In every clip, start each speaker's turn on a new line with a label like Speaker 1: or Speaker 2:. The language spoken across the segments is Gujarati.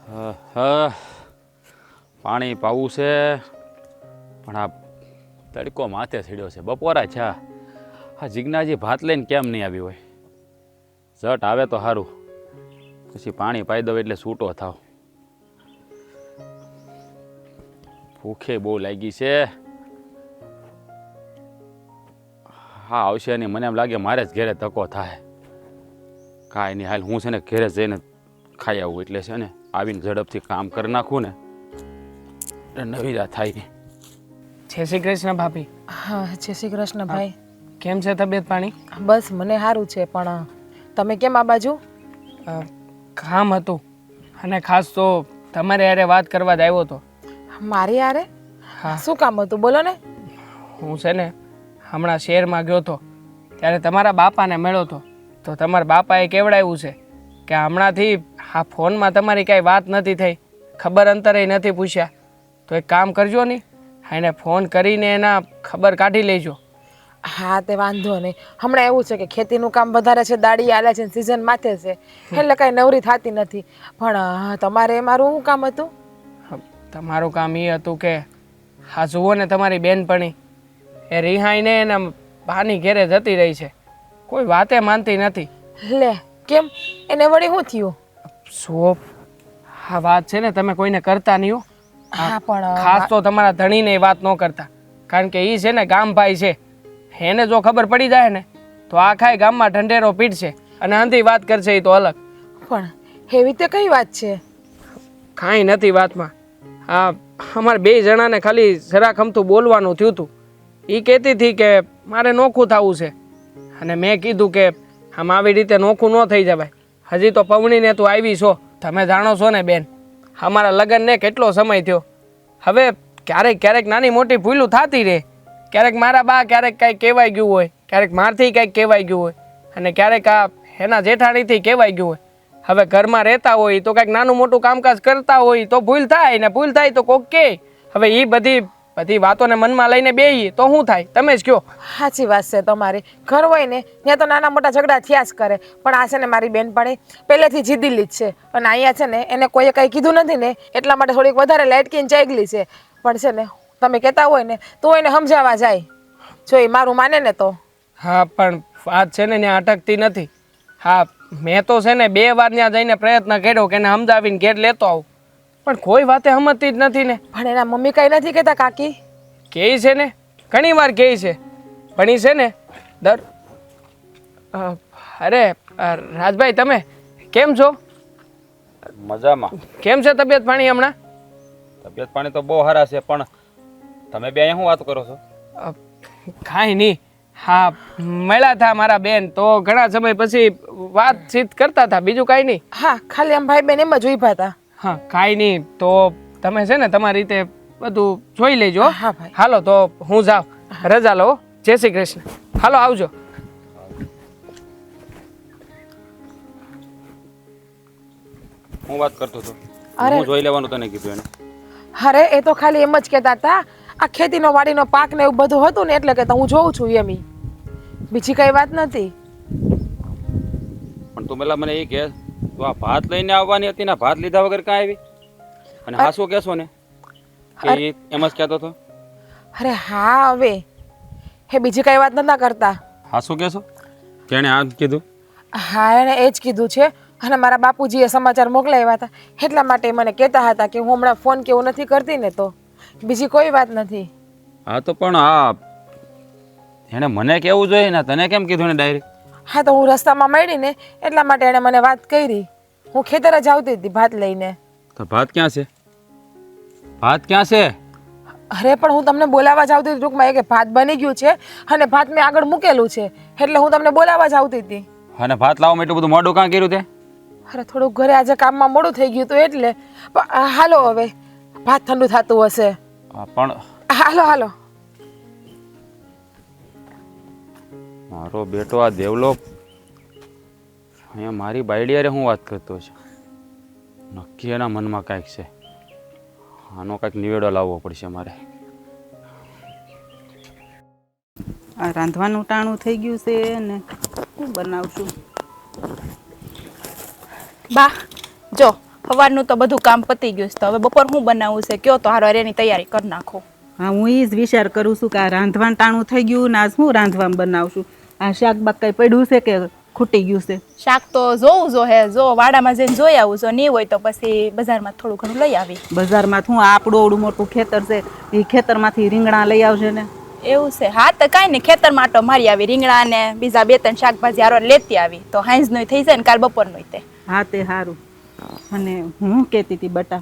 Speaker 1: હા, પાણી પાવું છે પણ આ તડકો માથે ચડ્યો છે. બપોરા છે આ જીજ્ઞાજી ભાત લઈને કેમ નહીં આવી હોય? ઝટ આવે તો સારું, પછી પાણી પાઈ દઉં એટલે છૂટો થાવ. ભૂખે બહુ લાગી છે. હા આવશે નહીં, મને એમ લાગે મારે જ ઘેરે ધક્કો થાય. કાંઈ નહીં, હાલ હું છે ને ઘેરે જઈને ખાઈ આવું, એટલે છે ને આવીને ઝડપથી કામ કરી નાખું ને એટલે નવીરા થાય.
Speaker 2: જય શ્રી કૃષ્ણ ભાભી.
Speaker 3: હા, જય શ્રી કૃષ્ણ ભાઈ.
Speaker 2: કેમ છે તબિયત પાણી?
Speaker 3: બસ મને સારું છે, પણ તમે કેમ આ બાજુ?
Speaker 2: કામ હતું અને ખાસ તો તમારે યારે વાત કરવા જ આવ્યો હતો.
Speaker 3: મારી યારે?
Speaker 2: હા,
Speaker 3: શું કામ હતું, બોલો ને.
Speaker 2: હું છે ને હમણાં શહેરમાં ગયો હતો ત્યારે તમારા બાપાને મળ્યો હતો. તો તમારા બાપાએ કેવડાવ્યું છે કે હમણાંથી આ ફોનમાં તમારી કાંઈ વાત નથી થઈ, ખબર અંતરે નથી પૂછ્યા. તો એક કામ કરજો ને, એને ફોન કરીને એના ખબર કાઢી લેજો.
Speaker 3: હા તે વાંધો નહીં. હમણાં એવું છે કે ખેતીનું કામ વધારે છે, દાડી આલે છે, સિઝન માથે છે, એટલે કાંઈ નવરી થતી નથી. પણ તમારે મારું શું કામ હતું?
Speaker 2: તમારું કામ એ હતું કે હા જુઓ ને, તમારી બેનપણી એ રિહાઈને એના બાની ઘેરે જતી રહી છે, કોઈ વાતે માનતી નથી.
Speaker 3: લે કેમ, એને વળી શું થયું?
Speaker 2: જુઓ, આ વાત છે ને તમે કોઈને કરતા નહીં હો.
Speaker 3: હા પણ
Speaker 2: ખાસ તો તમારા ધણીને એ વાત ન કરતા, કારણ કે એ છે ને ગામભાઈ છે. એને જો ખબર પડી જાય ને તો આખાય ગામમાં ઢંઢેરો પીટશે અને અંધી વાત કરશે. એ તો અલગ.
Speaker 3: પણ એવી તે કઈ વાત છે?
Speaker 2: કાંઈ નથી વાતમાં. હા, અમારે બે જણાને ખાલી જરાક અમથું બોલવાનું થયું હતું. એ કહેતી હતી કે મારે નોખું થવું છે, અને મેં કીધું કે આમ આવી રીતે નોખું ન થઈ જવાય. હજી તો પવણીને તું આવી છો, તમે જાણો છો ને બેન, અમારા લગ્નને કેટલો સમય થયો. હવે ક્યારેક ક્યારેક નાની મોટી ભૂલું થતી રહે. ક્યારેક મારા બા ક્યારેક કાંઈક કહેવાય ગયું હોય, ક્યારેક મારથી કાંઈક કહેવાય ગયું હોય, અને ક્યારેક આ એના જેઠાણીથી કહેવાય ગયું હોય. હવે ઘરમાં રહેતા હોય તો કાંઈક નાનું મોટું કામકાજ કરતા હોય તો ભૂલ થાય, ને ભૂલ થાય તો કોક કહે. હવે એ બધી વાતોને મનમાં લઈને બેહીએ તો શું થાય, તમે જ કહો.
Speaker 3: સાચી વાત છે તમારી. ઘર હોય ને ત્યાં તો નાના મોટા ઝઘડા થયા જ કરે, પણ આ છે ને મારી બેનપણી પહેલેથી જીદેલી જ છે, અને અહીંયા છે ને એને કોઈએ કંઈ કીધું નથી ને એટલા માટે થોડીક વધારે લાઇટકીને ચાગલી છે. પણ છે ને તમે કહેતા હોય ને તો એને સમજાવવા જાય, જો એ મારું માને ને તો.
Speaker 2: હા પણ વાત છે ને ત્યાં અટકતી નથી. હા, મેં તો છે ને 2 વાર ત્યાં જઈને પ્રયત્ન કર્યો કે એને સમજાવીને ઘેર લેતો આવું, પણ કોઈ વાતે સમજતી જ નથી ને.
Speaker 3: પણ એના મમ્મી કઈ નથી કહેતા કાકી?
Speaker 2: કહે છે ને, ઘણી વાર કહે છે, પણ એ છે ને અરે રાજભાઈ, તમે કેમ છો?
Speaker 1: મજામાં.
Speaker 2: કેમ છે તબિયત પાણી હમણાં?
Speaker 1: તબિયત પાણી તો બહુ સારા છે, પણ તમે બે અહીંયા શું વાત કરો છો?
Speaker 2: કાંઈ નહીં. હા, મળ્યા હતા મારા બેન, તો ઘણા સમય પછી વાતચીત કરતા હતા, બીજું કાંઈ નહીં.
Speaker 3: હા, ખાલી આમ ભાઈ બેન એમ જ ઉભા હતા.
Speaker 2: હા, કાંઈ નહીં. તો તમે છે ને તમારી રીતે બધું જોઈ લેજો.
Speaker 3: હા ભાઈ.
Speaker 2: હાલો તો હું જાઉં, રજા લો. જય શ્રી કૃષ્ણ. હાલો આવજો.
Speaker 1: હું વાત કરતો હતો,
Speaker 3: અરે.
Speaker 1: હું જોઈ લેવાનું તને કીધું એને.
Speaker 3: અરે એ તો ખાલી એમ જ કહેતા હતા, આ ખેતીનો વાડીનો પાક ને એવું બધું હતું ને એટલે કહેતા હું જોઉં છું એમ. બીજી કઈ વાત નથી.
Speaker 1: પણ તું પેલા મને એ કહે, તું આ ભાત લઈને આવવાની હતી ને ભાત લીધા વગર કાં આવી? અને હા શું કહેશો ને કે એ એમ જ કહેતો હતો?
Speaker 3: અરે હા, હવે હે બીજી કઈ વાત નતા કરતા.
Speaker 1: હા શું કહેશો? તેણે આ કીધું?
Speaker 3: હા, એણે એ જ કીધું છે, અને મારા બાપુજીએ સમાચાર મોકલાવ્યા હતા એટલા માટે મને કહેતા હતા કે હું હમણાં ફોન કે એવું નથી કરતી ને, તો બીજી કોઈ વાત નથી.
Speaker 1: હા તો પણ આ એને મને કેવું જોઈએ ને, તને કેમ કીધું ને ડાયરેક્ટ?
Speaker 3: હા તો હું રસ્તામાં મળી ને એટલા માટે એણે મને વાત કરી. હું ખેતર જ આવતી હતી ભાત લઈને.
Speaker 1: તો ભાત ક્યાં છે? ભાત ક્યાં છે?
Speaker 3: અરે પણ હું તમને બોલાવવા જ આવતી હતી ટૂંકમાં, એ કે ભાત બની ગયું છે અને ભાત મેં આગળ મૂકેલું છે, એટલે હું તમને બોલાવવા જ આવતી હતી.
Speaker 1: અને ભાત લાવવામાં એટલું બધું મોડું કાં કર્યું તે?
Speaker 3: અરે થોડુંક ઘરે આજે કામમાં મોડું થઈ ગયું હતું એટલે. હાલો હવે, ભાત ઠંડુ થતું હશે.
Speaker 1: પણ
Speaker 3: હાલો હાલો.
Speaker 1: મારો બેટો આ દેવલો અહીંયા મારી બાયડીયારે હું વાત કરતો છે. નક્કી એના મનમાં કાંઈક છે. આનો કાંઈક નિવેડો લાવવો પડશે મારે.
Speaker 4: આ રાંધવાનું ટાણું થઈ ગયું છે ને શું બનાવશું?
Speaker 3: બા જો
Speaker 5: સવારનું તો બધું કામ પતી ગયું છે, તો હવે બપોર શું બનાવવું છે કયો તો હારો એની તૈયારી કરી નાખો.
Speaker 4: હા, હું એ જ વિચાર કરું છું કે આ રાંધવાનું ટાણું થઈ ગયું ને આજ હું રાંધવામાં બનાવશું. આ શાક બાક કઈ પડ્યું છે કે ખૂટી ગયું છે?
Speaker 5: શાક તો જોવું જો હે, જો વાડામાં જઈને જોઈ આવું, જો નહીં હોય તો પછી બજારમાં થોડું ઘણું લઈ આવી.
Speaker 4: બજારમાં શું આપણું આવડું મોટું ખેતર છે, એ ખેતરમાંથી રીંગણા લઈ આવશે ને.
Speaker 5: એવું છે? હા તો કાંઈ નહીં, ખેતરમાં આટો મારી આવી, રીંગણા ને બીજા 2-3 શાકભાજી હારો લેતી આવી, તો હાંજનું થઈ જાય ને કાલ બપોરનું તે.
Speaker 4: હા તે સારું. અને હું કહેતી હતી બટા,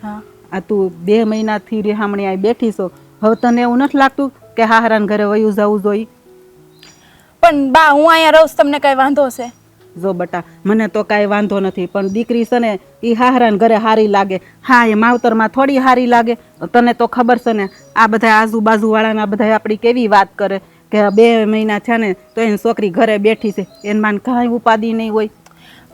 Speaker 5: હા
Speaker 4: આ તું 2 મહિનાથી રેહામણી આવી બેઠી છો, હવે તને એવું નથી લાગતું કે હાહરાન ઘરે વયું જવું જોઈએ?
Speaker 5: પણ બા હું અહીંયા રહું છું, તમને કઈ વાંધો છે?
Speaker 4: જો બટા, મને તો કાંઈ વાંધો નથી, પણ દીકરી છે ને એ હાહરાન ઘરે હારી લાગે. હા, એ માવતરમાં થોડી હારી લાગે. તને તો ખબર છે ને, આ બધા આજુબાજુવાળાના બધા આપણી કેવી વાત કરે કે 2 મહિના છે ને તો એની છોકરી ઘરે બેઠી છે, એને માન કાંઈ ઉપાધિ નહીં હોય.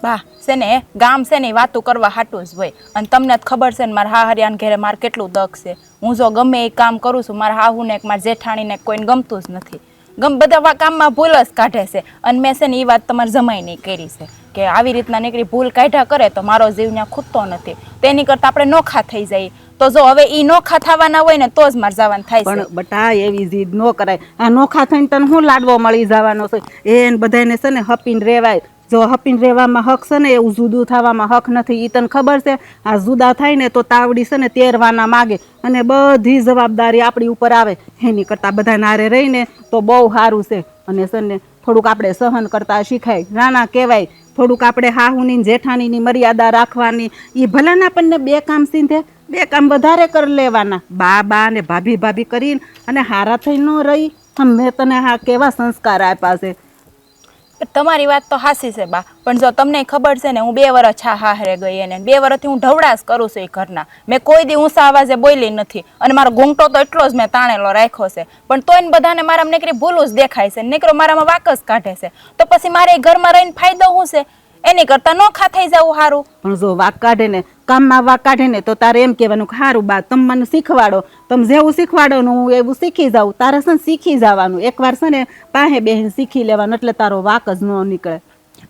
Speaker 5: બા છે ને ગામ છે ને વાતો કરવા હાટું જ હોય, અને તમને જ ખબર છે ને મારા હાહરિયાને ઘરે મારે કેટલું દખ છે. હું જો ગમે એ કામ કરું છું, મારા હાહુને મારા જેઠાણીને કોઈને ગમતું જ નથી. બધા કામમાં ભૂલ જ કાઢે છે, અને મેં છે ને એ વાત તમારે જમાઈ નહીં કરી છે કે આવી રીતના નીકળી ભૂલ કાઢ્યા કરે તો મારો જીવ ત્યાં ખૂટતો નથી, તેની કરતાં આપણે નોખા થઈ જઈએ. તો જો હવે એ નોખા થવાના હોય ને તો જ મારે જવાનું થાય છે.
Speaker 4: પણ બટા એવી જીદ ન કરાય. આ નોખા થઈને તને શું લાડવો મળી જવાનો છે? એને બધાને છે ને હપીને રહેવાય. જો હપીને રહેવામાં હક છે ને એવું જુદું થવામાં હક નથી. એ તને ખબર છે, આ જુદા થાય ને તો તાવડી છે ને તેરવાના માગે, અને બધી જવાબદારી આપણી ઉપર આવે. એની કરતાં બધા નારે રહીને તો બહુ સારું છે. અને છે ને થોડુંક આપણે સહન કરતા શીખાય, નાના કહેવાય. થોડુંક આપણે હાહુની જેઠાણીની મર્યાદા રાખવાની. એ ભલે ને આપણને 2 કામ સીધે 2 કામ વધારે કરી લેવાના, બા ને ભાભી કરીને, અને હારા થઈ ન રહી. મેં તને હા કેવા સંસ્કાર આપ્યા છે.
Speaker 5: તમારી વાત તો હાસી છે બા, પણ જો તમને ખબર છે ને હું 2 વર્ષ હાહરે ગઈ, અને 2 વર્ષથી હું ઢવડાસ કરું છું એ ઘરના. મેં કોઈ દી ઊંચા અવાજે બોલી નથી, અને મારો ઘૂંટો તો એટલો જ મેં તાણેલો રાખ્યો છે, પણ તોય ને બધાને મારામાં નીકળી ભૂલું જ દેખાય છે, નીકળો મારામાં વાક જ કાઢે છે. તો પછી મારે ઘરમાં રહીને ફાયદો શું છે? એની કરતા નોખા થઈ જવું સારું.
Speaker 4: પણ જો વાક કાઢે ને, કામમાં વાક કાઢે ને, તો તારે એમ કહેવાનું કે સારું બા તમે મને શીખવાડો, તમે જેવું શીખવાડો ને હું એવું શીખી જાઉં. તારે છે ને શીખી જવાનું, એકવાર છે ને પાસે બેહીને શીખી લેવાનું, એટલે તારો વાક જ ન નીકળે.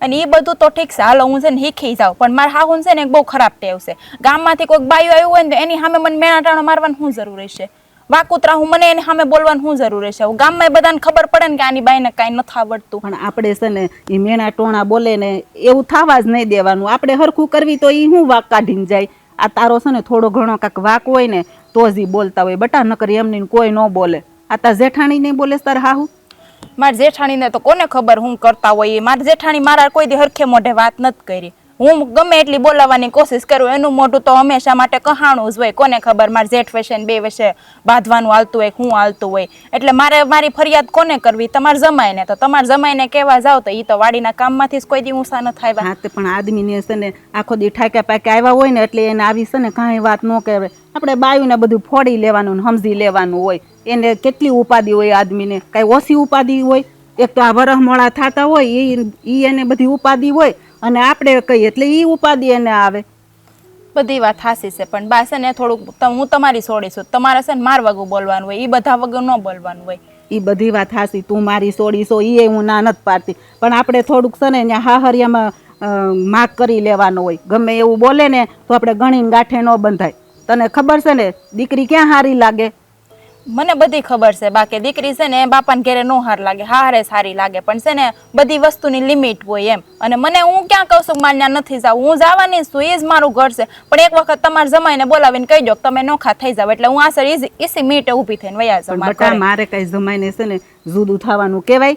Speaker 5: અને એ બધું તો ઠીક છે, હાલો હું છે ને શીખી જાઉં, પણ મારા હાહુન છે ને એક બહુ ખરાબ ટેવ છે. ગામમાંથી કોઈક બાયું આવ્યું હોય ને તો એની સામે મને મેણા ટાણો મારવાની શું જરૂર છે? વાકુતરા હું મને એની સામે બોલવાનું શું જરૂર છે? ગામમાં બધાને ખબર પડે ને કે આની બાઈને કાંઈ નથી આવડતું.
Speaker 4: પણ આપણે છે ને એ મેણા ટોણા બોલે ને એવું થવા જ નહીં દેવાનું. આપણે હરખું કરવી તો એ શું વાક કાઢીને જાય? આ તારો છે ને થોડો ઘણો કાંક વાક હોય ને તો જ બોલતા હોય બટા, નકર એમની કોઈ ન બોલે. આ તાર જેઠાણી નહીં બોલે તાર હાહુ?
Speaker 5: મારી જેઠાણીને તો કોને ખબર હું કરતા હોય. મારી જેઠાણી મારા કોઈ દી હરખે મોઢે વાત નથી કરી. હું ગમે એટલી બોલાવવાની કોશિશ કરું, એનું મોઢું તો હંમેશા માટે કહાણું જ હોય. કોને ખબર મારા જેઠ વિશે ને 2 વિશે બાંધવાનું હાલતું હોય, શું હાલતું હોય. એટલે મારે મારી ફરિયાદ કોને કરવી? તમારે જમાઈને. તો તમારે જમાઈને કહેવા જાવ તો એ તો વાડીના કામમાંથી જ કોઈ દી ઊંસા ન થાય.
Speaker 4: હા તે પણ આદમીને છે ને આખો દી ઠાક્યા પાક્યા આવ્યા હોય ને એટલે એને આવી છે ને કાંઈ વાત ન કહેવાય. આપણે બાયુને બધું ફોડી લેવાનું ને સમજી લેવાનું હોય. એને કેટલી ઉપાધિ હોય આદમીને, કાંઈ ઓછી ઉપાધિ હોય? એક તો આ વરહ મોડા થતા હોય એ એને બધી ઉપાધિ હોય, અને આપણે કહીએ એટલે એ ઉપાધિ એને આવે.
Speaker 5: બધી વાત હાસી છે, પણ બા છે ને થોડુંક હું તમારી છોડી છું, તમારે છે ને માર વગર બોલવાનું હોય, એ બધા વગર ન બોલવાનું હોય.
Speaker 4: એ બધી વાત હાસી, તું મારી છોડી છો એ હું ના નથી પાડતી, પણ આપણે થોડુંક છે ને ત્યાં હાહરિયામાં માગ કરી લેવાનું હોય. ગમે એવું બોલે ને તો આપણે ગણીને ગાંઠે ન બંધાય. તને ખબર છે ને દીકરી ક્યાં હારી લાગે?
Speaker 5: મને બધી ખબર છે બાકી દીકરી છે ને બાપાને ઘરે નો હાર લાગે, હારે સારી લાગે, પણ છે ને બધી વસ્તુની લિમિટ હોય એમ. અને મને હું ક્યાં કહું છું મારે નથી જાવ, હું જવાની છું, એ જ મારું ઘર છે. પણ એક વખત તમારે જમાઈને બોલાવીને કહી દો તમે નોખા થઈ જાવ એટલે હું આસર ઈસી મીટે ઊભી થઈને વયા જાઉં.
Speaker 4: મારે કઈ જમાઈને છે ને જુદું થવાનું કહેવાય?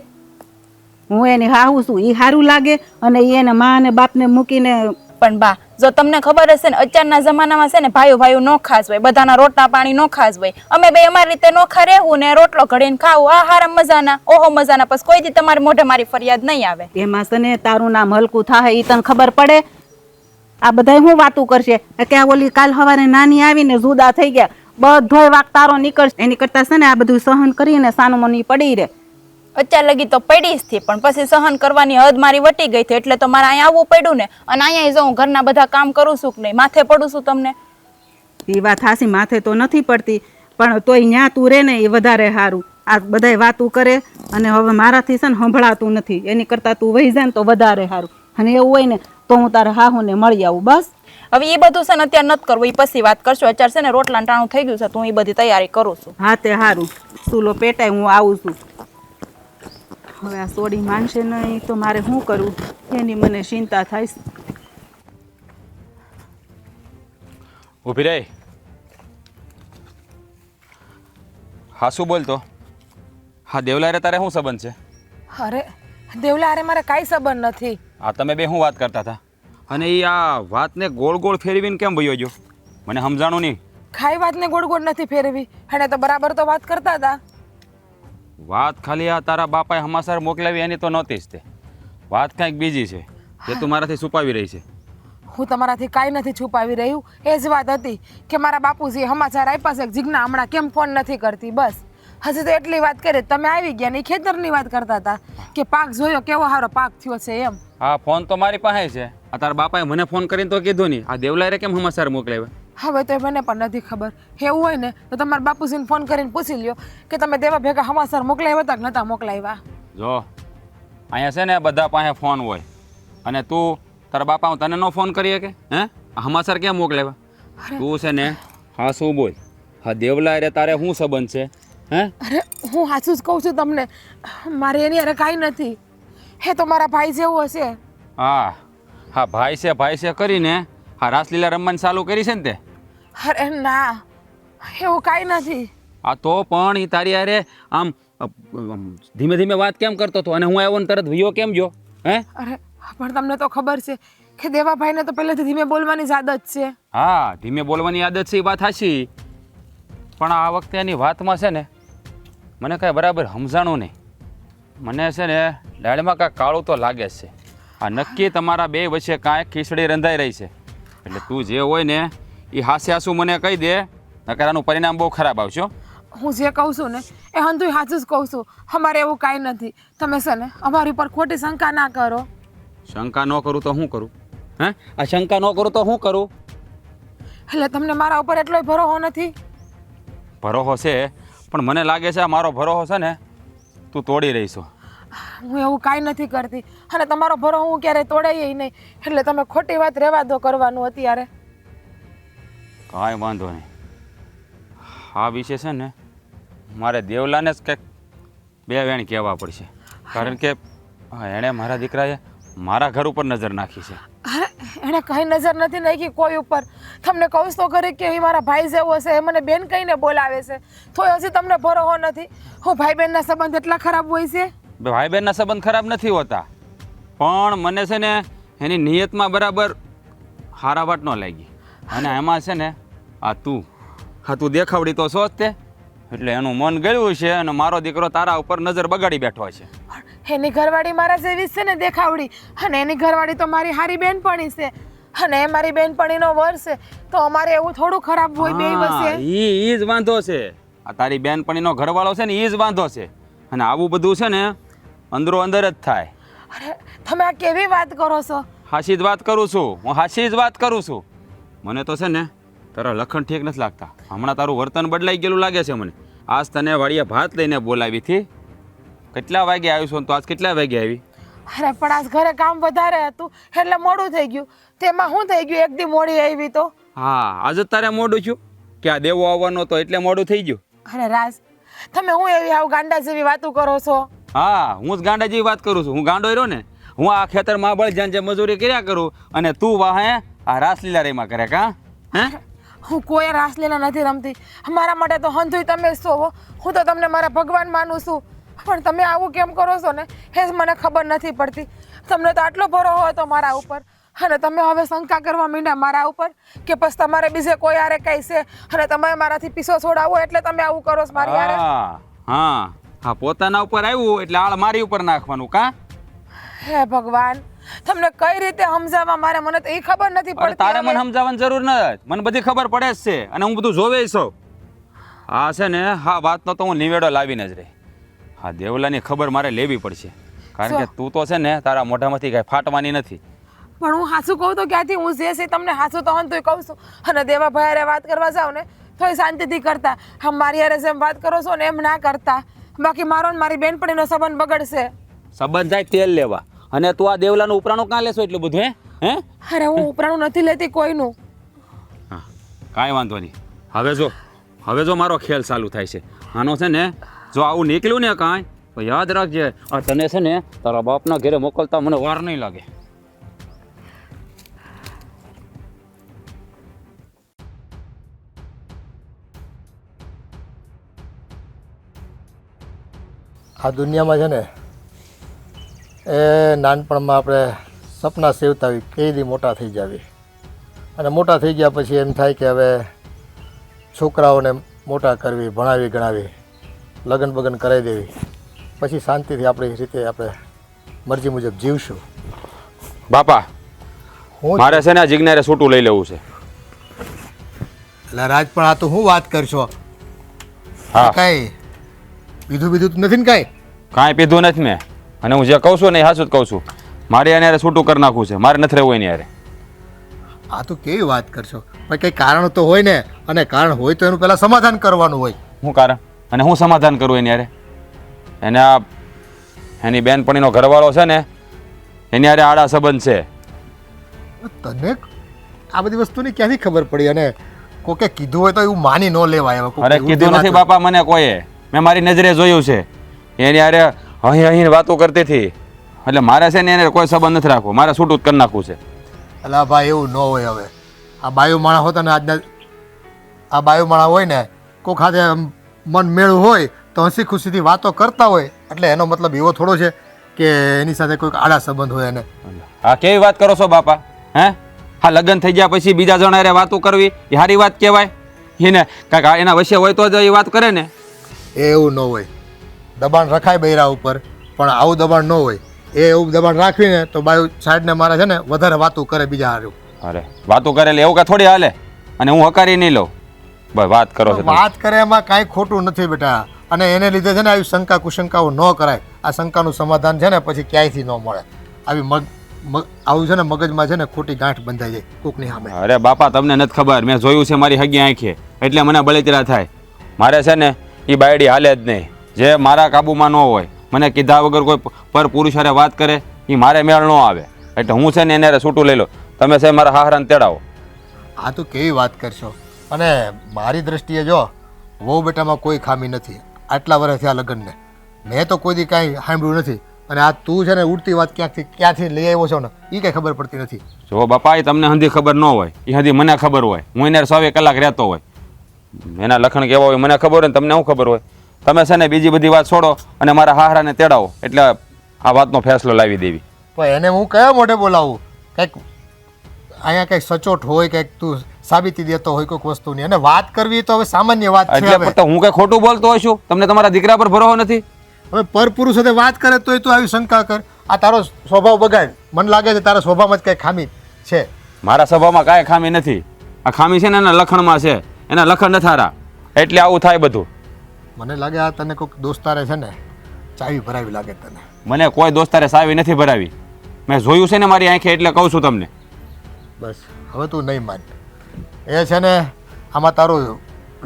Speaker 4: હું એને હાહું છું, એ સારું લાગે, અને એને મા અને બાપને મૂકીને.
Speaker 5: પણ બા જો તમને ખબર હશે ને અત્યારના જમાનામાં છે ને ભાઈઓ નોખા જ હોય, બધાના રોટલા પાણી નોખા જ હોય. અમે બે અમારી રીતે નોખા રહેવું ને રોટલો ઘડીને ખાવું, આ હારા મજાના, ઓહો મજાના, પછી કોઈ દી તમારી મોઢે મારી ફરિયાદ નહીં આવે.
Speaker 4: એમાં છે ને તારું નામ હલકું થાય એ તને ખબર પડે? આ બધા હું વાતું કરશે કે આ ઓલી કાલ સવારે નાની આવીને જુદા થઈ ગયા, બધોય વાક તારો નીકળશે. એની કરતા છે ને આ બધું સહન કરીને સાનુમની પડી રહે.
Speaker 5: અત્યાર લગી તો પડી જ થી, પણ પછી સહન કરવાની હદ મારી વટી ગઈ હતી એટલે તો મારે અહીંયા આવવું પડ્યું ને. અને અહીંયા જો હું ઘરના બધા કામ કરું છું કે નહીં, માથે પડું છું તમને?
Speaker 4: એ વાત હાસી, માથે તો નથી પડતી, પણ તોય ન્યા તું રે ને એ વધારે સારું. આ બધાય વાતું કરે અને હવે મારાથી છે ને સંભળાતું નથી, એની કરતાં તું વહી જાય ને તો વધારે સારું. અને એવું હોય ને તો હું તારે હાહુને મળી આવું બસ.
Speaker 5: હવે એ બધું છે ને અત્યારે નથી કરવું, એ પછી વાત કરશું. અત્યારે છે ને રોટલા ટાણું થઈ ગયું છે, તો હું એ બધી તૈયારી કરું છું.
Speaker 4: હા તે સારું, સૂલો પેટાય હું આવું છું. હવે આ સોડી માનશે નહીં તો મારે શું કરવું એની મને ચિંતા થાય છે.
Speaker 1: ઊભી રહી. હા શું બોલતો? હા દેવલારે તારે શું સંબંધ છે?
Speaker 3: અરે દેવલા અરે મારે કાંઈ સંબંધ નથી.
Speaker 1: આ તમે બે શું વાત કરતા હતા? અને એ આ વાતને ગોળ ગોળ ફેરવીને કેમ વયો ગયો? મને સમજાણું નહીં.
Speaker 3: ખાઈ વાતને ગોળ ગોળ નથી ફેરવી, અને તો બરાબર તો વાત કરતા હતા.
Speaker 1: વાત ખાલી આ તારા બાપાએ હમાસર મોકલાવી એની તો નહોતી જ તે. વાત કાંઈક બીજી છે જે તું મારાથી છુપાવી રહી છે.
Speaker 3: હું તમારાથી કાંઈ નથી છુપાવી રહ્યું. એ જ વાત હતી કે મારા બાપુજીએ સમાચાર આપ્યા છે કે જીજ્ઞા હમણાં કેમ ફોન નથી કરતી. બસ હજી તો એટલી વાત કરી. તમે આવી ગયા ને ઈ ખેતરની વાત કરતા હતા કે પાક જોયો કેવો સારો પાક થયો છે એમ.
Speaker 1: હા ફોન તો મારી પાસે છે. આ તારા બાપાએ મને ફોન કરીને તો કીધું નહીં. આ દેવલારે કેમ હમાસર મોકલાવ્યા?
Speaker 3: હવે તો મને પણ નથી ખબર. એવું હોય ને તો તમારા બાપુજીને ફોન કરીને પૂછી લ્યો કે તમે દેવા ભેગા સમાચાર મોકલાવ્યા હતા કે નહોતા મોકલાવ્યા.
Speaker 1: જો અહીંયા છે ને બધા પાસે ફોન હોય અને તું તારા બાપા તને નો ફોન કરીએ કે હે હમાસર કેમ મોકલાવ્યા? તું છે ને હા શું બોલ. હા દેવલા રે તારે શું સંબંધ છે? હે
Speaker 3: અરે હું સાચું જ કહું છું તમને, મારે એની અરે કાંઈ નથી. હે તો મારા ભાઈ જેવું હશે.
Speaker 1: હા હા ભાઈ છે કરીને હા રાસલીલા રમવાની ચાલુ કરી છે ને તે?
Speaker 3: અરે ના, એવું કાંઈ નથી.
Speaker 1: આ તો પણ એ તારી યારે આમ ધીમે ધીમે વાત કેમ કરતો હતો અને હું આવ્યો ને તરત વિયો કેમ જો? હે
Speaker 3: અરે પણ તમને તો ખબર છે કે દેવાભાઈને તો પહેલેથી ધીમે બોલવાની જ આદત છે.
Speaker 1: હા ધીમે બોલવાની આદત છે એ વાત સાચી, પણ આ વખતે એની વાતમાં છે ને મને કાંઈ બરાબર સમજાણું નહીં. મને છે ને દાળમાં કાંઈ કાળું તો લાગે જ છે. આ નક્કી તમારા બે વચ્ચે કાંઈક ખીચડી રંધાઈ રહી છે. એટલે તું જે હોય ને એ હાસે હાસું મને કહી દે, નકર આનું પરિણામ બહુ ખરાબ આવશે.
Speaker 3: હું જે કહું છું ને એ હંતુય સાચું જ કહું છું. અમારે એવું કાંઈ નથી. તમે છે ને અમારી ઉપર ખોટી શંકા ના કરો.
Speaker 1: શંકા ન કરું તો શું કરું? હે આ શંકા ન કરું તો શું કરું?
Speaker 3: એટલે તમને મારા ઉપર એટલોય ભરોસો નથી?
Speaker 1: ભરોસો છે, પણ મને લાગે છે આ મારો ભરોસો છે ને તું તોડી રહી છો.
Speaker 3: હું એવું કાંઈ નથી કરતી, અને તમારો ભરોસો હું ક્યારેય તોડાય નહીં. એટલે તમે ખોટી વાત રહેવા દો કરવાનું અત્યારે.
Speaker 1: કાંઈ વાંધો નહીં. આ વિશે છે ને મારે દેવલાને જ કંઈક બે વેણ કહેવા પડશે, કારણ કે એણે મારા દીકરાએ મારા ઘર ઉપર નજર નાખી છે.
Speaker 3: અરે એણે કઈ નજર નથી નાખી કોઈ ઉપર. તમને કહું તો ખરી કે એ મારા ભાઈ જેવો છે, એ મને બેન કહીને બોલાવે છે, તોય હજી તમને ભરોસો નથી. હું ભાઈ બહેનના સંબંધ એટલા ખરાબ હોય છે?
Speaker 1: ભાઈ બહેનના સંબંધ ખરાબ નથી હોતા, પણ મને છે ને એની નિયતમાં બરાબર હારાવાટ ન લાગી. અને એમાં છે ને આ તું દેખાવડી તો છો જ તે, એટલે એનું મન ગળ્યું છે અને મારો દીકરો તારા ઉપર નજર બગાડી બેઠો છે.
Speaker 3: એની ઘરવાળી મારા જેવી છે ને દેખાવડી, અને એની ઘરવાળી તો મારી હારી બેનપણી છે, અને એ મારી બેનપણીનો વર છે, તો અમારે એવું થોડું ખરાબ હોય બે વચ્ચે?
Speaker 1: ઈ જ વાંધો છે. આ તારી બેનપણીનો ઘરવાળો છે ને ઈ જ વાંધો છે. અને આવું બધું છે ને અંદરો અંદર જ થાય.
Speaker 3: અરે તમે આ કેવી વાત કરો છો?
Speaker 1: હાસી જ વાત કરું છું, હું હાસી જ વાત કરું છું. મને તો છે ને તારા લખણ ઠીક નથી લાગતા. હમણાં તારું વર્તન બદલાઈ ગયેલું લાગે છે મને. આજ તને વાડીએ ભાત લઈને બોલાવી હતી. કેટલા વાગે આવ્યું છું? તો આજ કેટલા વાગે આવી?
Speaker 3: અરે પણ આજ ઘરે કામ વધારે હતું એટલે મોડું થઈ ગયું. તેમાં શું થઈ ગયું, એક દી મોડી આવી તો?
Speaker 1: હા આજે તારે મોડું છું કે આ દેવો આવવાનો હતો એટલે મોડું થઈ ગયું?
Speaker 3: અરે રાજ, તમે હું એવી આવું ગાંડા જેવી વાતો કરો છો?
Speaker 1: હા હું જ ગાંડા જેવી વાત કરું છું. હું ગાંડો રહ્યો ને, હું આ ખેતરમાં બળજાન જે મજૂરી કર્યા કરું અને તું વાહે આ રાસલીલા રેમાં કરે કા? હે
Speaker 3: હું કોઈ રાસલીલા નથી રમતી. મારા માટે તો હંધુય તમે જ છો. હું તો તમને મારા ભગવાન માનું છું, પણ તમે આવું કેમ કરો છો ને એ જ મને ખબર નથી પડતી. તમને તો આટલો ભરોસો હતો મારા ઉપર, અને તમે હવે શંકા કરવા માંડ્યા મારા ઉપર કે બસ તમારે બીજે કોઈ આરે કઈ છે અને તમે મારાથી પીસો છોડાવો એટલે તમે આવું કરો છો મારી હારે?
Speaker 1: હા હા પોતાના ઉપર આવ્યું એટલે આળ મારી ઉપર નાખવાનું કા?
Speaker 3: હે ભગવાન, તમને કઈ રીતે સમજાવવા મારે, મને તો એ ખબર નથી પડતી.
Speaker 1: તારે મને સમજાવવાની જરૂર નથી, મને બધી ખબર પડે જ છે અને હું બધું જોવે છું. હા છે ને હા વાતનો તો હું નિવેડો લાવીને જ રહી. હા દેવલાની ખબર મારે લેવી પડશે, કારણ કે તું તો છે ને તારા મોઢામાંથી કાંઈ ફાટવાની નથી.
Speaker 3: પણ હું હાસું કહું તો ક્યાંથી, હું જે છે તમને હાસું તો હંતુય કહું છું. અને દેવા ભાઈ હારે વાત કરવા જાવ ને તોય શાંતિથી કરતા. હમ મારી હારે જેમ વાત કરો છો ને એમ ના કરતા, બાકી મારો ને મારી બેનપણીનો સંબંધ બગડશે.
Speaker 1: સંબંધ જાય તેલ લેવા, અને તું આ દેવલાનું ઉપરાણું કાં લેશો એટલું બધું? હે હે
Speaker 3: અરે હું ઉપરાણું નથી લેતી કોઈનું.
Speaker 1: હા કાંઈ વાંધો નહીં. હવે જો મારો ખેલ ચાલુ થાય છે આનો છે ને, જો આવું નીકળ્યું ને કાંઈ તો યાદ રાખજે, આ તને છે ને તારા બાપના ઘરે મોકલતા મને વાર નહીં લાગે.
Speaker 6: આ દુનિયામાં છે ને એ નાનપણમાં આપણે સપના સેવતા હોય કઈ દી મોટા થઈ જાવી, અને મોટા થઈ ગયા પછી એમ થાય કે હવે છોકરાઓને મોટા કરવી, ભણાવી ગણાવી, લગ્ન બગન કરાવી દેવી, પછી શાંતિથી આપણી રીતે આપણે મરજી મુજબ જીવશું.
Speaker 1: બાપા
Speaker 6: હું
Speaker 1: મારે છે ને આ જિજ્ઞારે છૂટું લઈ લેવું છે.
Speaker 6: એટલે રાજ પણ આ તો હું વાત કરશો,
Speaker 1: હા
Speaker 6: કાંઈ બીજું તો નથી ને કાંઈ?
Speaker 1: કાંઈ પીધું નથી મેં, અને હું જે કહું છું ને એ સાચું જ કહું છું. મારે એને યારે છૂટું કરી નાખવું છે, મારે નથી રહેવું એની યારે.
Speaker 6: આ તો કેવી વાત કરશો? પણ કંઈ કારણ તો હોય ને, અને કારણ હોય તો એનું પહેલાં સમાધાન કરવાનું હોય.
Speaker 1: શું કારણ અને હું સમાધાન કરું એની યારે? એને આ એની બેનપણીનો ઘરવાળો છે ને એની યારે આડા સંબંધ છે.
Speaker 6: તને આ બધી વસ્તુની ક્યાંથી ખબર પડી? અને કોકે કીધું હોય તો એવું માની ન લેવાય. હવે કોકે
Speaker 1: અરે
Speaker 6: એવું
Speaker 1: કીધું
Speaker 6: વાત
Speaker 1: નથી
Speaker 6: હોય.
Speaker 1: બાપા મને કોઈએ, મેં મારી નજરે જોયું છે. એની યારે અહીં વાતો કરતી હતી, એટલે મારે છે ને એને કોઈ સંબંધ નથી રાખવો, મારે છૂટું જ કરી નાખવું છે.
Speaker 6: અલા ભાઈ એવું ન હોય. હવે આ બાયો માણા હોતા ને આજના આ બાયો માણા હોય ને, કોક હાથે મન મેળું હોય તો હસી ખુશીથી વાતો કરતા હોય, એટલે એનો મતલબ એવો થોડો છે કે એની સાથે કોઈક આડા સંબંધ હોય. એને
Speaker 1: હા કેવી વાત કરો છો બાપા? હે હા લગ્ન થઈ ગયા પછી બીજા જણા હારે વાતો કરવી એ સારી વાત કહેવાય? એને કાંઈક એના વચ્ચે હોય તો જ એ વાત કરે ને.
Speaker 6: એ એવું ન હોય. દબાણ રખાય બૈરા ઉપર, પણ આવું દબાણ ન હોય. એ એવું દબાણ રાખવીને તો બાયું સાઈડને મારે છે ને વધારે વાતું કરે બીજા હારું.
Speaker 1: અરે વાતો કરેલી એવું કાંઈ થોડી હાલે, અને હું હકારી નહીં લઉં. બસ વાત કરો છો તમે.
Speaker 6: વાત કરે એમાં કાંઈ ખોટું નથી બેટા, અને એને લીધે છે ને આવી શંકા કુશંકાઓ ન કરાય. આ શંકાનું સમાધાન છે ને પછી ક્યાંયથી ન મળે. આવી આવું છે ને મગજમાં છે ને ખોટી ગાંઠ બંધાઈ જાય કોકની સામે.
Speaker 1: અરે બાપા તમને નથી ખબર, મેં જોયું છે મારી હગી આંખે, એટલે મને બળતરા થાય. મારે છે ને એ બાયડી હાલે જ નહીં. જે મારા કાબુમાં ન હોય, મને કીધા વગર કોઈ પર પુરુષ હારે વાત કરે એ મારે મેળ ન આવે, એટલે હું છે ને એને છૂટું લઈ લો. તમે છે મારા હાહરાને તેડાવો.
Speaker 6: આ તો કેવી વાત કરશો? અને મારી દ્રષ્ટિએ જો વહુ બેટામાં કોઈ ખામી નથી. આટલા વર્ષ થયા લગ્નને, મેં તો કોઈ દી કાંઈ સાંભળ્યું નથી. અને આ તું છે ને ઉડતી વાત ક્યાંથી લઈ આવ્યો છો ને એ કંઈ ખબર પડતી નથી.
Speaker 1: જો બાપા એ તમને હંધી ખબર ન હોય, એ હંધી મને ખબર હોય. હું એને 24 કલાક રહેતો હોય, એના લખણ કેવા હોય મને ખબર હોય ને તમને શું ખબર હોય? તમે છે ને બીજી બધી વાત છોડો અને મારા હાહરાને તેડાવો, એટલે આ વાતનો ફેસલો લાવી દેવી.
Speaker 6: પણ એને હું કયા મોઢે બોલાવું? કંઈક અહીંયા કંઈક સચોટ હોય, કંઈક તું સાબિતી દેતો હોય કોઈક વસ્તુની, અને વાત કરવી તો હવે સામાન્ય વાત છે.
Speaker 1: એટલે તો હું કઈ ખોટું બોલતો હોય છું? તમને તમારા દીકરા પર ભરોસો નથી?
Speaker 6: હવે પરપુરુષ સાથે વાત કરે તોય તું આવી શંકા કર. આ તારો સ્વભાવ બગાડ. મને લાગે છે તારા સ્વભાવમાં જ કંઈ ખામી છે.
Speaker 1: મારા સ્વભાવમાં કાંઈ ખામી નથી. આ ખામી છે ને એના લખણમાં છે, એના લખણ નથી હારા, એટલે આવું થાય બધું.
Speaker 6: મને લાગે આ તને કોઈક દોસ્તારે છે ને ચાવી ભરાવી લાગે તને.
Speaker 1: મને કોઈ દોસ્તારે સાવી નથી ભરાવી. મેં જોયું છે ને મારી આંખે, એટલે કહું છું તમને.
Speaker 6: બસ હવે તું નહીં માન. એ છે ને આમાં તારું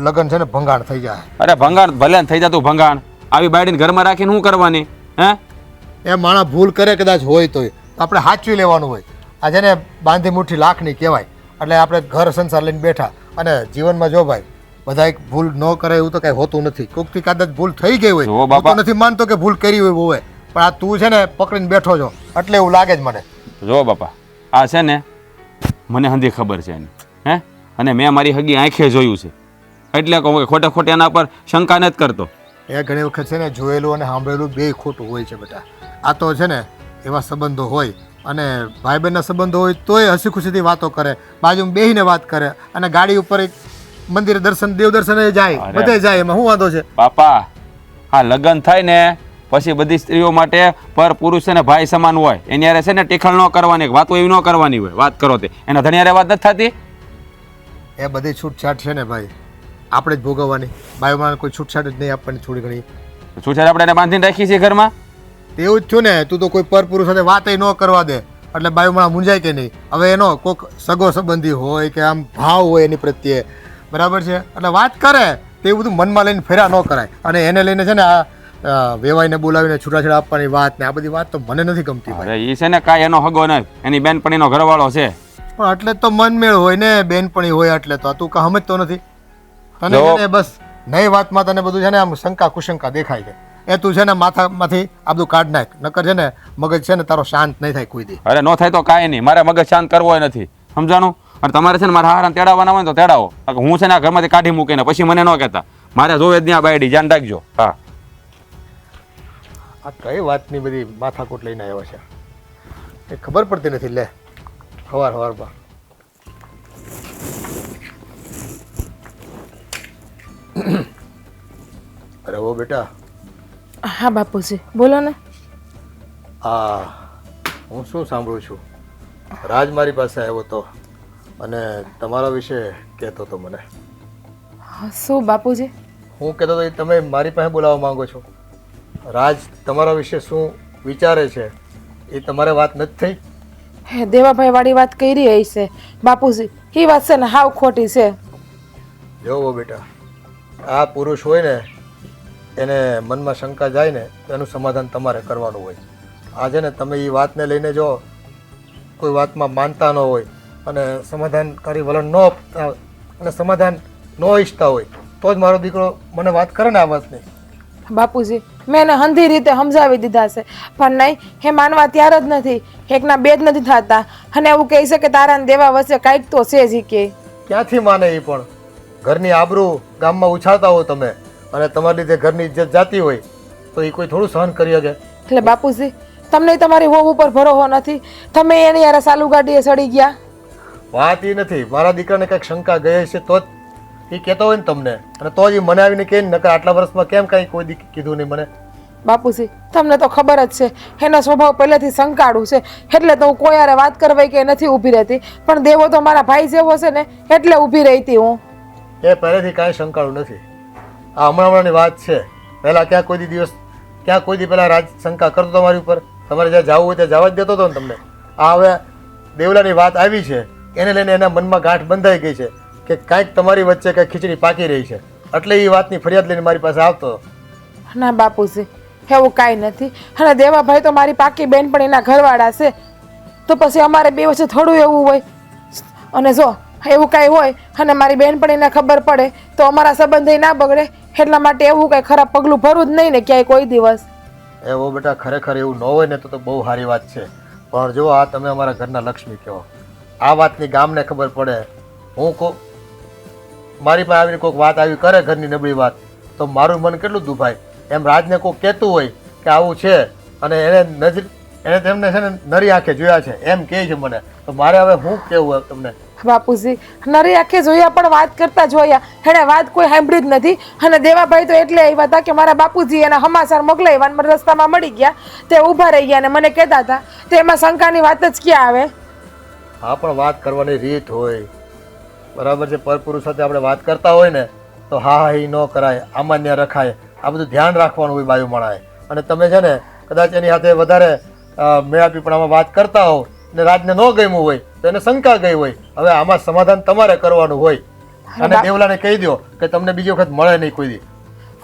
Speaker 6: લગ્ન છે ને ભંગાણ થઈ જાય.
Speaker 1: અરે ભંગાણ ભલે ને થઈ જતું ભંગાણ, આવી બાયડીને ઘરમાં રાખીને શું કરવાની? હે
Speaker 6: એ માણસ ભૂલ કરે કદાચ હોય તોય આપણે સાચવી લેવાનું હોય. આ છે ને બાંધી મુઠ્ઠી લાખની કહેવાય. એટલે આપણે ઘર સંસાર લઈને બેઠા, અને જીવનમાં જો ભાઈ બધા એક ભૂલ ન કરે એવું તો કાંઈ હોતું નથી. કોઈકથી કદાચ ભૂલ થઈ ગઈ હોય,
Speaker 1: જો
Speaker 6: હું
Speaker 1: બાપા.
Speaker 6: તો નથી માનતો કે ભૂલ કરી હોય, પણ આ તું છે ને પકડીને બેઠો છો એટલે એવું લાગે જ મને.
Speaker 1: જો બાપા આ છે ને મને હંધી ખબર છે એની, હે અને મેં મારી હગી આંખે જોયું છે, એટલે કહું કે ખોટે ખોટે એના પર શંકા નથી કરતો.
Speaker 6: એ ઘણી વખત છે ને જોયેલું અને સાંભળેલું બેય ખોટું હોય છે બેટા. આ તો છે ને એવા સંબંધો હોય, અને ભાઈ બહેનના સંબંધો હોય તોય હસી ખુશીથી વાતો કરે, બાજુમાં બેહીને વાત કરે, અને ગાડી ઉપર એક મંદિરે દર્શન દેવ દર્શને જાય,
Speaker 1: અરે.
Speaker 6: બધે જાય. એમાં શું વાંધો છે?
Speaker 1: બાપા આ લગ્ન થાય ને પછી બધી સ્ત્રીઓ માટે પર પુરુષ છે ને ભાઈ સમાન હોય. એની હારે છે ને ટીખળ ન કરવાની, વાતો એવી ન કરવાની હોય. વાત કરો તે એના ધણી હારે વાત નથી થતી.
Speaker 6: એ બધી છૂટછાટ છે ને ભાઈ આપણે જ ભોગવવાની. બાયોમાં કોઈ છૂટછાટ જ નહીં આપવાની. થોડી ઘણી
Speaker 1: છૂછાર આપણે એને બાંધીને રાખી છીએ ઘરમાં.
Speaker 6: એવું જ થયું ને. તું તો કોઈ પરપુરુષ સાથે વાત ન કરવા દે, એટલે બાયોમાં મૂંઝાય કે નહીં. હવે એનો કોઈક સગો સંબંધી હોય કે આમ ભાવ હોય એની પ્રત્યે, બરાબર છે, એટલે વાત કરે તે બધું મનમાં લઈને ફેરા ન કરાય. અને એને લઈને છે ને આ વેવાઈને બોલાવીને છૂટાછેડા આપવાની વાત ને આ બધી વાત તો મને નથી ગમતી ભાઈ.
Speaker 1: અરે એ છે ને કાંઈ એનો હગો નથી, એની બેનપણીનો ઘરવાળો છે.
Speaker 6: પણ એટલે તો મનમેળ હોય ને, બેનપણી હોય એટલે તો તું કાં સમજતો નથી? તને
Speaker 1: જો.
Speaker 6: છે ને બસ નહીં વાતમાં તને બધું છે ને આમ શંકા કુશંકા દેખાય છે. એ તું છે ને માથામાંથી આ બધું કાઢ નાખ, નકર છે ને મગજ છે ને તારો શાંત નહીં થાય કોઈ દી.
Speaker 1: અરે નો થાય તો કાંઈ નહીં, મારે મગજ શાંત કરવો હોય નથી, સમજાણું? અને તમારે છે ને મારા હારાને તેડાવવાના હોય ને તો તેડાવો, કારણ કે હું છે ને આ ઘરમાંથી કાઢી મૂકીને પછી મને ન કહેતા. મારે જોવે જ ત્યાં બાયડી, ધ્યાન રાખજો. હા,
Speaker 6: આ કઈ વાતની બધી માથાકૂટ લઈને આવ્યો છે એ ખબર પડતી નથી. લે હવારમાં અરે ઓ બેટા,
Speaker 3: હા બાપુજી બોલો ને.
Speaker 6: આ હું શું સાંભળું છું, રાજ મારી પાસે આવ્યો હતો અને તમારા વિશે કહેતો હતો મને.
Speaker 3: શું બાપુજી?
Speaker 6: હું કહેતો હતો એ તમે મારી પાસે બોલાવવા માંગો છો. રાજ તમારા વિશે શું વિચારે છે એ તમારે વાત નથી થઈ?
Speaker 3: હે દેવાભાઈ વાળી વાત કરી રહી છે બાપુજી, એ વાત છે ને હાવ ખોટી છે.
Speaker 6: જોવો બેટા, આ પુરુષ હોય ને એને મનમાં શંકા જાય ને તો એનું સમાધાન તમારે કરવાનું હોય. આજે ને તમે એ વાતને લઈને જો કોઈ વાતમાં માનતા ન હોય અને સમાધાનકારી વલણ ન આપતા અને સમાધાન ન ઈચ્છતા હોય તો જ મારો દીકરો મને વાત કરે ને આ વાતની.
Speaker 3: બાપુજી મેં એને હંધી રીતે સમજાવી દીધા છે પણ નહીં, એ માનવા તૈયાર જ નથી. એકના બે જ નથી થતા અને એવું કહે છે કે તારા ને દેવા વચ્ચે કાંઈક તો છે જ. કે
Speaker 6: ક્યાંથી માને એ પણ? ઘરની આબરૂ ગામમાં ઉછાળતા હો તમે અને તમારી લીધે ઘરની ઇજ્જત જાતી હોય તો એ કોઈ થોડું સહન કરી શકે?
Speaker 3: એટલે બાપુજી તમને તમારી વહુ ઉપર ભરોસો નથી, તમે એની યાર સાલુ ગાડીએ ચડી ગયા.
Speaker 6: વાત એ નથી, મારા દીકરાને કંઈક શંકા ગઈ છે તો જ એ કહેતો હોય ને તમને, અને તો જ એ મને આવીને કહે ને, નકર આટલા વર્ષમાં કેમ કાંઈ કોઈ દી કીધું નહીં મને?
Speaker 3: બાપુજી તમને તો ખબર જ છે એનો સ્વભાવ પહેલેથી શંકાળું છે, એટલે તો હું કોઈ યારે વાત કરવાય કે નથી ઊભી રહેતી. પણ દેવો તો મારા ભાઈ જેવો છે ને એટલે ઊભી રહી હતી હું.
Speaker 6: એ પહેલેથી કાંઈ શંકાળું નથી, આ હમણાંની વાત છે. પહેલાં ક્યાં કોઈ દી દિવસ ક્યાં કોઈ દી પહેલાં રાજ શંકા કરતો તમારી ઉપર? તમારે જ્યાં જવું હોય ત્યાં જવા જ દેતો હતો ને તમને. આ હવે દેવલાની વાત આવી છે એને લઈને એના મનમાં ગાંઠ બંધાઈ ગઈ છે કે કાંઈક તમારી વચ્ચે કાંઈક ખીચડી પાકી રહી છે, એટલે એ વાતની ફરિયાદ લઈને મારી પાસે આવતો.
Speaker 3: ના બાપુજી એવું કાંઈ નથી, અને દેવાભાઈ તો મારી પાકી બેન પણ એના ઘરવાળા છે, તો પછી અમારે બે વચ્ચે થોડું એવું હોય. અને જો એવું કાંઈ હોય અને મારી બેન પણ એને ખબર પડે તો અમારા સંબંધ ના બગડે, એટલા માટે એવું કાંઈ ખરાબ પગલું ભરવું જ નહીં ને ક્યાંય કોઈ દિવસ.
Speaker 6: એવો બેટા ખરેખર એવું ન હોય ને તો બહુ સારી વાત છે. પણ જો આ તમે અમારા ઘરના લક્ષ્મી કહો, આ વાતની ગામને ખબર પડે, હું મારી પાસે આવીને કોઈક વાત આવી કરે ઘરની નબળી વાત તો મારું મન કેટલું દુભાય. એમ રાજને કોઈ કહેતું હોય કે આવું છે અને એને તેમને છે ને નરી આંખે જોયા છે એમ કહે છે મને, તો મારે હવે શું કહેવું તમને?
Speaker 3: બાપુજી નરી આંખે જોયા પણ વાત કરતા જોયા, એને વાત કોઈ સાંભળી જ નથી. અને દેવાભાઈ તો એટલે આવ્યા હતા કે મારા બાપુજી એના સમાચાર મોકલાવ્યા, મને રસ્તામાં મળી ગયા, તે ઊભા રહી ગયા અને મને કહેતા હતા, તો એમાં શંકાની વાત જ ક્યાં આવે?
Speaker 6: હા પણ વાત કરવાની રીત હોય, બરાબર છે. પરપુરુષ સાથે આપણે વાત કરતા હોય ને તો હા એ ન કરાય, આમાન્ય રખાય, આ બધું ધ્યાન રાખવાનું હોય બાયુ મળાય. અને તમે છે ને કદાચ એની સાથે વધારે મેળાપીપણામાં વાત કરતા હો ને રાજને ન ગમ્યું હોય તો એને શંકા ગઈ હોય, હવે આમાં સમાધાન તમારે કરવાનું હોય. અને દેવલાને કહી દો કે તમને બીજી વખત મળે નહીં કોઈ દી.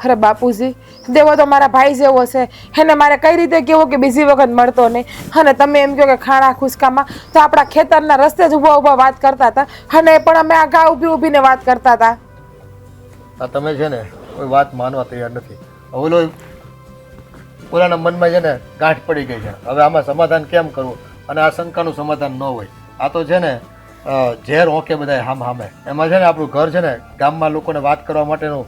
Speaker 3: અરે બાપુજી દેવો તો મારા ભાઈ જેવો છે, એને મારે કઈ રીતે કહેવું કે બીજી વખત મળતો નહીં? અને તમે એમ કહો કે ખાણા ખુશકામાં તો આપણા ખેતરના રસ્તે જ ઊભા ઊભા વાત કરતા હતા, અને પણ અમે આ ગા ઊભી ઊભીને વાત કરતા હતા.
Speaker 6: આ તમે છે ને કોઈ વાત માનવા તૈયાર નથી. ઓલો પોતાના મનમાં છે ને ગાંઠ પડી ગઈ છે, હવે આમાં સમાધાન કેમ કરવું? અને આ શંકાનું સમાધાન ન હોય, આ તો છે ને ઝેર ઓકે બધા હામ હામે. એમાં છે ને આપણું ઘર છે ને ગામમાં લોકોને વાત કરવા માટેનું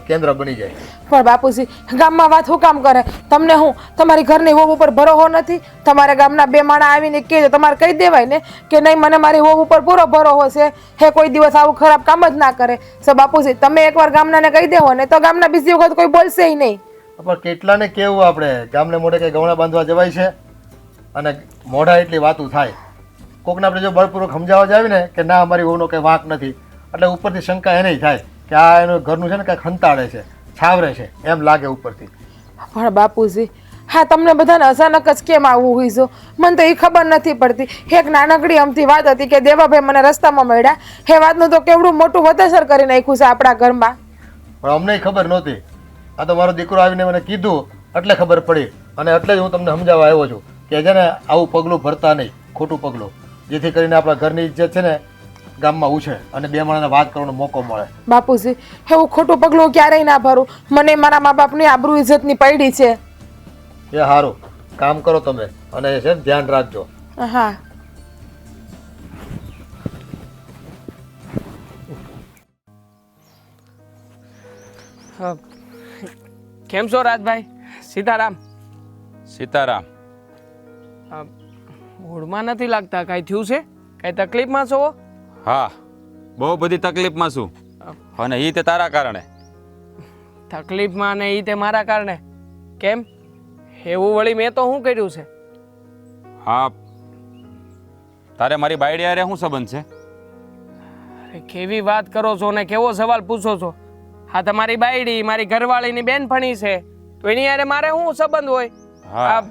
Speaker 6: કેન્દ્ર બની જાય.
Speaker 3: પણ બાપુજી ગામમાં વાત શું કામ કરે? તમને હું તમારી ઘરની વહુ ઉપર ભરોસો નથી? તમારે ગામના બે માણા આવીને કહે તમારે કહી દેવાય ને કે નહીં મને મારી વહુ ઉપર પૂરો ભરોસો છે, હે કોઈ દિવસ આવું ખરાબ કામ જ ના કરે. સો બાપુજી તમે એકવાર ગામનાને કહી દેવો ને તો ગામના બીજી વખત કોઈ બોલશે નહીં.
Speaker 6: પણ કેટલાને કેવું આપણે ગામને મોઢે કંઈ ગવણા બાંધવા જવાય છે? અને મોઢા એટલી વાતું થાય. કોકને આપણે જો બળપૂર્વક સમજાવવા જાવી ને કે ના અમારી વહુનો કંઈ વાંક નથી, એટલે ઉપરથી શંકા એને થાય કે આ એનું ઘરનું છે ને કંઈક હંતાડે છે, છાવરે છે, એમ લાગે ઉપરથી.
Speaker 3: પણ બાપુજી હા તમને બધાને અચાનક જ કેમ આવવું હોય છો? મને તો એ ખબર નથી પડતી. એક નાનકડી અમથી વાત હતી કે દેવાભાઈ મને રસ્તામાં મળ્યા, એ વાતનું તો કેવડું મોટું વતેસર કરી નાખ્યું છે આપણા ઘરમાં.
Speaker 6: પણ અમને ખબર નહોતી આ તો મારો દીકરો આવીને મને કીધું એટલે ખબર પડી, અને એટલે જ હું તમને સમજાવવા આવ્યો છું કે છે ને આવું પગલું ભરતા નહીં, ખોટું પગલું, જેથી કરીને આપણા ઘરની ઇજ્જત છે ને ગામમાં ઉછળે અને બે માણસને વાત કરવાનો મોકો મળે.
Speaker 3: બાપુજી, એવું ખોટું પગલું ક્યારેય ના ભરું. મને મારા મા બાપની આબરૂ ઇજ્જતની પડી છે.
Speaker 6: એ સારું, કામ કરો તમે અને છે ને ધ્યાન રાખજો.
Speaker 3: હા.
Speaker 2: કેમ છો રાજભાઈ? સીતારામ.
Speaker 1: સીતારામ.
Speaker 2: મૂડમાં નથી લાગતા. કાંઈ થયું છે? કાંઈ તકલીફમાં છો?
Speaker 1: હા, બહુ બધી તકલીફમાં છું, અને એ તે તારા કારણે.
Speaker 2: તકલીફમાં ને એ તે મારા કારણે? કેમ? એવું વળી મેં તો શું કર્યું છે?
Speaker 1: હા, તારે મારી બાયડી હારે શું સંબંધ છે?
Speaker 2: અરે કેવી વાત કરો છો ને કેવો સવાલ પૂછો છો? હા, તમારી બાયડી મારી ઘરવાળીની બેનપણી છે, તો એની હારે મારે શું સંબંધ હોય?
Speaker 1: હા.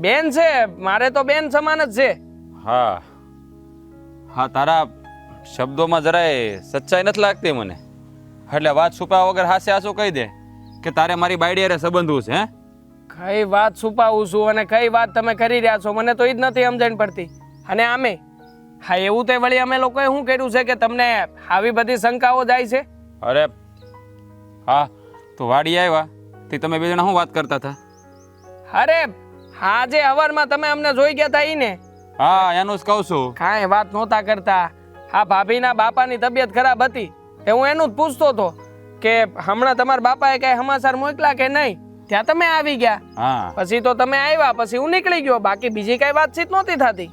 Speaker 2: બેન છે, મારે તો બેન સમાન જ છે.
Speaker 1: હા હા, તારા શબ્દોમાં જરાય સચ્ચાઈ નથી લાગતી મને, એટલે વાત છુપાવ્યા વગર હાસે હાસું કહી દે કે તારે મારી બાયડી હારે સંબંધવું છે. હે,
Speaker 2: કઈ વાત છુપાવું છું અને કઈ વાત તમે કરી રહ્યા છો મને તો એ જ નથી સમજણ પડતી. અને આમે હા, એવું તે વળી અમે લોકોએ શું કર્યું છે કે તમને આવી બધી શંકાઓ જાય છે?
Speaker 1: અરે હા, તો વાડી આવ્યા તે તમે બે જણા શું વાત કરતા હતા?
Speaker 2: અરે હા, જે હવારમાં તમે અમને જોઈ ગયા હતા ઈ ને?
Speaker 1: હા, એનું જ કહું છું.
Speaker 2: કાંઈ વાત નહોતા કરતા. હા, ભાભીના બાપાની તબિયત ખરાબ હતી તે હું એનું જ પૂછતો હતો કે હમણાં તમારા બાપાએ કઈ સમાચાર મોકલા કે નહીં. ત્યાં તમે આવી ગયા.
Speaker 1: હા,
Speaker 2: પછી તો તમે આવ્યા, પછી હું નીકળી ગયો, બાકી બીજી કઈ વાતચીત નહોતી થતી.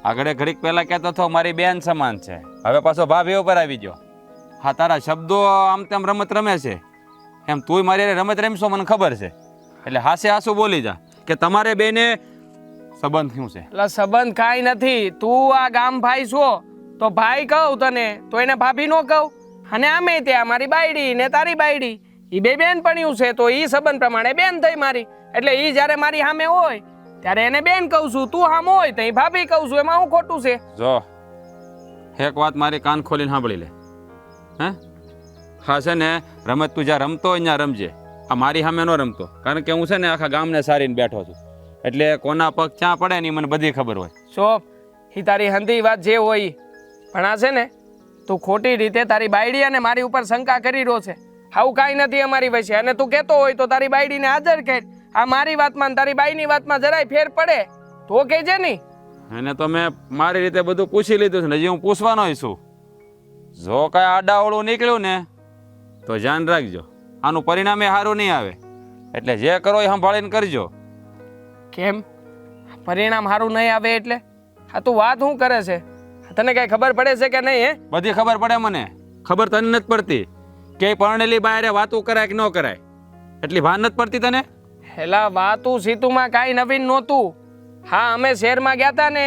Speaker 1: આગળ ઘડીક પહેલા કહેતો હતો મારી બેન સમાન છે, હવે પાછો ભાભી ઉપર આવી ગયો. હા, તારા શબ્દો આમ તેમ રમત રમે છે, એમ તુંય મારી હારે રમત રમશો મને ખબર છે, એટલે હાસે હાસું બોલી જા કે તમારે બેને સંબંધ શું છે?
Speaker 2: એટલે સંબંધ કાંઈ નથી. તું આ ગામ ભાઈ છો તો ભાઈ કહું તને, તો એને ભાભી નો કહું. અને આમે ત્યાં મારી બાયડી ને તારી બાયડી એ બે બેન પણ છે, તો એ સંબંધ પ્રમાણે બેન થઈ મારી. એટલે એ જ્યારે મારી સામે હોય ત્યારે એને બેન કહું છું, તું સામે હોય તો એ ભાભી કહું છું. એમાં શું ખોટું છે?
Speaker 1: જો એક વાત મારી કાન ખોલીને સાંભળી લે. હે, હા છે ને, રમત તું જ્યાં રમતો હોય ત્યાં રમજે, આ મારી સામે ન રમતો, કારણ કે હું છે ને આખા ગામને સારીને બેઠો છું, એટલે કોના પગ ક્યાં પડે ને મને બધી ખબર હોય.
Speaker 2: શોપ એ તારી હંધી વાત જે હોય ઈ. પણ આ છે ને તું ખોટી રીતે તારી બાયડી અને મારી ઉપર શંકા કરી રહ્યો છે. આવું કાંઈ નથી અમારી વચ્ચે, અને તું કહેતો હોય તો તારી બાયડીને હાજર કર. આ મારી વાતમાં તારી બાઈની વાતમાં જરાય ફેર પડે તો કહેજે નહીં.
Speaker 1: એને તો મેં મારી રીતે બધું પૂછી લીધું છે ને હજી હું પૂછવાનો છું. જો કાંઈ આડાવળું નીકળ્યું ને તો ધ્યાન રાખજો, આનું પરિણામ એ સારું નહીં આવે, એટલે જે કરો એ સંભાળીને કરજો.
Speaker 2: કેમ પરિણામ સારું નહીં આવે એટલે? હા, તું વાત શું કરે છે? તને કઈ ખબર પડે છે કે નહીં? હે,
Speaker 1: બધી ખબર પડે મને. ખબર તને નથી પડતી કે પરણેલી બાયરે વાતું કરાય કે ન કરાય, એટલી ભાન નથી પડતી તને?
Speaker 2: હેલા વાતું સીતુમાં કાંઈ નવીન નહોતું. હા, અમે શહેરમાં ગયા હતા ને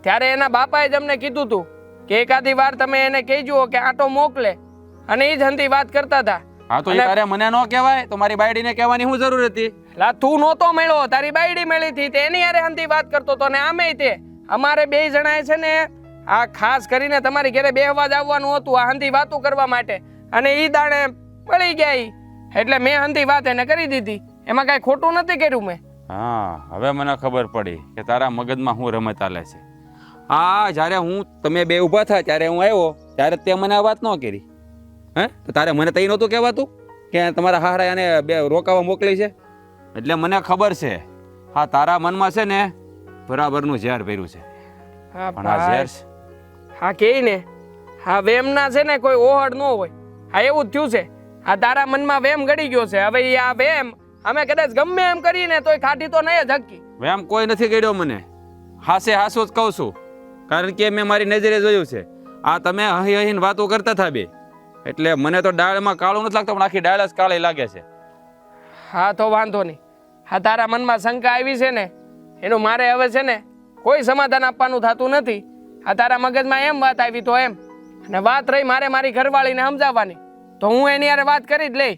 Speaker 2: ત્યારે એના બાપાએ જ અમને કીધું હતું કે એકાદી વાર તમે એને કહેજો કે આટો મોકલે, અને એ જ હંધી વાત કરતા હતા.
Speaker 1: હા, તો એ તારે મને ન કહેવાય તો મારી બાયડીને કહેવાની શું જરૂર હતી?
Speaker 2: લા, તું નહોતો મળ્યો, તારી બાયડી મળી હતી, તેની હારે હંધી વાત કરતો હતો. ને આમે તે અમારે બે જણાએ છે ને આ ખાસ કરીને તમારી ઘરે બેહવા જ આવવાનું હતું આ હંધી વાતું કરવા માટે, અને ઈ દાણે પડી ગયા ઈ. એટલે મેં હંધી વાત એને કરી દીધી, એમાં કાંઈ ખોટું નથી કર્યું મેં.
Speaker 1: હા, હવે મને ખબર પડી કે તારા મગજમાં શું રમત ચાલે છે. હા, જ્યારે હું તમે બે ઊભા થયા ત્યારે હું આવ્યો ત્યારે તે મને આ વાત ન કરી. હે, તો તારે મને તઈ નહોતું કહેવાતું કે તમારા હારા એને બે રોકાવા મોકલી છે? એટલે મને ખબર છે હા, તારા મનમાં છે ને બરાબરનું ઝેર ભર્યું છે.
Speaker 2: હા
Speaker 1: પણ આ ઝેર
Speaker 2: હા કે ને, હા વેમના છે ને કોઈ ઓહડ ન હોય. હા, એવું જ થયું છે. આ તારા મનમાં વેમ ગળી ગયો છે. હવે આ વેમ અમે કદાચ ગમે એમ કરીને તોય કાઢી તો નહીં જ હકી.
Speaker 1: વેમ કોઈ નથી કર્યો મને, હાસે હાસો જ કહું છું, કારણ કે મેં મારી નજરે જોયું છે. આ તમે હહી હહીને વાતો કરતા હતા બે, એટલે મને તો ડાળમાં કાળું નથી લાગતું, પણ આખી ડાળ જ કાળી લાગે છે.
Speaker 2: હા, તો વાંધો નહીં. હા, તારા મનમાં શંકા આવી છે ને એનું મારે હવે છે ને કોઈ સમાધાન આપવાનું થતું નથી. આ તારા મગજમાં એમ વાત આવી તો એમ, અને વાત રહી મારે મારી ઘરવાળીને સમજાવવાની, તો હું એની હારે વાત કરી જ લઈ.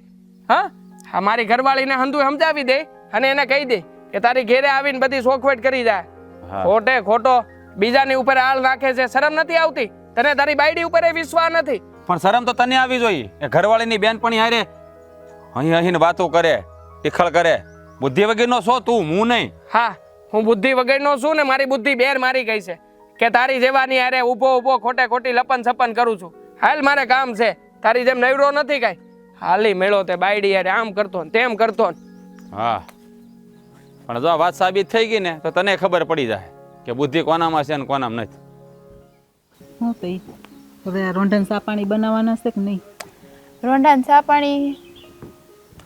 Speaker 2: હા હા, મારી ઘરવાળીને હંધું સમજાવી દે અને એને કહી દે કે તારી ઘેરે આવીને બધી શોખવેટ કરી જાય. ખોટે ખોટો બીજાની ઉપર આળ નાખે છે, શરમ નથી આવતી તને? તારી બાયડી ઉપર વિશ્વાસ નથી?
Speaker 1: પણ શરમ તો તને આવી જોઈએ કે ઘરવાળીની બેનપણી હારે અહીં અહીં વાતો કરે ટીખળ કરે બુદ્ધિ વગરનો છો તું હું નહીં.
Speaker 2: હા, હું બુદ્ધિ વગરનો છું ને મારી બુદ્ધિ બેર મારી ગઈ છે કે તારી જેવાની અરે ઊભો ઊભો ખોટે ખોટી લપન છપન કરું છું. હાલ મારે કામ છે, તારી જેમ નવરો નથી કાંઈ. હાલી મેળો તે બાયડી અરે આમ કરતો ને તેમ કરતો ને.
Speaker 1: હા પણ જો આ વાત સાબિત થઈ ગઈ ને તો તને ખબર પડી જાય કે બુદ્ધિ કોનામાં છે ને કોનામાં નથી.
Speaker 4: હું તો ઈ. હવે આ રોંઢણ સા પાણી બનાવવાના છે કે નહીં?
Speaker 5: રોંઢાને ચા પાણી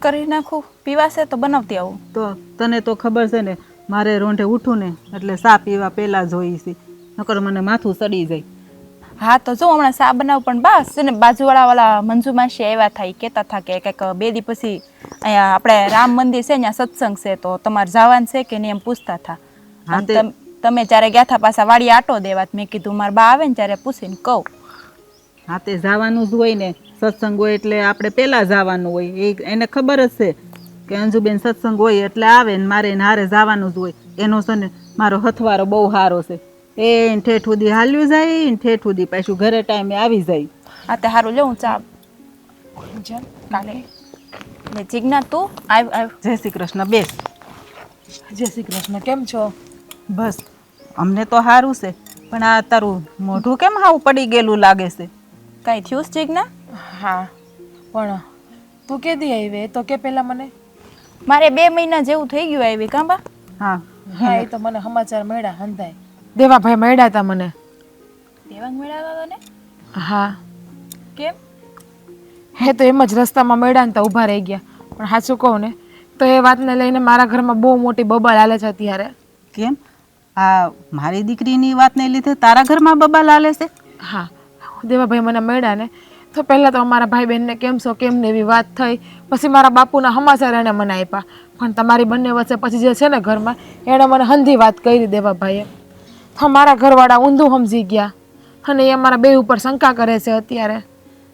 Speaker 5: કરી નાખું, પીવાશે તો બનાવતી આવું.
Speaker 4: તો તને તો ખબર છે ને મારે રોંઢે ઉઠું ને એટલે સા પીવા પહેલાં જોઈ છે, નકર મને માથું સડી જાય.
Speaker 5: હા તો જો હમણાં ચા બનાવું, પણ બસ છે ને બાજુવાળા વાળા મંજુ માસી આવ્યા થાય, કહેતા હતા કે કંઈક 2 દી પછી અહીંયા આપણે રામ મંદિર છે ત્યાં સત્સંગ છે તો તમારે જવાનું છે કે નહીં એમ પૂછતા હતા.
Speaker 4: હા
Speaker 5: અને
Speaker 4: તે-
Speaker 5: તમે જ્યારે ગયા હતા પાછા વાડી આટો દેવા, મેં કીધું મારા બા આવે ને ત્યારે પૂછીને કહું.
Speaker 4: હા તે જવાનું જ હોય ને, સત્સંગ હોય એટલે આપણે પહેલાં જવાનું હોય. એને ખબર જ છે કે અંજુબેન સત્સંગ હોય એટલે આવે ને મારે એને હારે જવાનું જ હોય. એનો છે ને મારો હથવારો બહુ સારો છે, એ ઠેઠ સુધી હાલ્યું જાય ને ઠેઠ સુધી પાછું ઘરે ટાઈમે આવી જાય.
Speaker 5: આ તે સારું લેવું ચા કાલે ને જીજ્ઞા તું આવ
Speaker 4: જય શ્રી કૃષ્ણ. બેસ.
Speaker 3: જય શ્રી કૃષ્ણ, કેમ છો?
Speaker 4: બસ અમને તો સારું છે, પણ આ તારું મોઢું કેમ હાવ પડી ગયેલું લાગે છે?
Speaker 5: કઈ થયું છે જીજ્ઞા?
Speaker 3: હા, પણ તું કેદી આવી એ તો કે પેલા મને.
Speaker 5: મારે 2 મહિના જેવું થઈ ગયું આવી કાંબા.
Speaker 4: હા
Speaker 3: હા, એ તો મને સમાચાર મળ્યા હંધાય. દેવાભાઈ મળ્યા હતા મને.
Speaker 5: દેવાંગ મેળાવા તને?
Speaker 3: હા,
Speaker 5: કેમ?
Speaker 3: હે તો એમ જ રસ્તામાં મળ્યા ને તો ઊભા રહી ગયા. પણ સાચું કહું ને તો એ વાતને લઈને મારા ઘરમાં બહુ મોટી બબાલ હાલે છે અત્યારે.
Speaker 4: કેમ? આ મારી દીકરીની વાતને લીધે તારા ઘરમાં બબાલ હાલે છે?
Speaker 3: હા, દેવાભાઈ મને મળ્યા ને તો પહેલાં તો અમારા ભાઈ બહેનને કેમ છો કેમ ને એવી વાત થઈ. પછી મારા બાપુના સમાચાર એણે મને આપ્યા. પણ તમારી બંને વચ્ચે પછી જે છે ને ઘરમાં એણે મને હંધી વાત કરી દેવાભાઈએ. તો મારા ઘરવાળા ઊંધું સમજી ગયા અને એ અમારા બે ઉપર શંકા કરે છે અત્યારે.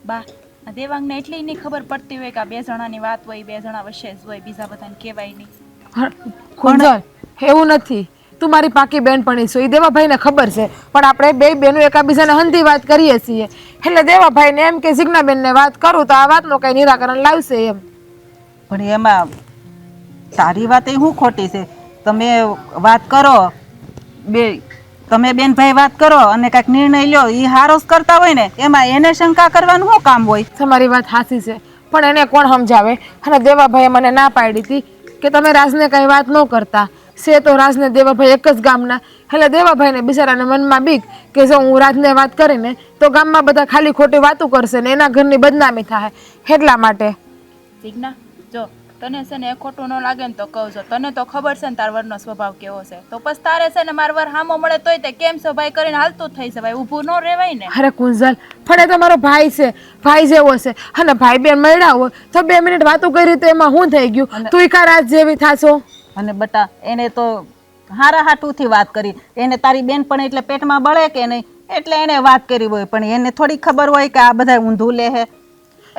Speaker 5: બા આ દેવાંગને એટલી નહીં ખબર પડતી હોય કે આ 2 જણાની વાત હોય, 2 જણા વચ્ચે જ હોય, બીજા બધાને કહેવાય નહીં.
Speaker 3: કુંજલ, એવું નથી. તું મારી પાકી બેનપણી છો, એ દેવાભાઈને ખબર છે. પણ આપણે 2 બહેનો એકાબીજાને હંધી વાત કરીએ છીએ એટલે દેવાભાઈને એમ કે જીજ્ઞાબેનને વાત કરું તો આ વાતનું કંઈ નિરાકરણ લાવશે એમ.
Speaker 4: પણ એમાં તારી વાત એ શું ખોટી છે? તમે વાત કરો, તમે બેન ભાઈ વાત કરો અને કાંઈક નિર્ણય લ્યો, એ હારો જ કરતા હોય ને એમાં એને શંકા કરવાનું શું કામ હોય?
Speaker 3: તમારી વાત સાચી છે, પણ એને કોણ સમજાવે? અને દેવાભાઈએ મને ના પાડી હતી કે તમે રાજને કંઈ વાત ન કરતા. છે તો રાજને દેવાભાઈ એક જ ગામના. એટલે દેવાભાઈને બિચારાને મનમાં બીક કે જો હું રાજને વાત કરીને તો ગામમાં બધા ખાલી ખોટી વાતો કરશે ને એના ઘરની બદનામી થાય, એટલા માટે.
Speaker 5: જીજ્ઞા જો તને છે ને એ ખોટું ન લાગે ને તો કહું છો, તને તો ખબર છે ને તાર વરનો સ્વભાવ કેવો છે, તો પછી તારે છે ને માર વર હામો મળે તોય તે કેમ છો ભાઈ કરીને હાલતું જ થઈ જવાય, ઊભું ન રહેવાય ને.
Speaker 3: અરે કુંજલ, પણ એ તો મારો ભાઈ છે, ભાઈ જેવો છે. અને ભાઈ બેન મળ્યા હોય તો 2 મિનિટ વાતો કરી તો એમાં શું થઈ ગયું? તું કા રાજ જેવી થાશો?
Speaker 4: અને બટા એને તો હારા હાટુથી વાત કરી, એને તારી બેન પણ એટલે પેટમાં બળે કે નહીં એટલે એને વાત કરી હોય, પણ એને થોડી ખબર હોય કે આ બધા ઊંધું લે હે.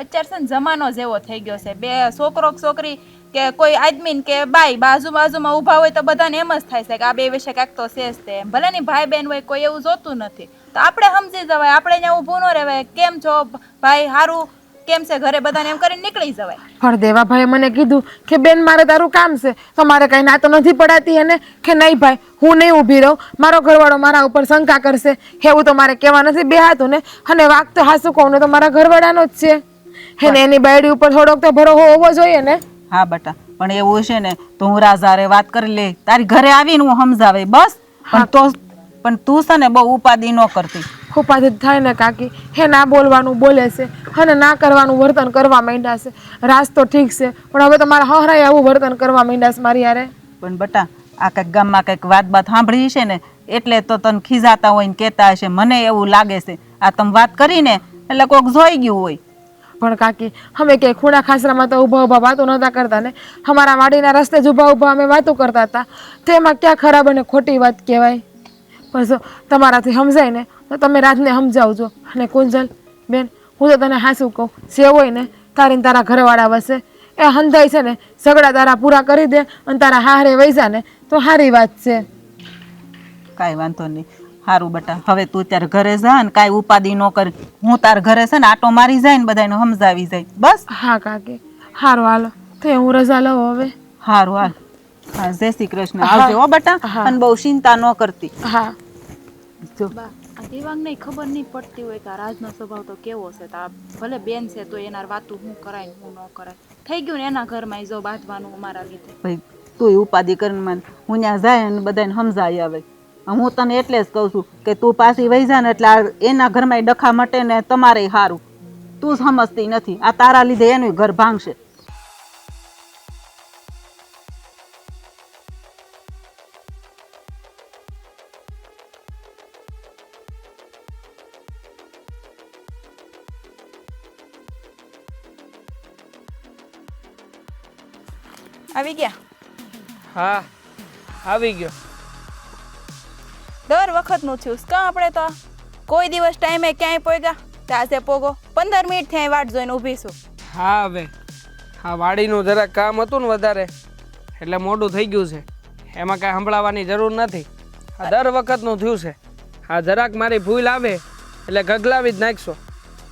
Speaker 5: અત્યારે છે ને જમાનો જેવો થઈ ગયો છે, 2 છોકરો કે છોકરી કે કોઈ આદમી કે બાઈ બાજુમાં ઊભા હોય તો બધાને એમ જ થાય છે કે આ 2 વિશે કાંઈક તો છે જ તે. ભલે ની ભાઈ બહેન હોય કોઈ એવું જોતું નથી તો આપણે સમજી જવાય, આપણે ત્યાં ઊભું ન રહેવાય. કેમ છો ભાઈ, હારું કેમ છે ઘરે, બધાને એમ કરીને નીકળી જવાય.
Speaker 3: પણ દેવાભાઈએ મને કીધું કે બેન મારે તારું કામ છે તો મારે કઈ ના તો નથી પડાતી એને કે નહીં ભાઈ હું નહીં ઊભી રહું, મારો ઘરવાળો મારા ઉપર શંકા કરશે. એવું તો મારે કહેવા નથી બેહાતું ને. અને વાક તો હાસું કહું ને તો મારા ઘરવાળાનો જ છે. એને એની બાયડી ઉપર થોડોક તો ભરોસો હોવો જોઈએ ને.
Speaker 4: હા બટા, પણ એવું છે ને તો હું રાજારે વાત કરી લે, તારી ઘરે આવીને હું સમજાવે બસ. પણ તું છે ને બહુ ઉપાધિ ન કરતી.
Speaker 3: ઉપાધિ થાય ને કાકી, હે ના બોલવાનું બોલે છે અને ના કરવાનું વર્તન કરવા માંડ્યા છે. રાસ તો ઠીક છે પણ હવે તો મારા હહરાય આવું વર્તન કરવા માંડ્યા છે મારી યારે.
Speaker 4: પણ બટા આ કંઈક ગામમાં કંઈક વાત સાંભળી છે ને એટલે તો તને ખીજાતા હોય ને કહેતા હશે, મને એવું લાગે છે. આ તમે વાત કરીને એટલે કોઈક જોઈ ગયું હોય.
Speaker 3: પણ કાકી અમે કે ખૂણા ખાસરામાં તો ઊભા ઊભા વાતો નહોતા કરતા ને, અમારા વાડીના રસ્તે જ ઊભા ઊભા અમે વાતો કરતા હતા. તેમાં ક્યાં ખરાબ અને ખોટી વાત કહેવાય? પણ જો તમારાથી સમજાય ને તો તમે રાજને સમજાવજો. અને કુંજલ બેન, હું તો તને હાસું કહું, જે હોય ને તારી ને તારા ઘરવાળા વસે એ હંધાઈ છે ને ઝઘડા તારા પૂરા કરી દે અને તારા હારે વહી જા ને તો સારી વાત છે.
Speaker 4: કાંઈ વાંધો નહીં, સારું બટા. હવે તું ત્યારે ઘરે જા ને કાંઈ ઉપાધિ ન કર. હું તાર ઘરે છે ને આટો મારી જાય ને બધાને સમજાવી જાય બસ.
Speaker 3: હા કાકી, હારું હાલો તો હું રજા લઉં હવે.
Speaker 4: હારું હાલ. હા જય શ્રી કૃષ્ણ. આવજે હો બટા. અને બહુ ચિંતા ન કરતી.
Speaker 3: હા
Speaker 4: જો
Speaker 5: બા આ દેવાંગને ખબર નહીં પડતી હોય કે આ રાજનો સ્વભાવ તો કેવો છે. તો આ ભલે બેન છે તો એના વાતું શું કરાય ને શું ન કરાય. થઈ ગયું ને એના ઘરમાં જો બાંધવાનું અમારા લીધે.
Speaker 4: ભાઈ તું ઉપાધિ કરીને મને હું ત્યાં જાય અને બધાને સમજાઈ આવે. હું તને એટલે જ કહું છું કે તું પાછી વહી જા ને એટલે એના ઘરમાં ડખા મટે ને તમારે સારું. તું સમજતી નથી. આ તારા લીધે એનું ઘર ભાંગશે.
Speaker 5: આવી ગયા.
Speaker 2: હા આવી ગયો.
Speaker 5: દર વખતનું થયું છે કાં આપણે તો કોઈ દિવસ ટાઈમે ક્યાંય પોગ્યા તો આજે પોગો 15 મિનિટ થી વાટ જોઈને ઊભી છું.
Speaker 2: હા હવે હા વાડીનું જરાક કામ હતું ને વધારે એટલે મોડું થઈ ગયું છે. એમાં કાંઈ સંભળાવવાની જરૂર નથી. આ દર વખતનું થયું છે. હા જરાક મારી ભૂલ આવે એટલે ગગલાવી જ નાખશો.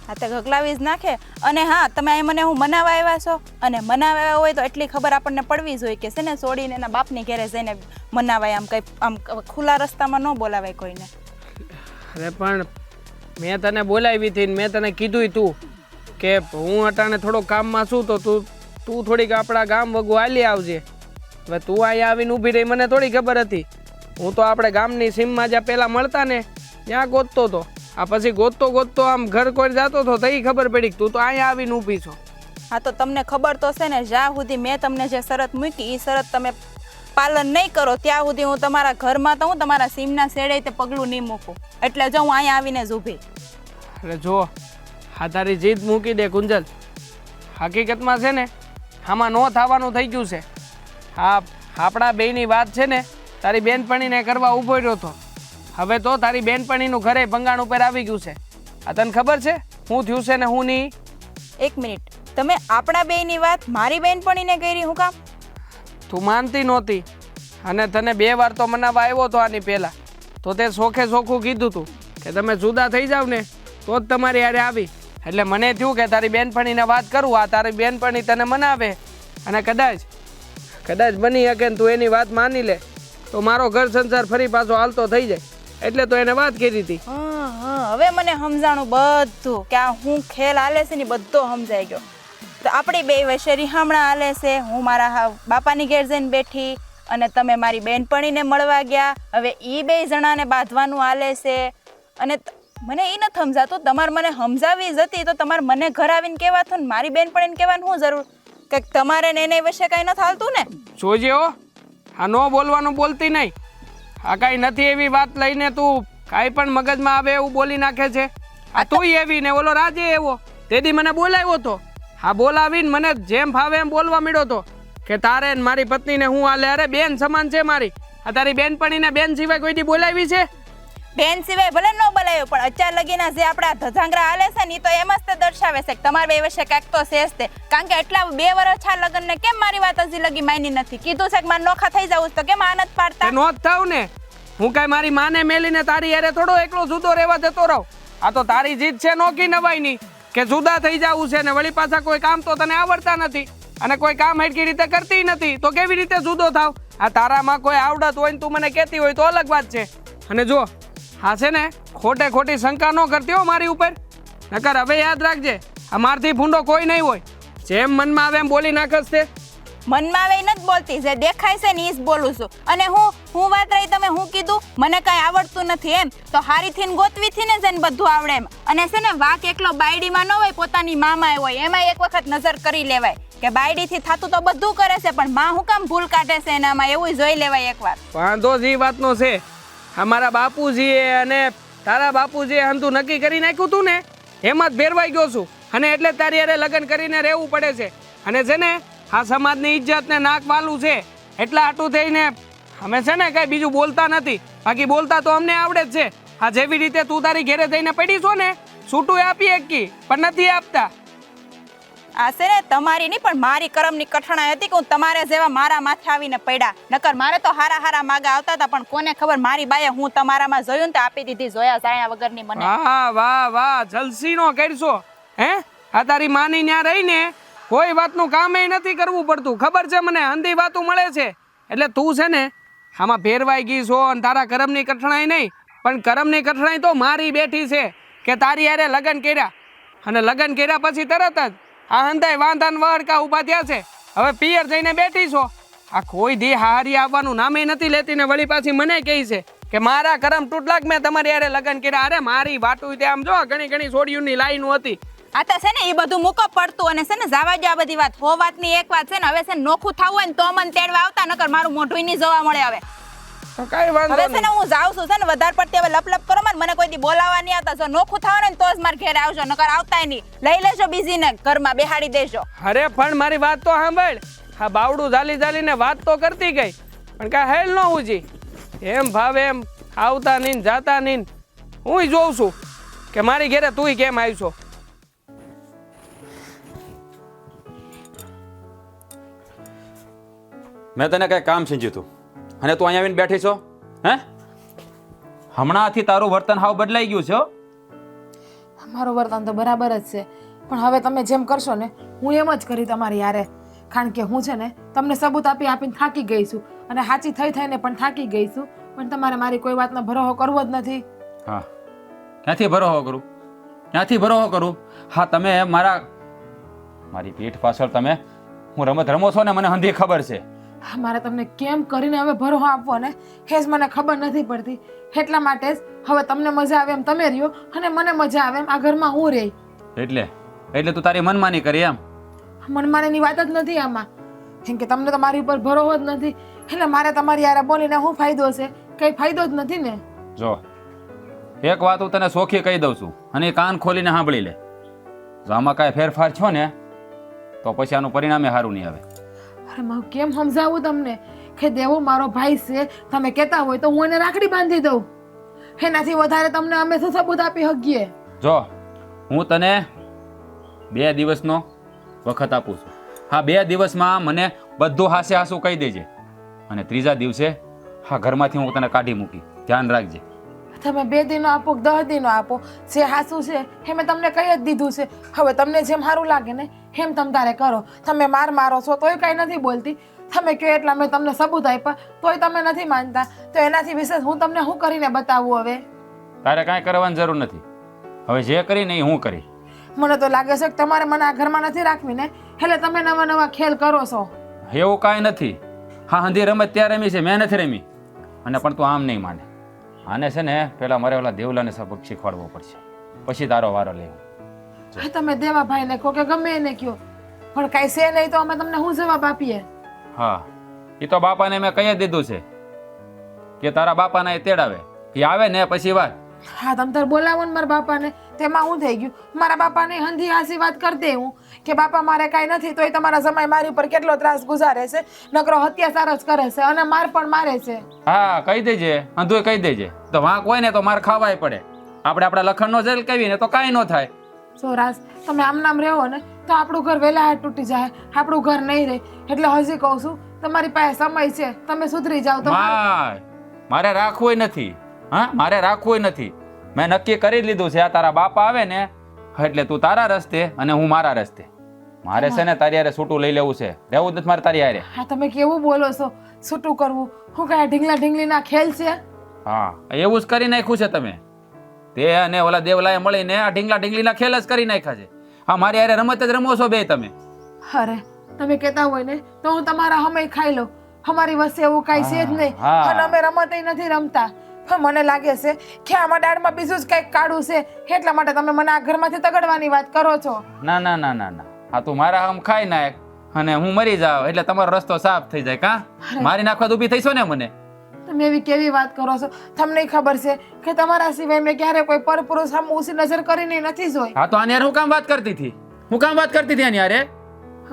Speaker 5: હા તે ગગલાવી જ નાખે. અને હા તમે અહીં મને હું મનાવા આવ્યા છો અને મનાવા આવ્યા હોય તો એટલી ખબર આપણને પડવી જોઈએ કે છે ને છોડીને એના બાપની ઘરે જઈને મનાવાય. આમ કંઈ આમ ખુલ્લા રસ્તામાં ન બોલાવાય કોઈને.
Speaker 2: અરે પણ મેં તને બોલાવી હતી ને મેં તને કીધું તું કે હું અટાણે થોડો કામમાં છું તો તું થોડીક આપણા ગામ વગું હાલી આવજે. હવે તું અહીંયા આવીને ઊભી રહી મને થોડી ખબર હતી. હું તો આપણે ગામની સીમમાં જ્યાં પહેલાં મળતા ને ત્યાં ગોતતો હતો. આ પછી ગોતતો આમ ઘર કોઈ જતો હતો તઈ ખબર પડી તું તો અહીંયા આવીને ઊભી છો.
Speaker 5: હા તો તમને ખબર તો છે ને જ્યાં સુધી મેં તમને જે શરત મૂકી એ શરત તમે પાલન નહીં કરો ત્યાં સુધી હું તમારા ઘરમાં તો હું તમારા સીમના શેડે તે પગલું નહીં મૂકું. એટલે જો હું અહીંયા આવીને જ ઊભી.
Speaker 2: અરે જો હા તારી જીદ મૂકી દે કુંજલ. હકીકતમાં છે ને આમાં ન થવાનું થઈ ગયું છે. હા આપણા બેયની વાત છે ને તારી બેનપણીને કરવા ઊભો રહ્યો હતો. હવે તો તારી બેનપણીનું ઘરે ભંગાણ ઉપર આવી ગયું છે. આ તને ખબર છે શું થયું છે ને હું નહીં?
Speaker 5: એક મિનિટ તમે આપણા બેયની વાત મારી બેનપણીને કરી હું કામ?
Speaker 2: તું માનતી નહોતી અને તને 2 વાર તો મનાવા આવ્યો હતો આની પહેલાં. તો તે સોખે સોખું કીધું હતું કે તમે જુદા થઈ જાવ ને તો જ તમારી હારે આવી. એટલે મને થયું કે તારી બેનપણીને વાત કરું. આ તારી બેનપણી તને મનાવે અને કદાચ બની શકે ને તું એની વાત માની લે તો મારો ઘર સંસાર ફરી પાછો હાલતો થઈ જાય. એટલે તો એને વાત કરી હતી.
Speaker 5: હવે મને સમજાણું બધું કે આ હું ખેલ હાલે છે ને બધો સમજાઈ ગયો. તો આપણી બે વચ્ચે રિહામણા હાલે છે. હું મારા બાપાની ઘેર જઈને બેઠી અને તમે મારી બેનપણીને મળવા ગયા. હવે એ 2 જણાને બાંધવાનું હાલે છે. અને મને એ નથી સમજાતું તમારે મને સમજાવી જતી તો તમારે મને ઘર આવીને કહેવાતું ને મારી બેનપણીને કહેવાનું શું જરૂર કે તમારે ને એને વિશે કાંઈ નથી હાલતું ને?
Speaker 2: જોજે હો આ ન બોલવાનું બોલતી નહીં. આ કાંઈ નથી એવી વાત લઈને તું કાંઈ પણ મગજમાં આવે એવું બોલી નાખે છે. આ તું એવી ને ઓલો રાજે એવો તેથી મને બોલાવ્યો હતો. હા બોલાવીને મને જેમ ફાવે એમ બોલવા મળ્યો હતો કે તારે ને મારી પત્નીને હું હાલે. અરે બેન સમાન છે મારી. આ તારી બેનપણીને બેન સિવાય કોઈથી બોલાવી છે?
Speaker 5: બેન સિવાય ભલે ન બોલાવ્યો પણ અત્યાર લગીના જે આપણા ધજાંગરા હાલે છે ને એ તો એમ જ તે દર્શાવે છે કે તમારે 2 વચ્ચે કાંઈક તો છે જ તે. કારણ કે એટલા 2 વર્ષ છા લગ્નને કેમ મારી વાત હજી લગી માની નથી? કીધું છે કે મારે નોખા થઈ જવું તો કેમ આનંદ પાડતા?
Speaker 2: નો જ થાવ ને. હું કાંઈ મારી માને મેલીને તારી હારે થોડો એકલો જુદો રહેવા જતો રહું. આ તો તારી જીદ છે નોખી નવાઈની કે જુદા થઈ જવું છે ને વળી પાછા કોઈ કામ તો તને આવડતા નથી અને કોઈ કામ હેડકી રીતે કરતી નથી તો કેવી રીતે જુદો થાવ? આ તારામાં કોઈ આવડત હોય ને તું મને કહેતી હોય તો અલગ વાત છે. અને જો હા છે ને ખોટી શંકા ન કરતી હો મારી ઉપર. નકર હવે યાદ રાખજે આ મારથી ભૂંડો કોઈ નહીં હોય. જેમ મનમાં આવે એમ બોલી નાખસ તે.
Speaker 5: મનમાં આવે એ નથી બોલતી, જે દેખાય છે ને એ જ બોલું છું. અને હું વાત રહી તમે હું કીધું મને કાંઈ આવડતું નથી એમ તો હારીથી ને ગોતવીથી ને જઈને બધું આવડે એમ. અને છે ને વાક એકલો બાયડીમાં ન હોય પોતાની મામાએ હોય એમાં એક વખત નજર કરી લેવાય કે બાયડીથી થતું તો બધું કરે છે પણ માં હું કામ ભૂલ કાઢે છે એનામાં એવું જોઈ લેવાય એકવાર.
Speaker 2: વાંધો જ એ વાતનો છે. અમારા બાપુજીએ અને તારા બાપુજીએ હંધું નક્કી કરી નાખ્યું તું ને એમાં જ ભેરવાઈ ગયો છું અને એટલે તારી હારે લગ્ન કરીને રહેવું પડે છે. અને છે ને આ સમાજની ઇજ્જત ને નાક વાલું છે એટલા આટું થઈને અમે છે ને કઈ બીજું બોલતા નથી. બાકી બોલતા તો અમને આવડે જ છે. આ જેવી રીતે તું તારી ઘેરે થઈને પડી છો ને છૂટું આપી એકી પણ નથી આપતા.
Speaker 5: આ છે ને તમારી નહીં પણ મારી કરમની કઠણાઈ હતી કે હું તમારે જેવા મારા માથે આવીને પડ્યા. નકર મારે તો હારા માગા આવતા હતા પણ કોને ખબર મારી બાએ હું તમારામાં જોયું ને તો આપી દીધી જોયા જાણ્યા વગરની મને.
Speaker 2: વાહ વાહ વાહ જલસી નો કરશો હે. આ તારી માની ન્યા રહીને કોઈ વાતનું કામે નથી કરવું પડતું. ખબર છે મને અંધી વાતું મળે છે. એટલે તું છે ને આમાં ફેરવાઈ ગઈ છો અને તારા કરમની કઠણાઈ નહીં, પણ કરમની કઠણાઈ તો મારી બેઠી છે કે તારી યારે લગ્ન કર્યા, અને લગ્ન કર્યા પછી તરત જ આ હંધાય વાંધાન વહડકા ઊભા થયા છે. હવે પિયર જઈને બેઠી છો. આ કોઈ દી હારી આવવાનું નામે નથી લેતી ને વળી પાછી મને કહે છે કે મારા કરમ તૂટલાક મેં તમારી યારે લગ્ન કર્યા. અરે મારી વાતું તે આમ જો ઘણી ઘણી છોડીઓની લાઈનો હતી.
Speaker 5: આ તો છે ને એ બધું મૂકો પડતું અને છે ને જવા દો આ બધી વાત. હો વાતની એક વાત છે ને, હવે છે ને નોખું થવું હોય ને તો મને તેડવા આવતા, નકર મારું મોઢું નહીં જોવા મળે. હવે
Speaker 2: તો કાંઈ વાંધો
Speaker 5: હવે છે
Speaker 2: નહીં.
Speaker 5: ને હું જાઉં છું, છે ને વધારે પડતી હવે લપ કરો મને કોઈ દી બોલાવવા નહીં આવતા. જો નોખું થવાનું ને તો જ મારા ઘરે આવજો, નકર આવતાય નહીં. લઈ લેજો બીજીને ઘરમાં બેહાડી દેજો.
Speaker 2: અરે પણ મારી વાત તો સાંભળ. હા બાવડું ઝાલી ઝાલીને વાત તો કરતી ગઈ, પણ કાંઈ હેલ ન ઉજી. એમ ભાવે એમ આવતા નહીં જાતા નહીં. હું જોઉં છું કે મારી ઘરે તુંય કેમ આવશો.
Speaker 1: મેં તને કંઈ કામ સમજ્યું તું અને તું અહીંયા આવીને બેઠી છો? હે, હમણાંથી તારું વર્તન હાવ બદલાઈ ગયું છે હો.
Speaker 3: મારું વર્તન તો બરાબર જ છે, પણ હવે તમે જેમ કરશો ને હું એમ જ કરી તમારી યારે. કારણ કે હું છે ને તમને સબૂત આપી આપીને થાકી ગઈ છું, અને સાચી થઈ થઈને પણ થાકી ગઈ છું, પણ તમારે મારી કોઈ વાતનો ભરોસો કરવો જ નથી.
Speaker 1: હા, ક્યાંથી ભરોસો કરું? ક્યાંથી ભરોસો કરું? હા, તમે મારી પીઠ પાછળ તમે હું રમત રમો છો ને, મને હંધી ખબર છે.
Speaker 3: મારે તમને કેમ કરીને હવે ભરોસો આપવો ને એ જ મને ખબર નથી પડતી. એટલા માટે જ હવે તમને મજા આવે એમ તમે રહ્યો અને મને મજા આવે એમ આ ઘરમાં હું રહી.
Speaker 1: એટલે તું તારી મનમાની કરી એમ?
Speaker 3: મનમાનીની વાત જ નથી આમાં. કેમ કે તમને તો મારી ઉપર ભરોસો જ નથી, એટલે મારે તમારી યારે બોલીને શું ફાયદો છે? કઈ ફાયદો જ નથી ને.
Speaker 1: જો એક વાત હું તને સોખી કહી દઉં છું અને એ કાન ખોલીને સાંભળી લે. જો આમાં કાંઈ ફેરફાર છો ને તો પછી આનું પરિણામે સારું નહીં આવે.
Speaker 3: અરે હું કેમ સમજાવું તમને કે દેવો મારો ભાઈ છે, તમે કહેતા હોય તો હું એને રાખડી બાંધી દઉં. એનાથી વધારે તમને અમે શું સબૂત આપી શકીએ?
Speaker 1: જો હું તને 2 દિવસનો વખત આપું છું. હા, 2 દિવસમાં મને બધું હાસે હાસું કહી દેજે, અને 3જા દિવસે હા ઘરમાંથી હું તને કાઢી મૂકી. ધ્યાન રાખજે.
Speaker 3: તમે 2 દિનો આપો 10 દિનો આપો, જે હાસું છે એ મેં તમને કહી જ દીધું છે. હવે તમને જેમ સારું લાગે ને એમ તમ તારે કરો. તમે મારો છો તોય કાંઈ નથી બોલતી, તમે કહો એટલા મેં તમને સબૂત આપ્યા તોય તમે નથી માનતા, તો એનાથી વિશેષ હું તમને શું કરીને બતાવું? હવે
Speaker 1: તારે કાંઈ કરવાની જરૂર નથી. હવે જે કરીને એ હું કરી.
Speaker 3: મને તો લાગે છે કે તમારે મને આ ઘરમાં નથી રાખવી ને, એટલે તમે નવા નવા ખેલ કરો છો.
Speaker 1: એવું કાંઈ નથી. હા, હંધી રમત ત્યાં રમી છે, મેં નથી રમી. અને પણ તું આમ નહીં માને. આને છે ને પેલા મારે ઓલા દેવલાને સબક શીખવાડવો પડશે, પછી તારો વારો લેવો.
Speaker 3: હા, તમે દેવા ભાઈને કહો કે ગમે એને કહો, પણ કાંઈ છે નહીં તો અમે તમને શું જવાબ આપીએ?
Speaker 1: હા, એ તો બાપાને મેં કહી જ દીધું છે કે તારા બાપાને એ તેડાવે. એ આવે ને પછી વાત.
Speaker 3: હા, તમે તાર બોલાવો ને મારા બાપાને, તેમાં શું થઈ ગયું? મારા બાપાને હંધી હાસી વાત કરી દે હું કે બાપા મારે કાંઈ નથી, તોય તમારા સમય મારી ઉપર કેટલો ત્રાસ ગુજારે છે, નકરો અત્યાચાર જ કરે છે અને માર પણ મારે છે.
Speaker 1: હા, કહી દેજે, અંધુય કહી દેજે. તો વાંક હોય ને તો માર ખાવાય પડે. આપણે આપણા લખણનો જેલ કહીએ ને તો કાંઈ ન થાય.
Speaker 3: જો રાજ, તમે આમ નામ રહો ને તો આપણું ઘર વહેલા હાથ તૂટી જાય, આપણું ઘર નહીં રહે. એટલે હજી કહું છું તમારી પાસે સમય છે, તમે સુધરી જાઓ તો.
Speaker 1: મારે રાખવું નથી. હા, મારે રાખવું નથી. મેં નક્કી કરી લીધું છે, આ તારા બાપા આવે ને એટલે તું તારા રસ્તે અને હું મારા રસ્તે. મારે છે ને તારી હારે છૂટું લઈ લેવું છે, રહેવું જ નથી મારે તારી હારે.
Speaker 3: હા, તમે કેવું બોલો છો? છૂટું કરવું? હું કાંઈ ઢીંગલા ઢીંગલીના ખેલ છે?
Speaker 1: હા, એવું જ કરી નાખ્યું છે તમે. તે અને ઓલા દેવલાએ મળીને આ ઢીંગલા ઢીંગલીના ખેલ જ કરી નાખ્યા છે. હા, મારી હારે રમત જ રમો છો બે તમે.
Speaker 3: અરે તમે કહેતા હોય ને તો હું તમારા હમે ખાઈ લઉં. અમારી વચ્ચે એવું કાંઈ છે જ નહીં,
Speaker 1: હા.
Speaker 3: અને અમે રમત નથી રમતા. પણ મને લાગે છે કે આમાં દાળમાં બીજું જ કંઈક કાઢું છે, એટલા માટે તમે મને આ ઘરમાંથી તગડવાની વાત કરો છો.
Speaker 1: ના ના ના ના ના, આ તું મારા આમ ખાઈ નાખ અને હું મરી જાઉં એટલે તમારો રસ્તો સાફ થઈ જાય. કા મારી નાખવા ઊભી થઈશો ને મને?
Speaker 3: તમે એવી કેવી વાત કરો છો? તમને ખબર છે કે તમારા સિવાય મેં ક્યારે કોઈ પરપુરુષ સામે ઊંચી નજર કરીને નથી જોઈ.
Speaker 1: હા, તો આની યાર હું કામ વાત કરતી હતી? હું કામ વાત કરતી હતી આની યારે?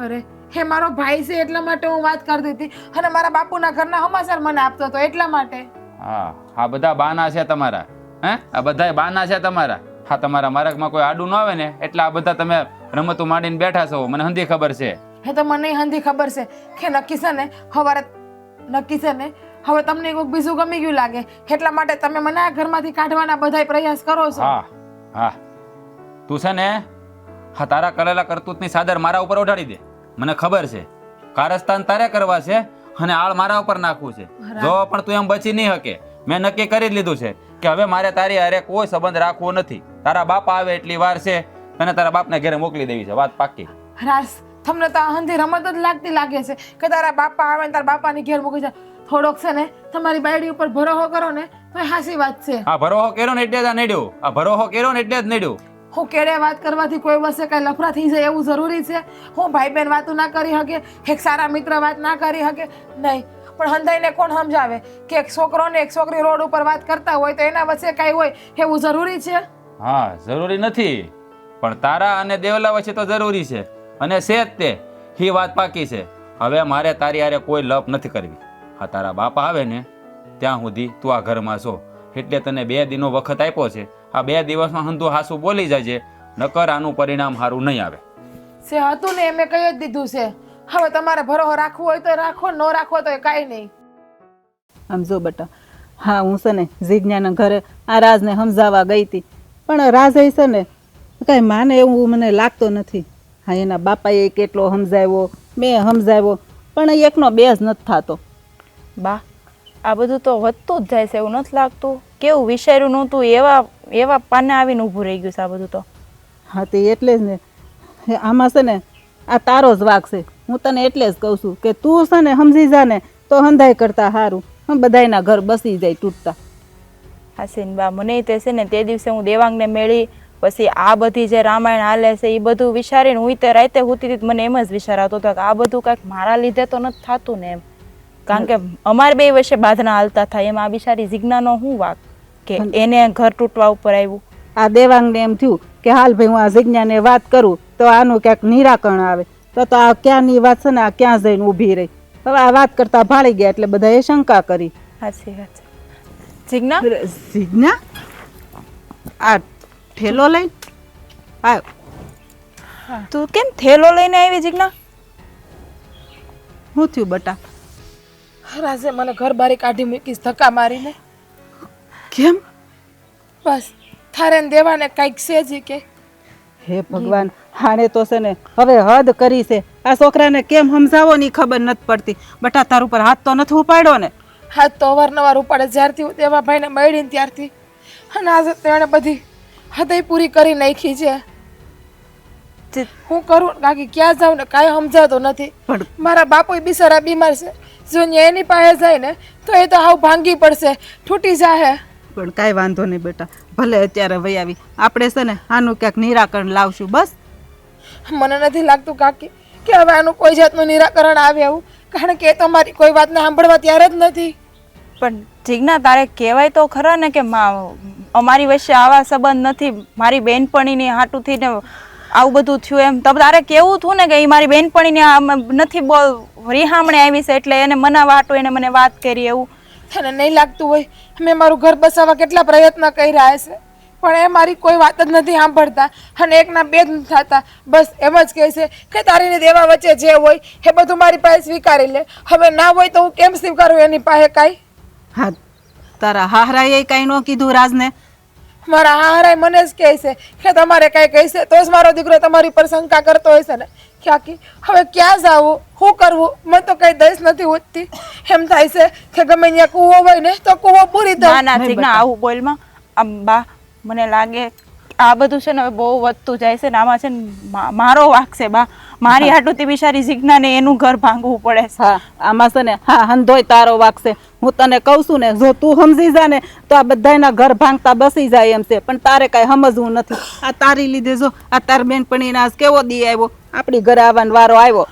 Speaker 3: અરે હે મારો ભાઈ છે એટલા માટે હું વાત કરતી હતી, અને મારા બાપુના ઘરના સમાચાર મને આપતો હતો એટલા માટે.
Speaker 1: હા, આ બધા બાના છે તમારા. હે, આ બધા બાના છે તમારા. હા, તમારા માર્ગમાં કોઈ આડું ન આવે ને એટલે આ બધા તમે રમતો માંડીને બેઠા છો. મને હંધી ખબર છે.
Speaker 3: હે તો મને હંધી ખબર છે કે નક્કી છે ને હવે તમને કોઈક બીજું ગમી ગયું લાગે, એટલા માટે તમે મને આ ઘરમાંથી કાઢવાના બધાય પ્રયાસ કરો છો.
Speaker 1: હા હા, તું છે ને હા તારા કરેલા કરતૂતની સાદર મારા ઉપર ઓઢાડી દે. મને ખબર છે કારસ્તાન તારે કરવા છે અને આળ મારા ઉપર નાખવું છે. જો પણ તું એમ બચી નહીં શકે. મેં નક્કી કરી જ લીધું છે કે હવે મારે તારી હારે કોઈ સંબંધ રાખવો નથી. તારા બાપા આવે એટલી વાર છે અને તારા બાપને ઘરે મોકલી દેવી છે. વાત પાકી.
Speaker 3: રાસ તમને તો આંધી રમત જ લાગતી લાગે છે કે તારા બાપા આવે ને તારા બાપાની ઘેર મૂકી જાય. થોડોક છે ને તમારી બાયડી ઉપર ભરોસો કરો ને તો એ હાસી વાત છે.
Speaker 1: આ ભરોહો કર્યો ને એટલે જ આ નડ્યું. આ ભરોહો કર્યો ને એટલે જ નડ્યું.
Speaker 3: હું કેડે વાત કરવાથી કોઈ વસે કઈ લફડા થઈ જાય એવું જરૂરી છે? હું ભાઈ બહેન વાતો ના કરી શકે, એક સારા મિત્ર વાત ના કરી શકે? નહીં. પણ હંધાઈને કોણ સમજાવે કે એક છોકરો ને એક છોકરી રોડ ઉપર વાત કરતા હોય તો એના વચ્ચે કઈ હોય એવું જરૂરી છે?
Speaker 1: હા, જરૂરી નથી, પણ તારા અને દેવલા વચ્ચે તો જરૂરી છે. અને છે જ તે. એ વાત પાકી છે. હવે મારે તારી હારે કોઈ લપ નથી કરવી. હા, તારા બાપા આવે ને ત્યાં સુધી તું આ ઘરમાં છો એટલે તને 2 દિનનો વખત આપ્યો છે. આ 2 દિવસમાં હંધું હાસું બોલી જજે, નકર આનું પરિણામ સારું નહીં આવે.
Speaker 3: સે હતું ને મેં કહી જ દીધું છે. હવે તમારે ભરોસો રાખવો હોય તો રાખો, ન રાખવો તો કાંઈ નહીં.
Speaker 4: આમ જો બેટા, હા હું છે ને જીજ્ઞાના ઘરે આ રાજને સમજાવવા ગઈ હતી, પણ રાજે છે ને કાંઈ માને એવું મને લાગતો નથી. હા, એના બાપાએ કેટલો સમજાવ્યો, મેં સમજાવ્યો, પણ એકનો બે જ નથી થતો.
Speaker 5: બા આ બધું તો વધતું જ જાય છે એવું નથી લાગતું? કેવું વિચાર્યું નહોતું એવા પાને આવીને ઊભું રહી ગયું છે આ બધું તો.
Speaker 4: હા તે એટલે જ ને, આમાં છે ને આ તારો જ વાગ છે. હું તને એટલે જ કહું છું કે તું છે ને સમજી જા ને તો હંધાઈ કરતા સારું. બધાયના ઘર બસી જાય તૂટતા.
Speaker 5: હાસીન બા, મને તે છે ને તે દિવસે હું દેવાંગને મેળી પછી આ બધી જે રામાયણ હાલે છે એ બધું વિચારીને હું તે રાતે હોતી હતી મને એમ જ વિચાર આવતો હતો કે આ બધું કાંઈક મારા લીધે તો નથી થતું ને એમ. કારણ કે અમારે 2 વચ્ચે બાંધના હાલતા થાય એમ આ બિચારી જીજ્ઞાનો શું વાક કે એને ઘર તૂટવા ઉપર આવ્યું.
Speaker 4: આ દેવાંગને એમ થયું કે હાલ ભાઈ હું આ જીજ્ઞાને વાત કરું તો આનું ક્યાંક નિરાકરણ આવે. તો આ ક્યાંની વાત છે ને આ ક્યાં જઈને ઊભી રહી. હવે આ વાત કરતા ભાળી ગયા એટલે બધાએ શંકા કરી.
Speaker 5: સાચી વાત છે. જીજ્ઞા,
Speaker 4: જીજ્ઞા આ ઠેલો લઈ આવ.
Speaker 5: તું કેમ થેલો લઈને આવી જીજ્ઞા?
Speaker 4: શું થયું બટા?
Speaker 3: રાજે મને ઘર બારી કાઢી મૂકીશ ધક્કા મારીને.
Speaker 4: કેમ?
Speaker 3: બસ થારે ને દેવાને કાંઈક છે જ કે.
Speaker 4: હે ભગવાન, હાણે તો છે ને હવે હદ કરી છે. આ છોકરાને કેમ સમજાવો ની ખબર નથી પડતી. બટા તાર ઉપર હાથ તો નથી ઉપાડ્યો ને?
Speaker 3: હાથ તો અવારનવાર ઉપાડે જ્યારથી હું દેવા ભાઈને મળી ને ત્યારથી. અને આજે તેણે બધી હૃદય પૂરી કરી નાખી છે. હું કરું કાકી ક્યાં જાઉં ને કાંઈ સમજાતો નથી.
Speaker 4: પણ
Speaker 3: મારા બાપુ બિચારા બીમાર છે. જો એની પાસે જાય ને તો એ તો હાવ ભાંગી પડશે, તૂટી જાહે.
Speaker 4: પણ કાંઈ વાંધો નહીં બેટા, ભલે અત્યારે વહી આવી. આપણે છે ને આનું ક્યાંક નિરાકરણ લાવશું. બસ
Speaker 3: મને નથી લાગતું કાકી કે હવે આનું કોઈ જાતનું નિરાકરણ આવે એવું, કારણ કે એ તો મારી કોઈ વાતને સાંભળવા તૈયાર જ નથી.
Speaker 5: પણ જીજ્ઞા તારે કહેવાય તો ખરા ને કે અમારી વચ્ચે આવા સંબંધ નથી, મારી બેનપણીની હાટુથી ને આવું બધું થયું એમ. તો તારે કેવું થયું ને કે એ મારી બેનપણીને નથી રિહામણે આવી છે એટલે એને મનાવા હાટું એને મને વાત કરી એવું.
Speaker 3: તને નહીં લાગતું હોય મેં મારું ઘર બસાવવા કેટલા પ્રયત્ન કર્યા હશે, પણ એ મારી કોઈ વાત જ નથી સાંભળતા અને એકના બે જ નથી થતા. બસ એમ જ કહે છે કે તારીને દેવા વચ્ચે જે હોય એ બધું મારી પાસે સ્વીકારી લે. હવે ના હોય તો હું કેમ સ્વીકારું એની પાસે કાંઈ?
Speaker 4: હા, તારા હાહરાએ કાંઈ ન કીધું રાજને?
Speaker 3: મારા હાહરાય મને જ કહે છે કે તમારે કાંઈ કહેશે તો જ મારો દીકરો તમારી પર શંકા કરતો હશે ને. ક્યાંકી હવે ક્યાં જાવું, શું કરવું, મને તો કઈ દસ નથી ઉઠતી. એમ થાય છે કે ગમે ત્યાં કૂવો હોય ને તો કૂવો પૂરી દઉં.
Speaker 5: ના ના જીજ્ઞા આવું બોલમાં. આમ બા મને લાગે આ બધું છે ને હવે બહુ વધતું જાય છે ને આમાં છે ને મારો વાંક છે બા. મારી હાટુથી બિચારી જીજ્ઞાને એનું ઘર ભાંગવું પડે છે.
Speaker 4: હા આમાં છે ને હા હંધોય તારો વાંક છે. હું તને કહું છું ને જો તું સમજી જા ને તો આ બધાના ઘર ભાંગતા બસી જાય એમ છે, પણ તારે કાંઈ સમજવું નથી. આ તારી લીધે જો આ તાર બેનપણીને આજ કેવો દી આવ્યો, આપણી ઘરે આવવાનો વારો આવ્યો.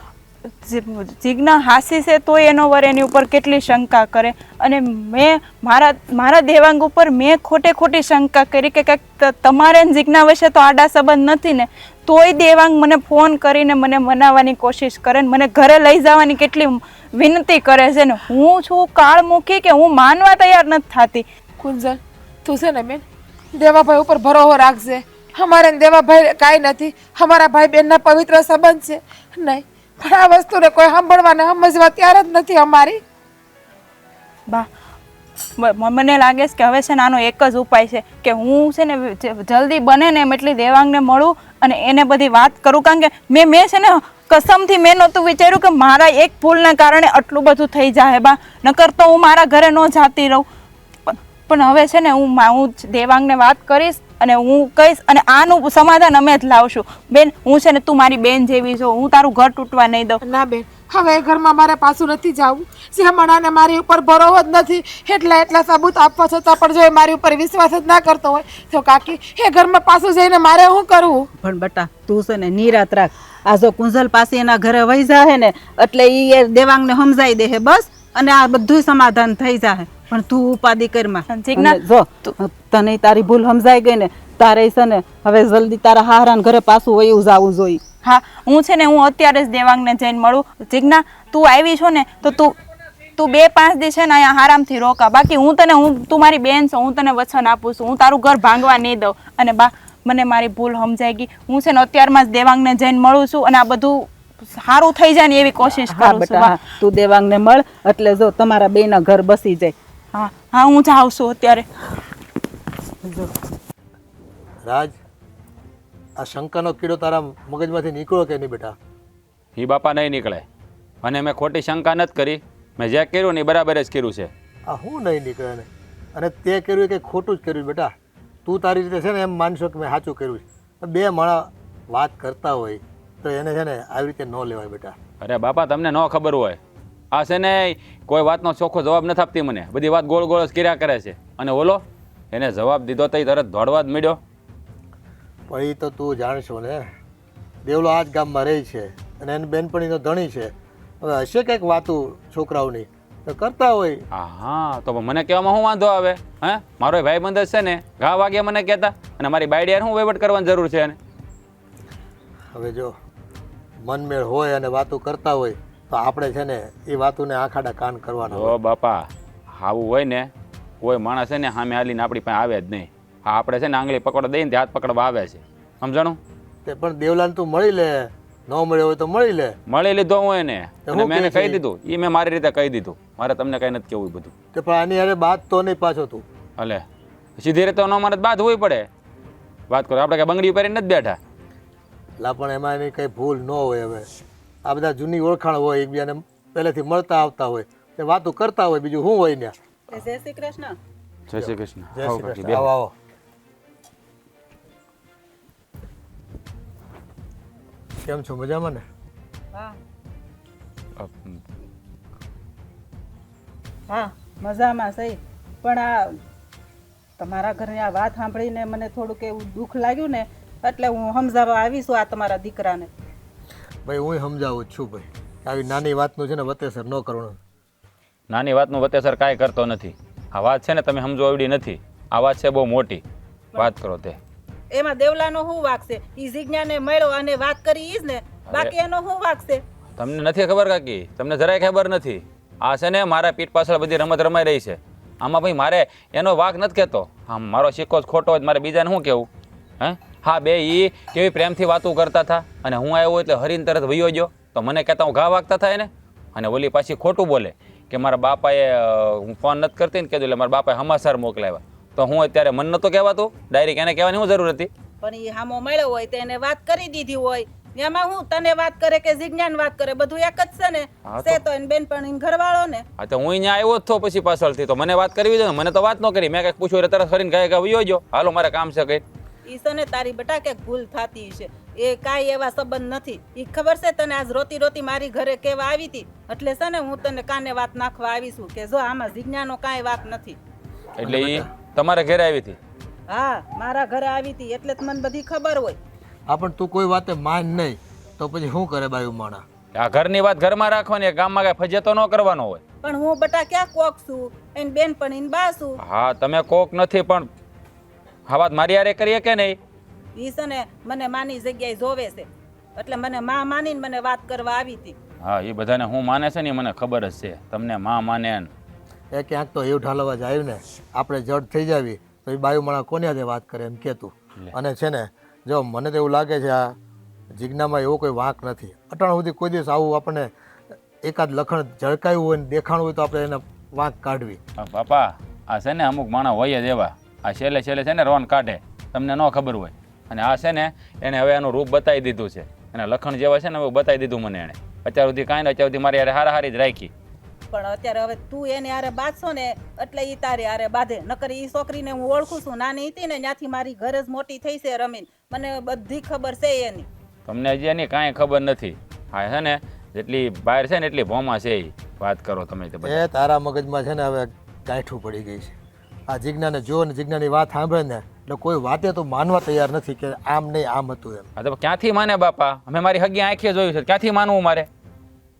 Speaker 5: જીજ્ઞા હાસી છે તોય એનો વર એની ઉપર કેટલી શંકા કરે. અને મેં મારા દેવાંગ ઉપર મેં ખોટી શંકા કરી કે કંઈક તમારે જીજ્ઞા વચ્ચે તો આડા સંબંધ નથી ને, તોય દેવાંગ મને ફોન કરીને મને મનાવવાની કોશિશ કરે ને મને ઘરે લઈ જવાની કેટલી વિનંતી કરે છે ને હું છું કાળ મૂકી કે હું માનવા તૈયાર નથી થતી.
Speaker 3: કુંજલ તું છે ને બેન દેવાભાઈ ઉપર ભરોસો રાખજે. અમારે ને દેવાભાઈ કાંઈ નથી, અમારા ભાઈ બહેનના પવિત્ર સંબંધ છે. નહીં પણ આ વસ્તુને કોઈ સાંભળવાને સમજવા તૈયાર જ નથી અમારી.
Speaker 5: બા મને લાગે છે કે હવે છે ને આનો એક જ ઉપાય છે કે હું છે ને જલ્દી બને ને એમ એટલી દેવાંગને મળું અને એને બધી વાત કરું, કારણ કે મેં છે ને કસમથી મેં નહોતું વિચાર્યું કે મારા એક ભૂલના કારણે આટલું બધું થઈ જાય બા, નકર તો હું મારા ઘરે ન જાતી રહું. પણ હવે છે ને હું દેવાંગને વાત કરીશ અને હું કહીશ, અને આનું સમાધાન અમે જ લાવશું. બેન, હું છે ને તું મારી બેન જેવી છો, હું તારું ઘર તૂટવા નહીં દઉં.
Speaker 3: ના બેન, હવે એ ઘરમાં મારે પાછું નથી જવું. શ્યામણાને મારી ઉપર ભરોસો જ નથી, એટલા સાબુત આપવા છતાં પણ જો એ મારી ઉપર વિશ્વાસ જ ના કરતો હોય તો કાકી એ ઘરમાં પાછું જઈને મારે શું કરવું?
Speaker 4: પણ બટા તું છે ને નિરાત રાખ. આ જો કુંજલ પાસે એના ઘરે વહી જાહે ને એટલે ઈ દેવાંગને સમજાઈ દે હે બસ, અને આ બધું સમાધાન થઈ જાહે. પણ તું ઉપાધિ કરમાં.
Speaker 5: જીજ્ઞા,
Speaker 4: અને જો તને તારી ભૂલ સમજાઈ ગઈ ને, તારે છે ને હવે જલ્દી તારા હારાને ઘરે પાછું વયું જવું જોઈએ.
Speaker 5: હા, હું છે ને હું અત્યારે જ દેવાંગને જઈને મળું. જીજ્ઞા, તું આવી છો ને તો તું 2-5 દિવસ છે ને અહીંયા આરામથી રોકા. બાકી તું મારી બેન છો, હું તને વચન આપું છું, હું તારું ઘર ભાંગવા નહીં દઉં. અને બા, મને મારી ભૂલ સમજાઈ ગઈ. હું છે ને અત્યારમાં જ દેવાંગને જઈને મળું છું અને આ બધું સારું થઈ જાય ને એવી કોશિશ
Speaker 4: હા
Speaker 5: કરું છું.
Speaker 4: બેટા, હા, તું દેવાંગને મળ એટલે જો તમારા બેયના ઘર બસી જાય.
Speaker 5: હા હા, હું જાઉં છું અત્યારે.
Speaker 6: રાજ, આ શંકાનો કીડો તારા મગજમાંથી નીકળ્યો કે નહીં બેટા?
Speaker 1: એ બાપા નહીં નીકળે, અને મેં ખોટી શંકા નથી કરી. મેં જે કર્યું ને એ બરાબર જ કર્યું છે.
Speaker 6: આ હું નહીં નીકળે ને, અને તે કર્યું કે ખોટું જ કર્યું બેટા? તું તારી રીતે છે ને એમ માનશો કે મેં સાચું કર્યું છે. બે માણસ વાત કરતા હોય તો એને છે ને આવી રીતે ન લેવાય બેટા.
Speaker 1: અરે બાપા, તમને ન ખબર હોય, આ છે ને કોઈ વાતનો ચોખ્ખો જવાબ નથી આપતી મને. બધી વાત ગોળ ગોળ જ કર્યા કરે છે. અને ઓલો એને જવાબ દીધો તો તરત દોડવા જ મળ્યો.
Speaker 6: પણ એ તો તું જાણશો ને, દેવલો આ જ ગામમાં રહે છે અને એની બેનપણીનો ધણી છે. હવે હશે કંઈક વાતું છોકરાઓની તો કરતા હોય.
Speaker 1: હા, તો મને કહેવામાં શું વાંધો આવે? હે, મારો ભાઈ બંધ છે ને, ઘા વાગે મને કહેતા, અને મારી બાયડી શું વહીવટ કરવાની જરૂર છે એને?
Speaker 6: હવે જો મનમેળ હોય અને વાતું કરતા હોય તો આપણે છે ને એ વાતોને આખાડા કાન કરવાના હોય.
Speaker 1: જો બાપા, આવું હોય ને કોઈ માણસ છે ને સામે હાલીને આપણી પાસે આવે જ નહીં. હા, આપણે છે ને આંગળી પકડ દઈને તે હાથ પકડવા આવે છે, સમજાણું?
Speaker 6: તે પણ દેવલાને તું મળી લે, ન મળ્યો હોય તો મળી લે.
Speaker 1: મળી લીધો હું એને,
Speaker 6: તો
Speaker 1: અને
Speaker 6: હું
Speaker 1: મેં એને
Speaker 6: કહે છે?
Speaker 1: કહી દીધું. એ મેં મારી રીતે કહી દીધું. મારે તમને કઈ નથી કેવું બધું.
Speaker 6: તે પણ આની અરે બાત તો નહીં પાછો તું.
Speaker 1: હલે, સીધી રીતે ન મારે બાદ હોવી પડે. વાત કરો, આપણે કઈ બંગડી પહેરીને નથી બેઠા.
Speaker 6: લા પણ એમાં એની કંઈ ભૂલ ન હોય. હવે આ બધા જૂની ઓળખાણ હોય, એકબીજાને પહેલેથી મળતા આવતા હોય, તે વાતો કરતા હોય, બીજું શું હોય ને?
Speaker 4: જય શ્રી કૃષ્ણ.
Speaker 1: જય શ્રી કૃષ્ણ.
Speaker 6: જય
Speaker 1: આવો
Speaker 6: શ્રી
Speaker 1: કાકી,
Speaker 6: કૃષ્ણ.
Speaker 1: બેહો.
Speaker 6: આવો આવો. કેમ છો? મજામાં ને?
Speaker 4: હા, મજામાં સહી. પણ આ તમારા ઘરની આ વાત સાંભળીને મને થોડુંક એવું દુઃખ લાગ્યું ને, એટલે હું સમજાવવા આવીશું આ તમારા દીકરાને.
Speaker 6: ભાઈ હું સમજાવું જ છું ભાઈ, આવી નાની વાતનું છે ને વતેસર ન કરવાનું.
Speaker 1: નાની વાતનું વતેસર કાંઈ કરતો નથી. આ વાત છે ને તમે સમજો એવડી નથી. આ વાત છે બહુ મોટી. વાત કરો તે.
Speaker 4: એમાં દેવલાનો શું વાંક છે? ઈ જિજ્ઞાને મળ્યો અને વાત કરી ઈ જ ને, બાકી એનો શું વાંક છે?
Speaker 1: તમને નથી ખબર કાકી, તમને જરાય ખબર નથી. આ છે ને મારા પીઠ પાછળ બધી રમત રમાઈ રહી છે. આમાં ભાઈ મારે એનો વાંક નથી કહેતો. હા, મારો સિક્કો જ ખોટો હોય, મારે બીજાને શું કહેવું? હે, હા, બે એ કેવી પ્રેમથી વાતો કરતા હતા, અને હું આવ્યો એટલે હરીને તરત વયો ગયો તો મને કહેતા હું ઘા વાગતા થાય ને. અને ઓલી પાછી ખોટું બોલે કે મારા બાપાએ હું ફોન નથી કરતી ને કીધું એટલે મારા બાપાએ સમાચાર મોકલાવ્યા. તો હું અત્યારે મન નહોતું કહેવાતું, ડાયરેક્ટ એને કહેવાની શું જરૂર હતી?
Speaker 4: પણ એ હામો મળ્યો હોય તો એને વાત કરી દીધી હોય. એમાં હું તને વાત કરે કે જિજ્ઞાન વાત કરે, બધું એક જ છે ને.
Speaker 1: હા
Speaker 4: છે તો એને બેનપણી ઘરવાળો ને.
Speaker 1: હા, તો હું અહીંયા આવ્યો જ તો પછી પાછળથી તો મને વાત કરવી જોઈએ ને. મને તો વાત ન કરી. મેં કંઈક પૂછ્યું એટલે તરત ફરીને ગાય વયો ગયો. હાલો મારે કામ છે કઈ.
Speaker 4: ઈ છે ને તારી બટા કે ભૂલ થતી છે, એ કાંઈ એવા સંબંધ નથી. ઈ ખબર છે તને? આજ રોતી રોતી મારી ઘરે કેવા આવી હતી, એટલે છે ને હું તને કાને વાત નાખવા આવીશું કે જો આમાં જિજ્ઞાનો કાંઈ વાત નથી.
Speaker 1: એટલે એ તમારે ઘરે આવી હતી?
Speaker 4: હા, મારા ઘરે આવી હતી એટલે જ મને બધી ખબર હોય.
Speaker 6: હા, પણ તું કોઈ વાતે માન નહીં તો પછી શું કરે બાયું માણા?
Speaker 1: આ ઘરની વાત ઘરમાં રાખવાની, ગામમાં કઈ ફજેતો ન કરવાનો હોય.
Speaker 4: પણ હું બટા ક્યાં કોક છું, એને બેનપણી ને બા છું.
Speaker 1: હા, તમે કોક નથી, પણ આ વાત મારી હારે કરીએ કે નહીં?
Speaker 4: ઈ છે ને મને માની જગ્યાએ જોવે છે, એટલે મને માં માનીને મને વાત કરવા આવી હતી.
Speaker 1: હા, એ બધાને હું માને છે ને એ મને ખબર જ છે. તમને માં માને ને
Speaker 6: એ ક્યાંક તો એવું ઢાલવા જાય ને આપણે જડ થઈ જાવી તો એ બાયું માણા કોની હાથે વાત કરે એમ કહેતું. અને છે ને જો મને તો એવું લાગે છે આ જિજ્ઞામાં એવો કોઈ વાંક નથી. અટાણ સુધી કોઈ દિવસ આવું આપણને એકાદ લખણ ઝળકાયું હોય ને દેખાણું હોય તો આપણે એને વાંક કાઢવી.
Speaker 1: બાપા, આ છે ને અમુક માણસ હોય જ એવા. આ છેલ્લે છેલ્લે છે ને રોન કાઢે, તમને ન ખબર હોય. અને આ છે ને એને હવે એનું રૂપ બતાવી દીધું છે, એના લખણ જેવા છે ને હવે બતાવી દીધું મને એણે. અત્યાર સુધી કાંઈ ને અત્યાર સુધી મારી યાર હારાહારી જ રાખી.
Speaker 4: પણ અત્યારે હવે તું એને હારે બાંધશો ને એટલે ઈ તારે હારે બાંધે. નકર ઈ છોકરીને હું ઓળખું છું, નાની હતી ને ત્યાંથી મારી ઘર જ મોટી થઈ છે રમીને, મને બધી ખબર છે એની.
Speaker 1: તમને હજી એની કાંઈ ખબર નથી. હા છે ને જેટલી બહાર છે ને એટલી ભોમાં છે એ. વાત કરો તમે તો બધા.
Speaker 6: એ તારા મગજમાં છે ને હવે ગાંઠું પડી ગઈ છે. આ જિજ્ઞાને જો ને જિજ્ઞાની વાત સાંભળે ને એટલે કોઈ વાતે તો માનવા તૈયાર નથી કે આમ નહીં આમ હતું એમ.
Speaker 1: હા તો ક્યાંથી માને બાપા? અમે મારી હગી આંખે જોયું છે, ક્યાંથી માનવું મારે?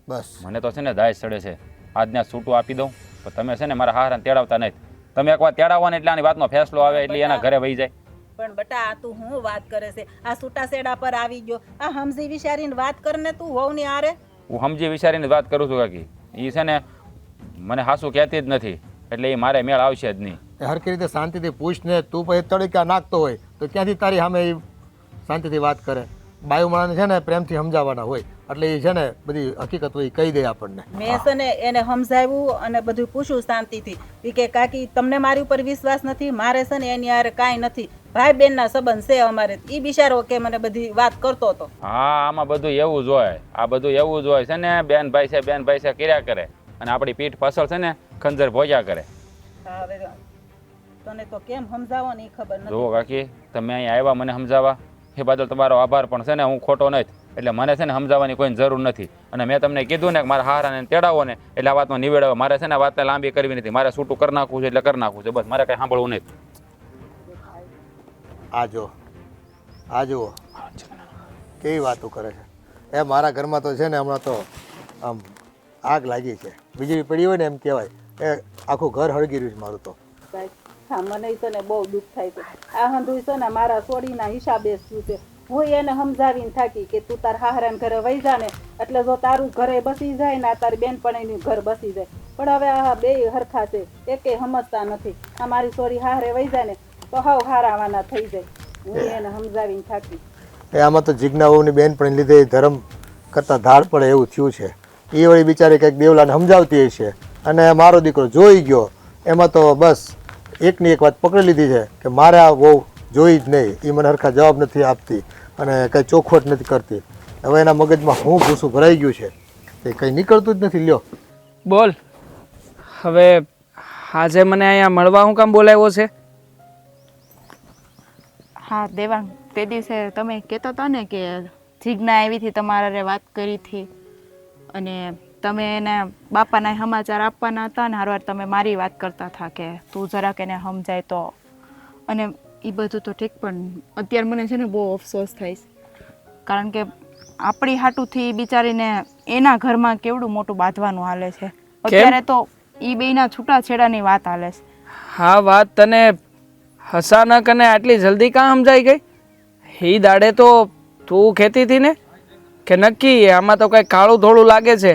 Speaker 6: બસ
Speaker 1: મને તો છે ને દાય ચડે છે. આજના છૂટું આપી દઉં તો તમે છે ને મારા હારાને તેડાવતા નહીં. તમે એકવાર તેડાવો ને એટલે આની વાતનો ફેસલો આવે એટલે એના ઘરે વહી જાય.
Speaker 4: પણ બટા આ તું હું વાત કરે છે? આ છૂટા સેડા પર આવી ગયો. આ સમજી વિચારીને વાત કર ને તું વહુની હારે.
Speaker 1: હું સમજી વિચારીને વાત કરું છું કાકી. એ છે ને મને હાસું કહેતી જ નથી એટલે એ મારે મેળ આવશે જ નહીં.
Speaker 6: એ હરખી રીતે શાંતિથી પૂછ ને. તું પછી તડીકા નાખતો હોય તો ક્યાંથી તારી સામે એ શાંતિથી વાત કરે? બાયુ માણસને છે ને પ્રેમથી સમજાવવાના હોય એટલે એ છે ને બધી હકીકત હોય કહી દે આપણને.
Speaker 4: મેં છે ને એને સમજાવ્યું અને બધું પૂછ્યું શાંતિથી. ઈ કે કાકી તમને મારી ઉપર વિશ્વાસ નથી? મારે છે ને એની હારે કાંઈ નથી, ભાઈ બહેનના સંબંધ છે અમારે. ઈ બિચારો કે મને બધી વાત કરતો હતો.
Speaker 1: હા આમાં બધું એવું જ હોય. આ બધું એવું જ હોય છે ને. બેન ભાઈ છે કર્યા કરે અને આપણી પીઠ પાછળ છે ને ખંજર ભોજ્યા કરે.
Speaker 4: હા હવે તને તો કેમ સમજાવો ને ઈ ખબર નથી.
Speaker 1: જુઓ કાકી તમે અહીંયા આવ્યા મને સમજાવવા એ બદલ તમારો આભાર, પણ છે ને હું ખોટો નથી એટલે મને છે ને સમજાવવાની કોઈ જરૂર નથી. અને મેં તમને કીધું ને કે મારા હારાને તેડાવો ને એટલે આ વાતમાં નિવેડાવો. મારે છે ને વાતને લાંબી કરવી નથી. મારે છૂટું કરી નાખવું છે એટલે કરી નાખવું છે બસ. મારે કંઈ સાંભળવું નથી.
Speaker 6: આ જુઓ કેવી વાતો કરે છે. એ મારા ઘરમાં તો છે ને હમણાં તો આમ આગ લાગી છે. વીજળી પડી હોય ને એમ કહેવાય. એ આખું ઘર હળગી રહ્યું છે મારું તો.
Speaker 4: હા મને છે ને બહુ દુઃખ થાય છે. આ હંધુય છે ને મારા સોડીના હિસાબે શું છે. હું એને સમજાવીને થાકી કે તું તાર હાહરાને ઘરે વહી જા ને એટલે જો તારું ઘરે બસી જાય ને આ તારી બેનપણીનું ઘર બસી જાય. પણ હવે આ બે હરખા છે, એકે સમજતા નથી. આ મારી સોડી હાહરે વહી જાય ને તો હાવ હારાવાના થઈ જાય. હું એને સમજાવીને થાકી.
Speaker 6: એ આમાં તો જિજ્ઞા વહુની બેનપણી લીધે ધર્મ કરતાં ધાડ પડે એવું થયું છે. એ વળી બિચારી કંઈક દેવલાને સમજાવતી હશે અને મારો દીકરો જોઈ ગયો. એમાં તો બસ એકની એક વાત પકડી લીધી છે કે મારે આ બહુ જોઈ જ નહીં. એ મને હરખા જવાબ નથી આપતી અને કંઈ ચોખવટ નથી કરતી. હવે એના મગજમાં હું ભૂસું ભરાઈ ગયું છે એ કંઈ નીકળતું જ નથી. લ્યો
Speaker 2: બોલ હવે આજે મને અહીંયા મળવા હું કામ બોલાવ્યો છે?
Speaker 5: હા દેવાંગ, તે દિવસે તમે કહેતા હતા ને કે જીજ્ઞા આવી હતી તમારે વાત કરી હતી અને તમે એને બાપાના સમાચાર આપવાના હતા ને હારવાર તમે મારી વાત કરતા હતા કે તું જરાક એને સમજાય તો. અને એ બધું તો ઠીક, પણ અત્યારે મને છે ને બહુ અફસોસ થાય છે કારણ કે આપણી હાટુથી બિચારીને એના ઘરમાં કેવડું મોટું બાંધવાનું હાલે છે. અત્યારે તો એ બેયના છૂટાછેડાની વાત હાલે છે.
Speaker 2: હા વાત તને અચાનક અને આટલી જલ્દી કાં સમજાઈ ગઈ? એ દાડે તો તું કહેતી હતી ને કે નક્કી આમાં તો કંઈ કાળું ધોળું લાગે છે.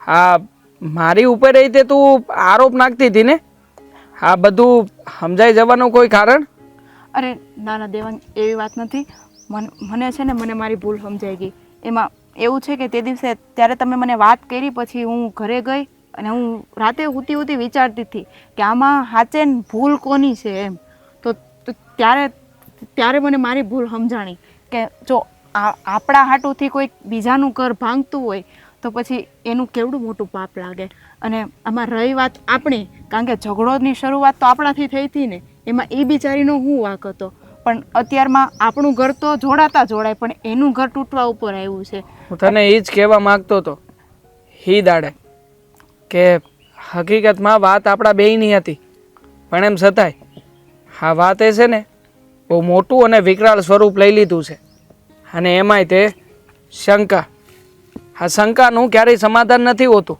Speaker 2: હા મારી ઉપર એ રીતે તું આરોપ નાખતી હતી ને. આ બધું સમજાઈ જવાનું કોઈ કારણ?
Speaker 5: અરે ના ના દેવાંગ, એવી વાત નથી. મને છે ને મને મારી ભૂલ સમજાઈ ગઈ. એમાં એવું છે કે તે દિવસે ત્યારે તમે મને વાત કરી પછી હું ઘરે ગઈ અને હું રાતે હુતી વિચારતી હતી કે આમાં હાચે ભૂલ કોની છે એમ. તો ત્યારે મને મારી ભૂલ સમજાણી કે જો આપણા હાટુથી કોઈ બીજાનું ઘર ભાંગતું હોય તો પછી એનું કેવડું મોટું પાપ લાગે. અને આમાં રહી વાત આપણી, કારણ કે ઝઘડોની શરૂઆત તો આપણાથી થઈ હતી ને, એમાં એ બિચારીનો શું વાંક હતો? પણ અત્યારમાં આપણું ઘર તો જોડાય પણ એનું ઘર તૂટવા ઉપર આવ્યું છે.
Speaker 2: હું તને એ જ કહેવા માગતો હતો હી દાડે કે હકીકતમાં વાત આપણા બેયની હતી, પણ એમ છતાંય આ વાત એ છે ને બહુ મોટું અને વિકરાળ સ્વરૂપ લઈ લીધું છે. અને એમાંય તે શંકા. આ શંકાનું ક્યારેય સમાધાન નથી હોતું.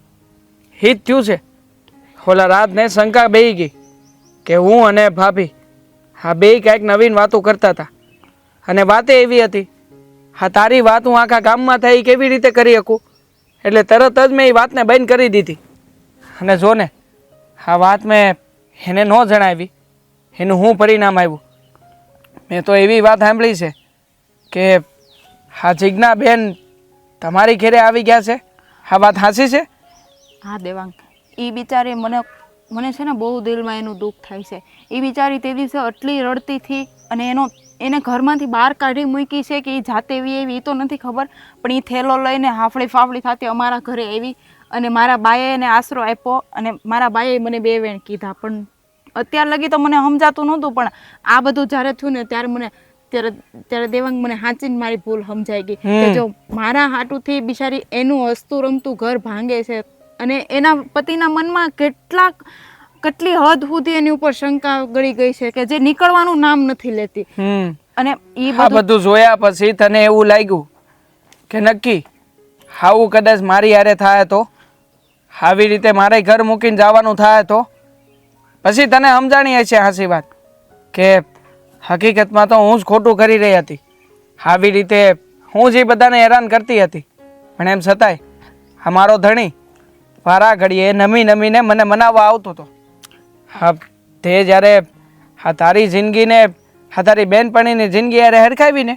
Speaker 2: હિત થયું છે. ઓલા રાતને શંકા બેહી ગઈ કે હું અને ભાભી આ બેય કાંઈક નવીન વાતો કરતા હતા અને વાતે એવી હતી. હા તારી વાત હું આખા ગામમાં થઈ કેવી રીતે કરી શકું? એટલે તરત જ મેં એ વાતને બંધ કરી દીધી. અને જો ને આ વાત મેં એને ન જણાવી એનું શું પરિણામ આવ્યું? મેં તો એવી વાત સાંભળી છે કે હા જિજ્ઞા બેન તમારી ઘેરે આવી ગયા છે. આ વાત સાચી છે?
Speaker 5: હા દેવાંગ, એ બિચારી મને મને છે ને બહુ દિલમાં એનું દુઃખ થાય છે. એ બિચારી તે દિવસે આટલી રડતી હતી અને એને ઘરમાંથી બહાર કાઢી મૂકી છે કે એ જાતે એવી એ તો નથી ખબર, પણ એ થેલો લઈને હાફળી ફાફળી થતી અમારા ઘરે આવી અને મારા બાએ એને આશરો આપ્યો અને મારા બાએ મને 2 વેણ કીધા. પણ અત્યાર લગી તો મને સમજાતું નહોતું, પણ આ બધું જ્યારે થયું ને ત્યારે દેવાંગ મને સાચીને મારી ભૂલ સમજાઈ ગઈ કે જો મારા હાટુથી બિચારી એનું હસતું રમતું ઘર ભાંગે છે અને એના પતિના મનમાં કેટલી હદ સુધી એની ઉપર શંકા ગળી ગઈ છે કે જે નીકળવાનું નામ નથી લેતી. અને
Speaker 2: આ બધું જોયા પછી તને એવું લાગ્યું કે નક્કી આવું કદાચ મારી હારે થાય તો, આવી રીતે મારે ઘર મૂકીને જવાનું થાય તો પછી તને સમજાણી હશે હાચી વાત કે હકીકતમાં તો હું જ ખોટું કરી રહી હતી. આવી રીતે હું જ એ બધાને હેરાન કરતી હતી, પણ એમ છતાંય આ મારો ધણી વારા ઘડીએ નમીને મને મનાવવા આવતો હતો. હા, તે જ્યારે આ તારી જિંદગીને આ તારી બેનપણીની જિંદગી યારે હરખાવીને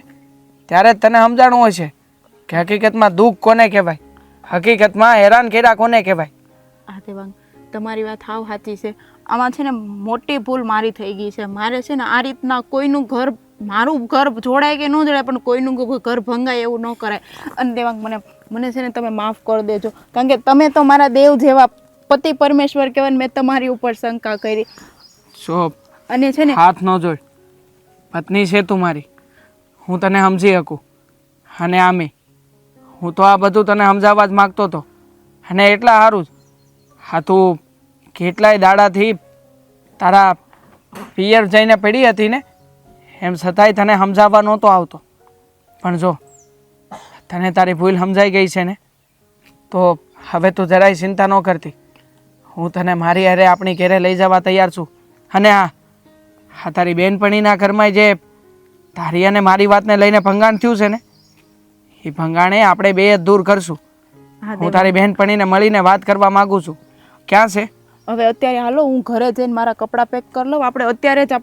Speaker 2: ત્યારે જ તને સમજાણું હશે કે હકીકતમાં દુઃખ કોને કહેવાય, હકીકતમાં હેરાન કર્યા કોને કહેવાય.
Speaker 5: હા દેવાંગ, તમારી વાત હાવ સાચી છે. આમાં છે ને મોટી ભૂલ મારી થઈ ગઈ છે. મારે છે ને આ રીતના કોઈનું ઘર, મારું ઘર જોડાય કે ન જોડાય પણ કોઈનું ઘર ભંગાય એવું ન કરાય. અને દેવાંગ મને છે ને તમે માફ કરી દેજો, કારણ કે તમે તો મારા દેવ જેવા પતિ પરમેશ્વર કહેવાય. મેં તમારી ઉપર શંકા કરી. અને છે ને
Speaker 2: હાથ ન જોડ, પત્ની છે તું મારી, હું તને સમજી શકું. અને આમે હું તો આ બધું તને સમજાવવા જ માગતો હતો અને એટલા સારું જ. હા, તું કેટલાય દાડાથી તારા પિયર જઈને પડી હતી ને, એમ છતાંય તને સમજાવવા નહોતો આવતો. પણ જો તને તારી ભૂલ સમજાઈ ગઈ છે ને, તો હવે તું જરાય ચિંતા ન કરતી. હું તને મારી હારે આપણી ઘરે લઈ જવા તૈયાર છું. અને હા તારી બેનપણીના ઘરમાં જે તારી અને મારી વાતને લઈને ભંગાણ થયું છે ને, એ ભંગાણે આપણે 2 જ દૂર કરશું. હું તારી બેનપણીને મળીને વાત કરવા માંગુ છું. ક્યાં છે?
Speaker 5: હવે અત્યારે હાલો હું ઘરે જઈને મારા કપડાં પેક કરી લઉં. આપણે અત્યારે જ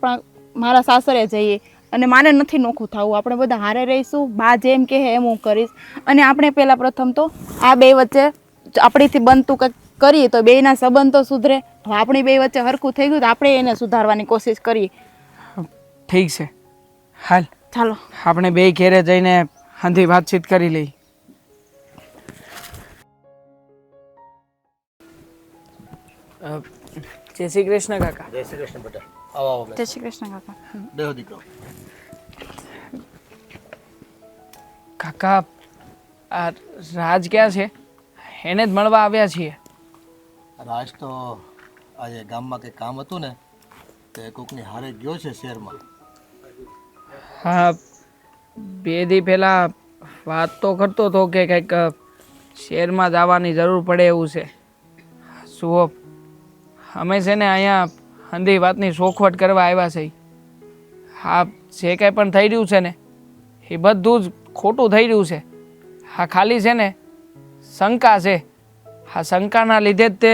Speaker 5: મારા સાસરે જઈએ અને મારે નથી નોખું થવું. આપણે બધા હારે રહીશું. બા જેમ કહે એમ હું કરીશ. અને આપણે પહેલાં પ્રથમ તો આ 2 વચ્ચે આપણીથી બનતું કંઈક કરીએ તો બેયના સંબંધ તો સુધરે. હવે આપણી 2 વચ્ચે હરખું થઈ ગયું તો આપણે એને સુધારવાની કોશિશ કરીએ.
Speaker 2: ઠીક છે, હાલ
Speaker 5: ચાલો
Speaker 2: આપણે 2 ઘેરે જઈને હાંધી વાતચીત કરી લઈ. જય શ્રી કૃષ્ણ કાકા.
Speaker 6: જય શ્રી કૃષ્ણ બેટા. આવો
Speaker 5: જય શ્રી કૃષ્ણ કાકા.
Speaker 6: દેવો દીકરો.
Speaker 2: કાકા, આ રાજ ક્યાં છે? એને જ મળવા આવ્યા છીએ.
Speaker 6: રાજ તો આજે ગામમાં કંઈક કામ હતું ને, તે કોકની હારે ગયો છે શહેરમાં.
Speaker 2: હા, 2 દી પહેલાં વાત તો કરતો હતો કે કંઈક શહેરમાં જવાની જરૂર પડે એવું છે. શું અમે છે ને અહીંયા હંધી વાતની શોખવટ કરવા આવ્યા છે. હા, જે કંઈ પણ થઈ રહ્યું છે ને એ બધું જ ખોટું થઈ રહ્યું છે. હા, ખાલી છે ને શંકા છે. હા, શંકાના લીધે જ તે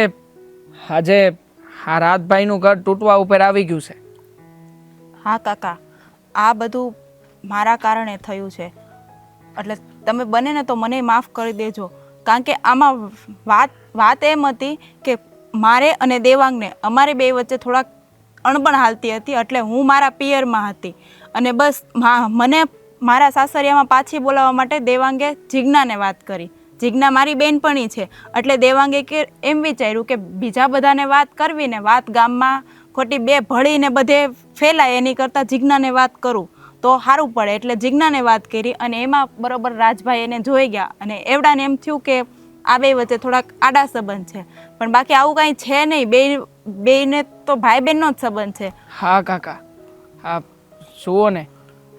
Speaker 2: આજે આ રાતભાઈનું ઘર તૂટવા ઉપર આવી ગયું છે.
Speaker 5: હા કાકા, આ બધું મારા કારણે થયું છે. એટલે તમે બને ને તો મને માફ કરી દેજો, કારણ કે આમાં વાત એમ હતી કે મારે અને દેવાંગને અમારે 2 વચ્ચે થોડાક અણબણ હાલતી હતી. એટલે હું મારા પિયરમાં હતી અને બસ મને મારા સાસરિયામાં પાછી બોલાવવા માટે દેવાંગે જીજ્ઞાને વાત કરી. જીજ્ઞા મારી બેનપણી છે એટલે દેવાંગે એમ વિચાર્યું કે બીજા બધાને વાત કરવી ને વાત ગામમાં ખોટી 2 ભળીને બધે ફેલાય એની કરતાં જીજ્ઞાને વાત કરું તો સારું પડે. એટલે જીજ્ઞાને વાત કરી અને એમાં બરોબર રાજભાઈ એને જોઈ ગયા અને એવડાને એમ થયું કે આ 2 વચ્ચે થોડાક આડા સંબંધ છે, પણ બાકી આવું કાંઈ છે નહીં. બેયને તો ભાઈ બહેનનો જ સંબંધ છે.
Speaker 2: હા કાકા, હા જુઓ ને,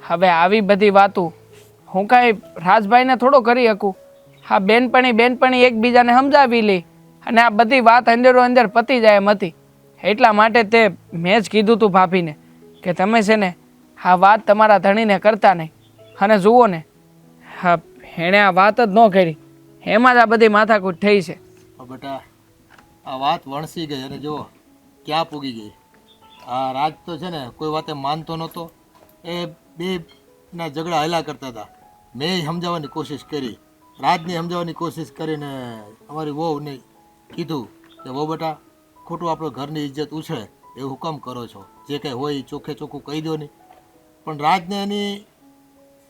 Speaker 2: હવે આવી બધી વાતો હું કાંઈ રાજભાઈને થોડો કરી શકું. હા, બેનપણી એકબીજાને સમજાવી લે અને આ બધી વાત અંદરો અંદર પતી જાય એમ હતી. એટલા માટે તે મેં જ કીધું તું ભાભીને કે તમે છે ને આ વાત તમારા ધણીને કરતા નહીં. અને જુઓ ને, હા એણે આ વાત જ ન કરી, એમાં જ આ બધી માથાકૂટ થઈ છે.
Speaker 6: બેટા, આ વાત વણસી ગઈ અને જુઓ ક્યાં પૂગી ગઈ. આ રાજ તો છે ને કોઈ વાતે માનતો નહોતો. એ 2 ના ઝઘડા હલા કરતા હતા. મેં સમજાવવાની કોશિશ કરી, રાજને સમજાવવાની કોશિશ કરીને અમારી વહુને કીધું કે વહુ બેટા ખોટું આપણો ઘરની ઇજ્જત ઉછળે એવું હુકમ કરો છો? જે કંઈ હોય એ ચોખ્ખે ચોખ્ખું કહી દો નહીં. પણ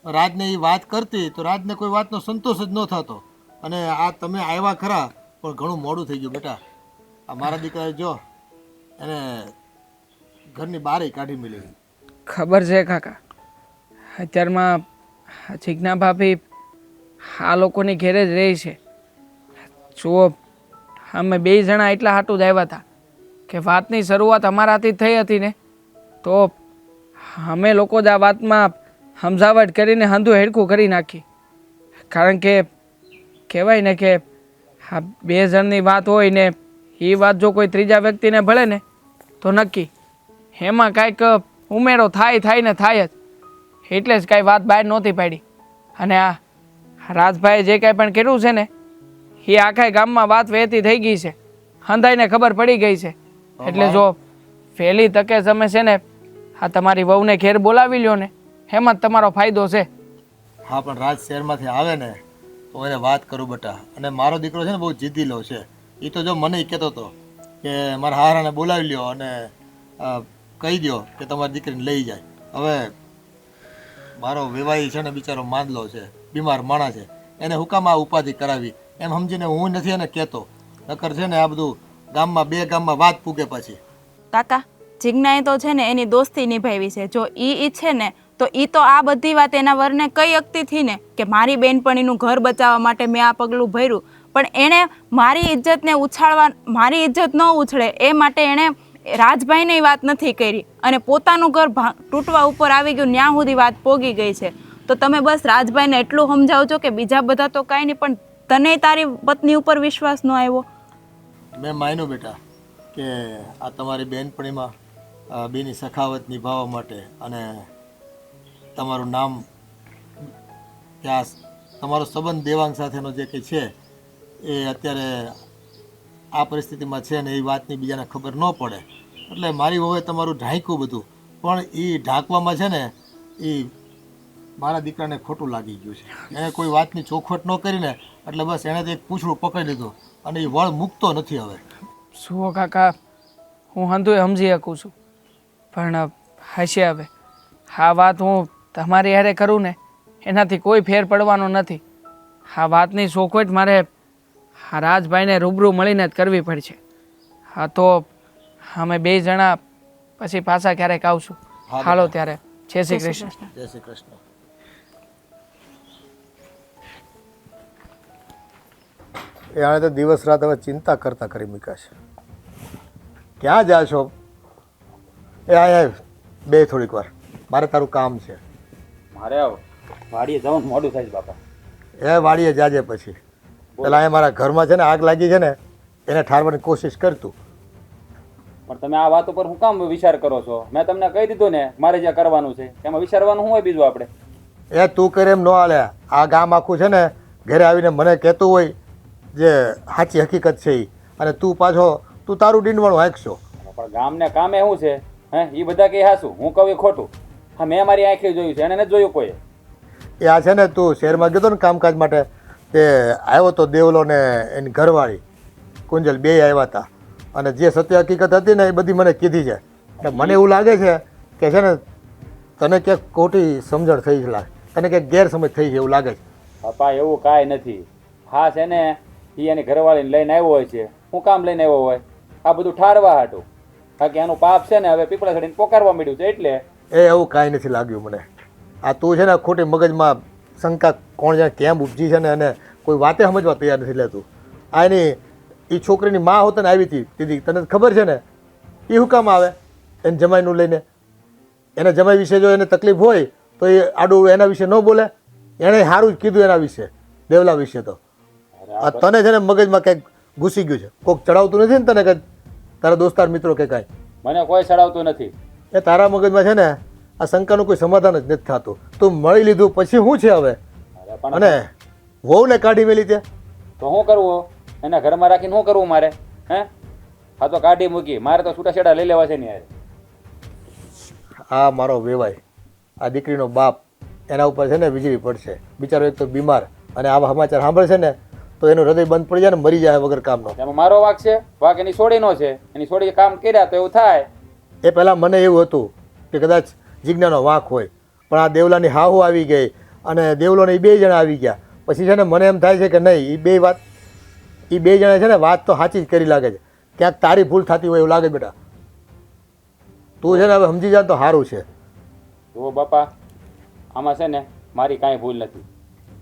Speaker 6: રાજને એ વાત કરતી તો રાજને કોઈ વાતનો સંતોષ જ ન થતો. અને આ તમે આવ્યા ખરા પણ ઘણું મોડું થઈ ગયું બેટા. આ મારા દીકરાએ જો એને ઘરની બહાર કાઢી મેલી.
Speaker 2: ખબર છે કાકા, અત્યારમાં જીજ્ઞા ભાભી આ લોકોની ઘેરે જ રહી છે. જુઓ, અમે 2 જણા એટલા હાટું જ આવ્યા હતા કે વાતની શરૂઆત અમારાથી જ થઈ હતી ને, તો અમે લોકો જ આ વાતમાં સમજાવટ કરીને હંધું હેડકું કરી નાખી. કારણ કે કહેવાય ને કે આ 2 જણની વાત હોય ને એ વાત જો કોઈ ત્રીજા વ્યક્તિને ભળે ને તો નક્કી એમાં કાંઈક ઉમેરો થાય ને થાય જ. એટલે જ કાંઈ વાત બહાર નહોતી પાડી. અને આ રાજભાઈએ જે કાંઈ પણ કર્યું છે ને એ આખા ગામમાં વાત વહેતી થઈ ગઈ છે, હંધાઈને ખબર પડી ગઈ છે. એટલે જો વહેલી તકે તમે છે ને આ તમારી વહુને ઘેર બોલાવી લ્યો ને, એમાં જ તમારો ફાયદો છે.
Speaker 6: હા, પણ રાજ શહેરમાંથી આવે ને તો એને વાત કરું બેટા. અને મારો દીકરો છે ને બહુ જીદીલો છે. એ તો જો મને કહેતો હતો કે મારા હારાને બોલાવી લ્યો અને કહી દો કે તમારી દીકરીને લઈ જાય. હવે મારો વેવાઈ છે ને બિચારો માંદલો છે, બીમાર માણસ છે, એને હુકામ આ ઉપાધિ કરાવી એમ સમજીને હું નથી એને કહેતો. નકર છે ને આ બધું ગામમાં 2 ગામમાં વાત પૂગે પછી.
Speaker 5: કાકા, જીજ્ઞાએ તો છે ને એની દોસ્તી નિભાવી છે. જો ઈ ઈચ્છે ને તો ઈ તો આ બધી વાત એના વરને કઈ અકતીથી ને કે મારી બેનપણીનું ઘર બચાવવા માટે મેં આ પગલું ભર્યું. પણ એણે મારી ઇજ્જતને ઉછાળવા, મારી ઇજ્જત ન ઉછળે એ માટે એણે રાજભાઈને વાત નથી કરી અને પોતાનું ઘર તૂટવા ઉપર આવી ગયું, ન્યા સુધી વાત પોગી ગઈ છે. તો તમે બસ રાજભાઈને એટલું સમજાવજો કે બીજા બધા તો કાંઈ નહીં, પણ તને તારી પત્ની ઉપર વિશ્વાસ ન આવ્યો.
Speaker 6: મેં માન્યું બેટા કે આ તમારી બેનપણીમાં બેની સખાવત નિભાવવા માટે અને તમારું નામ ત્યાં તમારો સંબંધ દેવાંગ સાથેનો જે કંઈ છે એ અત્યારે આ પરિસ્થિતિમાં છે ને એ વાતની બીજાને ખબર ન પડે એટલે મારી વહુએ તમારું ઢાંક્યું બધું. પણ એ ઢાંકવામાં છે ને એ મારા દીકરાને ખોટું લાગી ગયું છે. એણે કોઈ વાતની ચોખવટ ન કરીને એટલે બસ એણે તો એક પૂંછડું પકડી લીધું અને એ વળ મૂકતો નથી હવે.
Speaker 2: જુઓ કાકા, હું હંધુએ સમજી શકું છું, પણ હશે હવે આ વાત હું તમારી હારે કરું ને એનાથી કોઈ ફેર પડવાનો નથી. આ વાતની ચોખવટ મારે આ રાજભાઈને રૂબરૂ મળીને જ કરવી પડશે. હા, તો અમે 2 જણા પછી પાછા ક્યારેક આવશું. હાલો ત્યારે, જય શ્રી કૃષ્ણ.
Speaker 6: જય શ્રી કૃષ્ણ. એ આણે તો દિવસ રાત હવે ચિંતા કરતા કરી મૂક્યા છે. ક્યાં જા છો? એ આય બે થોડીક વાર, મારે તારું કામ છે.
Speaker 1: મારે વાડીએ જવાનું મોડું થાય છે બાપા.
Speaker 6: એ વાડીએ જાજે પછી. પેલા એ મારા ઘરમાં છે ને આગ લાગી છે ને એને ઠારવાની કોશિશ કરતું.
Speaker 1: પણ તમે આ વાત ઉપર હું કામ વિચાર કરો છો? મેં તમને કહી દીધું ને મારે જ્યાં કરવાનું છે એમાં વિચારવાનું શું હોય બીજું આપણે?
Speaker 6: એ તું કરે એમ ન હાલે. આ ગામ આખું છે ને ઘરે આવીને મને કહેતું હોય જે સાચી હકીકત છે એ, અને તું પાછો તું તારું ડીંડવાળું હાંકશો.
Speaker 1: પણ ગામને કામે શું છે? હે, એ બધા કહે હાસું, હું કહું એ ખોટું? હા, મેં મારી આંખે જોયું છે, એને નથી જોયું કોઈ.
Speaker 6: એ આ છે ને તું શહેરમાં ગયો ને કામકાજ માટે, તે આવ્યો તો દેવલો ને એની ઘરવાળી કુંજલ, 2 આવ્યા હતા અને જે સત્ય હકીકત હતી ને એ બધી મને કીધી છે. એટલે મને એવું લાગે છે કે છે ને તને ક્યાંક ખોટી સમજણ થઈ છે, લાગે તને ક્યાંક ગેરસમજ થઈ છે એવું લાગે છે.
Speaker 1: પપ્પા એવું કાંઈ નથી. હા છે ને એ એની ઘરવાળીને લઈને આવ્યો હોય છે. શું કામ લઈને આવ્યો હોય? આ બધું ઠારવા હાટું. કારણ કે એનું પાપ છે ને હવે પીપળા ચડીને પોકારવા માંડ્યું છે એટલે.
Speaker 6: એ એવું કાંઈ નથી લાગ્યું મને. આ તું છે ને ખોટી મગજમાં શંકા કોણ જાણે કેમ ઉપજી છે ને અને કોઈ વાતે સમજવા તૈયાર નથી લેતું. આ એની એ છોકરીની માં હોત ને આવી હતી દીદી, તને ખબર છે ને એ શું કામ આવે એને જમાઈનું લઈને? એને જમાઈ વિશે જો એને તકલીફ હોય તો એ આડું એના વિશે ન બોલે. એણે સારું જ કીધું એના વિશે, દેવલા વિશે. તો આ તને છે ને મગજમાં કંઈક ઘૂસી ગયું છે. કોઈક ચડાવતું નથી ને તને કંઈક તારા દોસ્તાર મિત્રો કે કાંઈ?
Speaker 1: મને કોઈ ચડાવતું નથી.
Speaker 6: એ તારા મગજમાં છે ને આ શંકાનું કોઈ સમાધાન જ નથી થતું. તું મળી લીધું પછી શું છે હવે? અને વહુને કાઢી મેલી ત્યાં
Speaker 1: તો શું કરવું? એના ઘરમાં રાખીને શું કરવું મારે? હે, આ તો કાઢી મૂકી, મારે તો છૂટાછેડા લઈ લેવા છે ને યાર.
Speaker 6: આ મારો વેવાય, આ દીકરીનો બાપ, એના ઉપર છે ને વીજળી પડશે. બિચારો એક તો બીમાર અને આવા સમાચાર સાંભળશે ને તો એનું હૃદય બંધ પડી જાય ને મરી જાય વગર કામનો.
Speaker 1: એમાં મારો વાંક છે? વાંક એની છોડીનો છે. એની છોડી કામ કર્યા તો એવું થાય.
Speaker 6: એ પહેલાં મને એવું હતું કે કદાચ જિજ્ઞાનો વાંક હોય, પણ આ દેવલાની હાહુ આવી ગઈ અને દેવલોને એ 2 જણા આવી ગયા. પછી છે ને મને એમ થાય છે કે નહીં, એ બે જણા છે ને વાત તો સાચી જ કરી લાગે છે. ક્યાંક તારી ભૂલ થતી હોય એવું લાગે બેટા. તું છે ને હવે સમજી જા તો સારું છે.
Speaker 1: જુઓ બાપા, આમાં છે ને મારી કાંઈ ભૂલ નથી.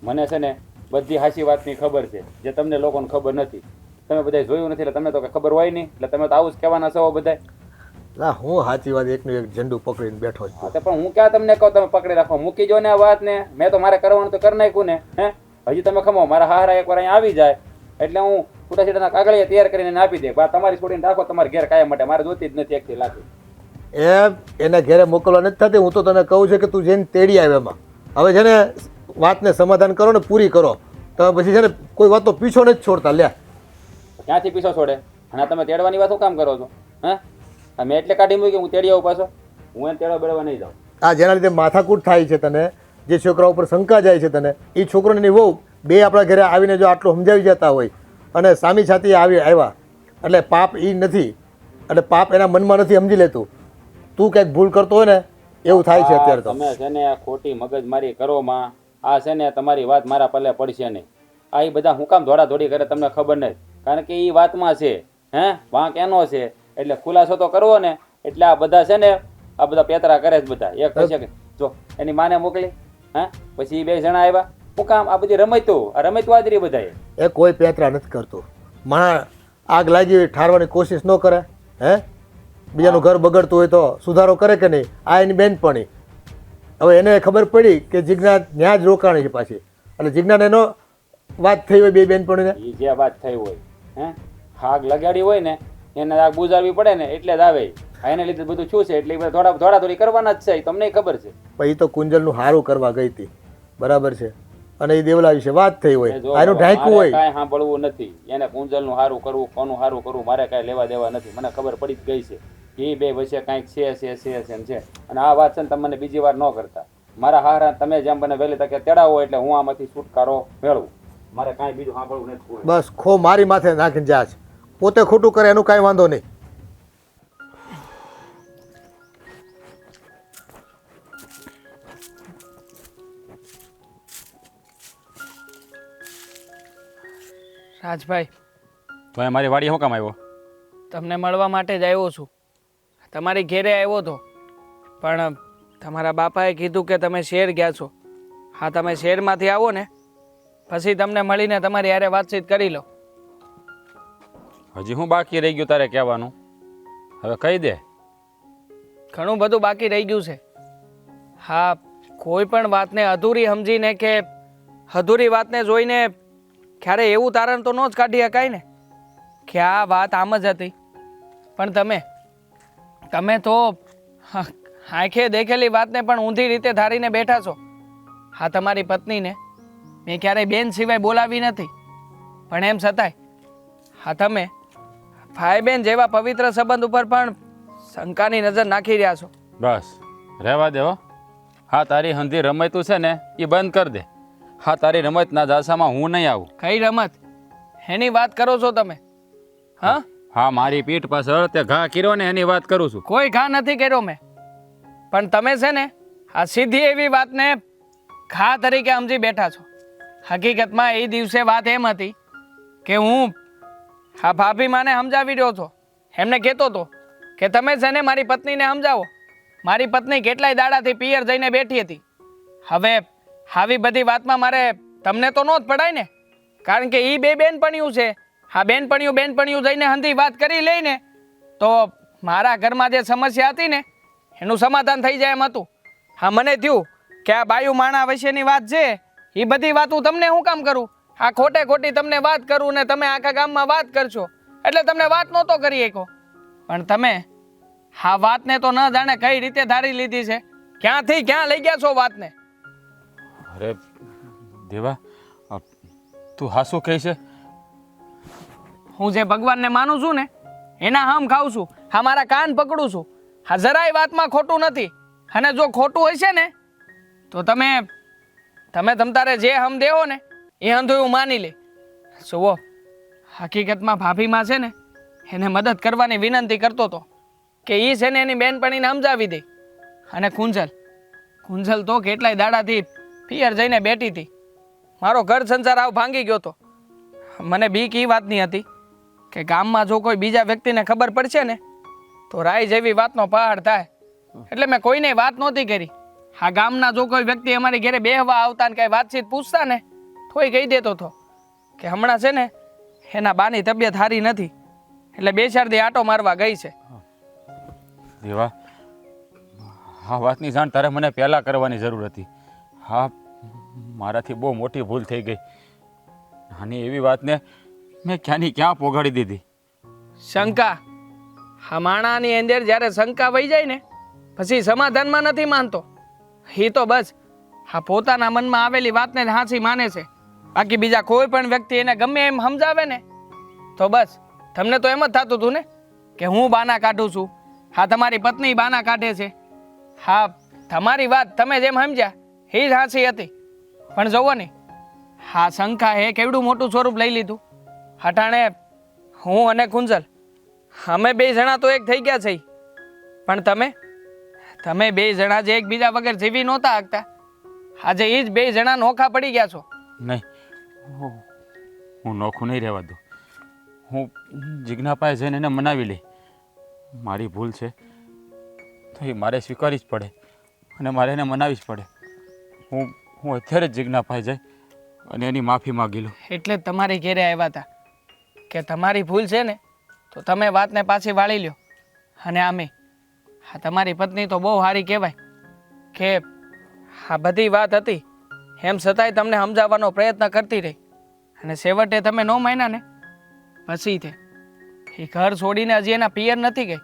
Speaker 1: મને છે ને બધી સાચી વાતની ખબર છે, જે તમને લોકોને ખબર નથી. તમે બધાય જોયું નથી એટલે તમને તો કંઈ ખબર હોય નહીં, એટલે તમે તો આવું જ કહેવાના છો બધાય.
Speaker 6: ના, હું સાચી વાત એકનું એક ઝંડુ પકડીને બેઠો છું.
Speaker 1: હા તો પણ હું ક્યાં તમને કહું તમે પકડી રાખો? મૂકી જો ને આ વાતને. મેં તો મારે કરવાનું તો કરી નાખ્યું ને. હજી તમે ખમો મારા હારા એકવાર અહીંયા આવી જાય એટલે હું છૂટા છૂટાના કાગળિયા તૈયાર કરીને એને આપી દે. બા તમારી છોડીને રાખો તમારે ઘેર કાયમ માટે. મારે જોતી જ નથી એકથી લાખી.
Speaker 6: એના ઘેરે મોકલવા નથી થતી. હું તો તને કહું છું કે તું જઈને તેડી આવે એમાં. હવે છે ને વાતને સમાધાન કરો ને પૂરી કરો. તમે પછી છે ને કોઈ વાતનો પીછો નથી છોડતા. લે,
Speaker 1: ક્યાંથી પીછો છોડે? અને તમે તેડવાની વાત શું કામ કરો છો? મેં એટલે કાઢી મૂકી હું તેડી આવું પાછો? હું એને તેડવા બેડવા નહીં જાઉં.
Speaker 6: આ જેના લીધે માથાકૂટ થાય છે તને, જે છોકરા ઉપર શંકા જાય છે તને, એ છોકરોની વહુ 2 આપણા ઘરે આવીને જો આટલું સમજાવી જતા હોય અને સામી છાતી આવ્યા એટલે પાપ એ નથી, એટલે પાપ એના મનમાં નથી સમજી લેતું. તું કંઈક ભૂલ કરતો હોય ને એવું થાય છે અત્યારે. તો
Speaker 1: તમે છે ને ખોટી મગજમારી કરો માં. આ છે ને તમારી વાત મારા પલ્લે પડશે નહીં. આ એ બધા હું કામ દોડાદોડી કરે તમને ખબર નહીં, કારણ કે એ વાતમાં છે. વાંક એનો છે એટલે ખુલાસો તો કરવો ને. એટલે આ બધા છે ને આ બધા પેતરા કરે છે બધા. એક પછી કે જો એની માને મોકલી, પછી એ 2 જણા આવ્યા. હું કામ આ બધી રમત વાદરી બધા.
Speaker 6: એ કોઈ પેતરા નથી કરતું. માણસ આગ લાગી હોય ઠારવાની કોશિશ ન કરે. બીજાનું ઘર બગડતું હોય તો સુધારો કરે કે નહીં? આ એની બેનપણી. હવે એને ખબર પડી કે જિજ્ઞા ત્યાં જ રોકાણી છે પાછી, એટલે જિજ્ઞાને એનો વાત થઈ હોય 2 બેનપણીને.
Speaker 1: એ જે વાત થઈ હોય આગ લગાડી હોય ને એને આગ બુઝાવવી પડે ને એટલે જ આવે. એને લીધે બધું શું છે એટલે દોડાદોડી કરવાના જ છે. તમને ખબર છે.
Speaker 6: પણ એ તો કુંજલનું સારું કરવા ગઈ હતી, બરાબર છે, અને એ દેવલા વિશે વાત થઈ હોય, આનું ઢાંકવું હોય.
Speaker 1: કાંઈ સાંભળવું નથી. એને કુંજલનું સારું કરવું, કોનું સારું કરવું મારે કાંઈ લેવા દેવા નથી. મને ખબર પડી જ ગઈ છે એ 2 વચ્ચે કાંઈક છે. અને આ વાત છે ને તમે મને બીજી વાર ન કરતા. મારા હારા તમે જેમ બને વહેલી તકે તેડાવો એટલે હું આમાંથી છુટકારો મેળવું. મારે કાંઈ બીજું સાંભળવું નથી.
Speaker 6: બસ ખો મારી માથે નાખીને જા છે. પોતે ખોટું કરે એનું કાંઈ વાંધો નહીં.
Speaker 2: રાજભાઈ,
Speaker 1: તો મારી વાડી શું કામ આવ્યો?
Speaker 2: તમને મળવા માટે જ આવ્યો છું. તમારી ઘેરે આવ્યો હતો, પણ તમારા બાપાએ કીધું કે તમે શહેર ગયા છો. હા, તમે શહેરમાંથી આવો ને પછી તમને મળીને તમારી હારે વાતચીત કરી લો.
Speaker 1: હજી હું બાકી રહી ગયું તારે કહેવાનું? હવે કહી દે.
Speaker 2: ઘણું બધું બાકી રહી ગયું છે. હા, કોઈ પણ વાતને અધૂરી સમજીને કે અધૂરી વાતને જોઈને ક્યારે એવું તારણ તો ન જ કાઢી શકાય ને કે આ વાત આમ જ હતી. પણ તમે તો આંખે દેખેલી વાતને પણ ઊંધી રીતે ધારીને બેઠા છો. હા, તમારી પત્નીને મેં ક્યારેય બેન સિવાય બોલાવી નથી, પણ એમ છતાંય હા તમે ભાઈ બેન જેવા પવિત્ર સંબંધ ઉપર પણ શંકાની નજર નાખી રહ્યા છો.
Speaker 1: બસ રહેવા દે હો. હા, તારી હંધી રમતું છે ને એ બંધ કરી દે. હા, તારી રમતના જાસામાં હું નહીં આવું.
Speaker 2: કઈ રમત? એની વાત કરો છો તમે?
Speaker 1: હા, મારી પીઠ પાછળ તે ઘા કર્યો ને એની વાત કરું છું.
Speaker 2: કોઈ ઘા નથી કર્યો મેં, પણ તમે છે ને આ સીધી એવી વાતને ઘા તરીકે સમજી બેઠા છો. હકીકતમાં એ દિવસે વાત એમ હતી કે હું આ ભાભી માને સમજાવી રહ્યો છો. એમને કહેતો હતો કે તમે છે ને મારી પત્નીને સમજાવો. મારી પત્ની કેટલાય દાડાથી પિયર જઈને બેઠી હતી. હવે આવી બધી વાતમાં મારે તમને તો ન જ પડાય ને, કારણ કે એ 2 બેનપણીઓ છે. હા, બેનપણીઓ જઈને હંધી વાત કરી લઈને તો મારા ઘરમાં જે સમસ્યા હતી ને એનું સમાધાન થઈ જાય એમ હતું. હા, મને થયું કે આ બાયુ માણા વિશેની વાત છે એ બધી વાત હું તમને શું કામ કરું? આ ખોટી તમને વાત કરું ને તમે આખા ગામમાં વાત કરશો એટલે તમને વાત નહોતો કરી શકો. પણ તમે આ વાતને તો ન જાણે કઈ રીતે ધારી લીધી છે. ક્યાંથી ક્યાં લઈ ગયા છો વાતને?
Speaker 1: અરે દેવા, તું હાસું કહે છે?
Speaker 2: હું જે ભગવાનને માનું છું ને એના હમ ખાઉં છું. હા, મારા કાન પકડું છું. હા, જરાય વાતમાં ખોટું નથી. અને જો ખોટું હશે ને તો તમે તમતારે જે હમ દેવો ને એ હંધું હું માની લે. જુઓ, હકીકતમાં ભાભીમાં છે ને એને મદદ કરવાની વિનંતી કરતો હતો કે એ છે ને એની બેનપણીને સમજાવી દે. અને કુંજલ તો કેટલાય દાડાથી પિયર જઈને બેઠી હતી. મારો ઘર સંસાર આવ ભાંગી ગયો હતો. મને બીક એ વાતની હતી કે ગામમાં જો કોઈ બીજા વ્યક્તિને ખબર પડશે ને તો રાય જેવી વાતનો પહાડ થાય. એટલે મેં કોઈને વાત નહોતી કરી. આ ગામના જો કોઈ વ્યક્તિ અમારી ઘરે બેહવા આવતા ને કાંઈ વાતચીત પૂછતા ને તોય કહી દેતો હતો કે હમણાં છે ને એના બાની તબિયત સારી નથી, એટલે 2-4 દી આટો મારવા ગઈ છે.
Speaker 1: દેવા, આ વાતની જાણ તારે મને પહેલાં કરવાની જરૂર હતી. હા, મારાથી બહુ મોટી ભૂલ થઈ ગઈ. આની એવી વાતને મેં ક્યાંની ક્યાં પોગાડી દીધી.
Speaker 2: શંકા, આ માણાની અંદર જ્યારે શંકા વહી જાય ને પછી સમાધાનમાં નથી માનતો. એ તો બસ આ પોતાના મનમાં આવેલી વાતને જ હાંસી માને છે. બાકી બીજા કોઈ પણ વ્યક્તિ એને ગમે એમ સમજાવે ને તો બસ તમને તો એમ જ થતું હતું ને કે હું બાના કાઢું છું, હા તમારી પત્ની બાના કાઢે છે. હા, તમારી વાત તમે જેમ સમજ્યા એ જ હાંસી હતી. પણ જુઓ ને, હા શંકાએ કેવડું મોટું સ્વરૂપ લઈ લીધું. હટાણે હું અને કુંજલ અમે 2 જણા તો એક થઈ ગયા છે. પણ તમે 2 જણા જે એકબીજા વગર જીવી નહોતા શકતા, આજે એ જ 2 જણા નોખા પડી ગયા છો.
Speaker 1: નહીં, હું નોખું નહીં રહેવા દઉં. હું જીજ્ઞા પાસે જઈને એને મનાવી લઈ. મારી ભૂલ છે તો એ મારે સ્વીકારવી જ પડે અને મારે એને મનાવવી જ પડે. હું અત્યારે જ જીજ્ઞા પાસે જાય અને એની માફી માગી લઉં.
Speaker 2: એટલે જ તમારી ઘેરે આવ્યા હતા કે તમારી ભૂલ છે ને તો તમે વાતને પાછી વાળી લ્યો. અને આમે હા તમારી પત્ની તો બહુ સારી કહેવાય કે આ બધી વાત હતી એમ છતાંય તમને સમજાવવાનો પ્રયત્ન કરતી રહી. અને છેવટે તમે ન માન્યા ને પછી તે એ ઘર છોડીને હજી એના પિયર નથી ગઈ,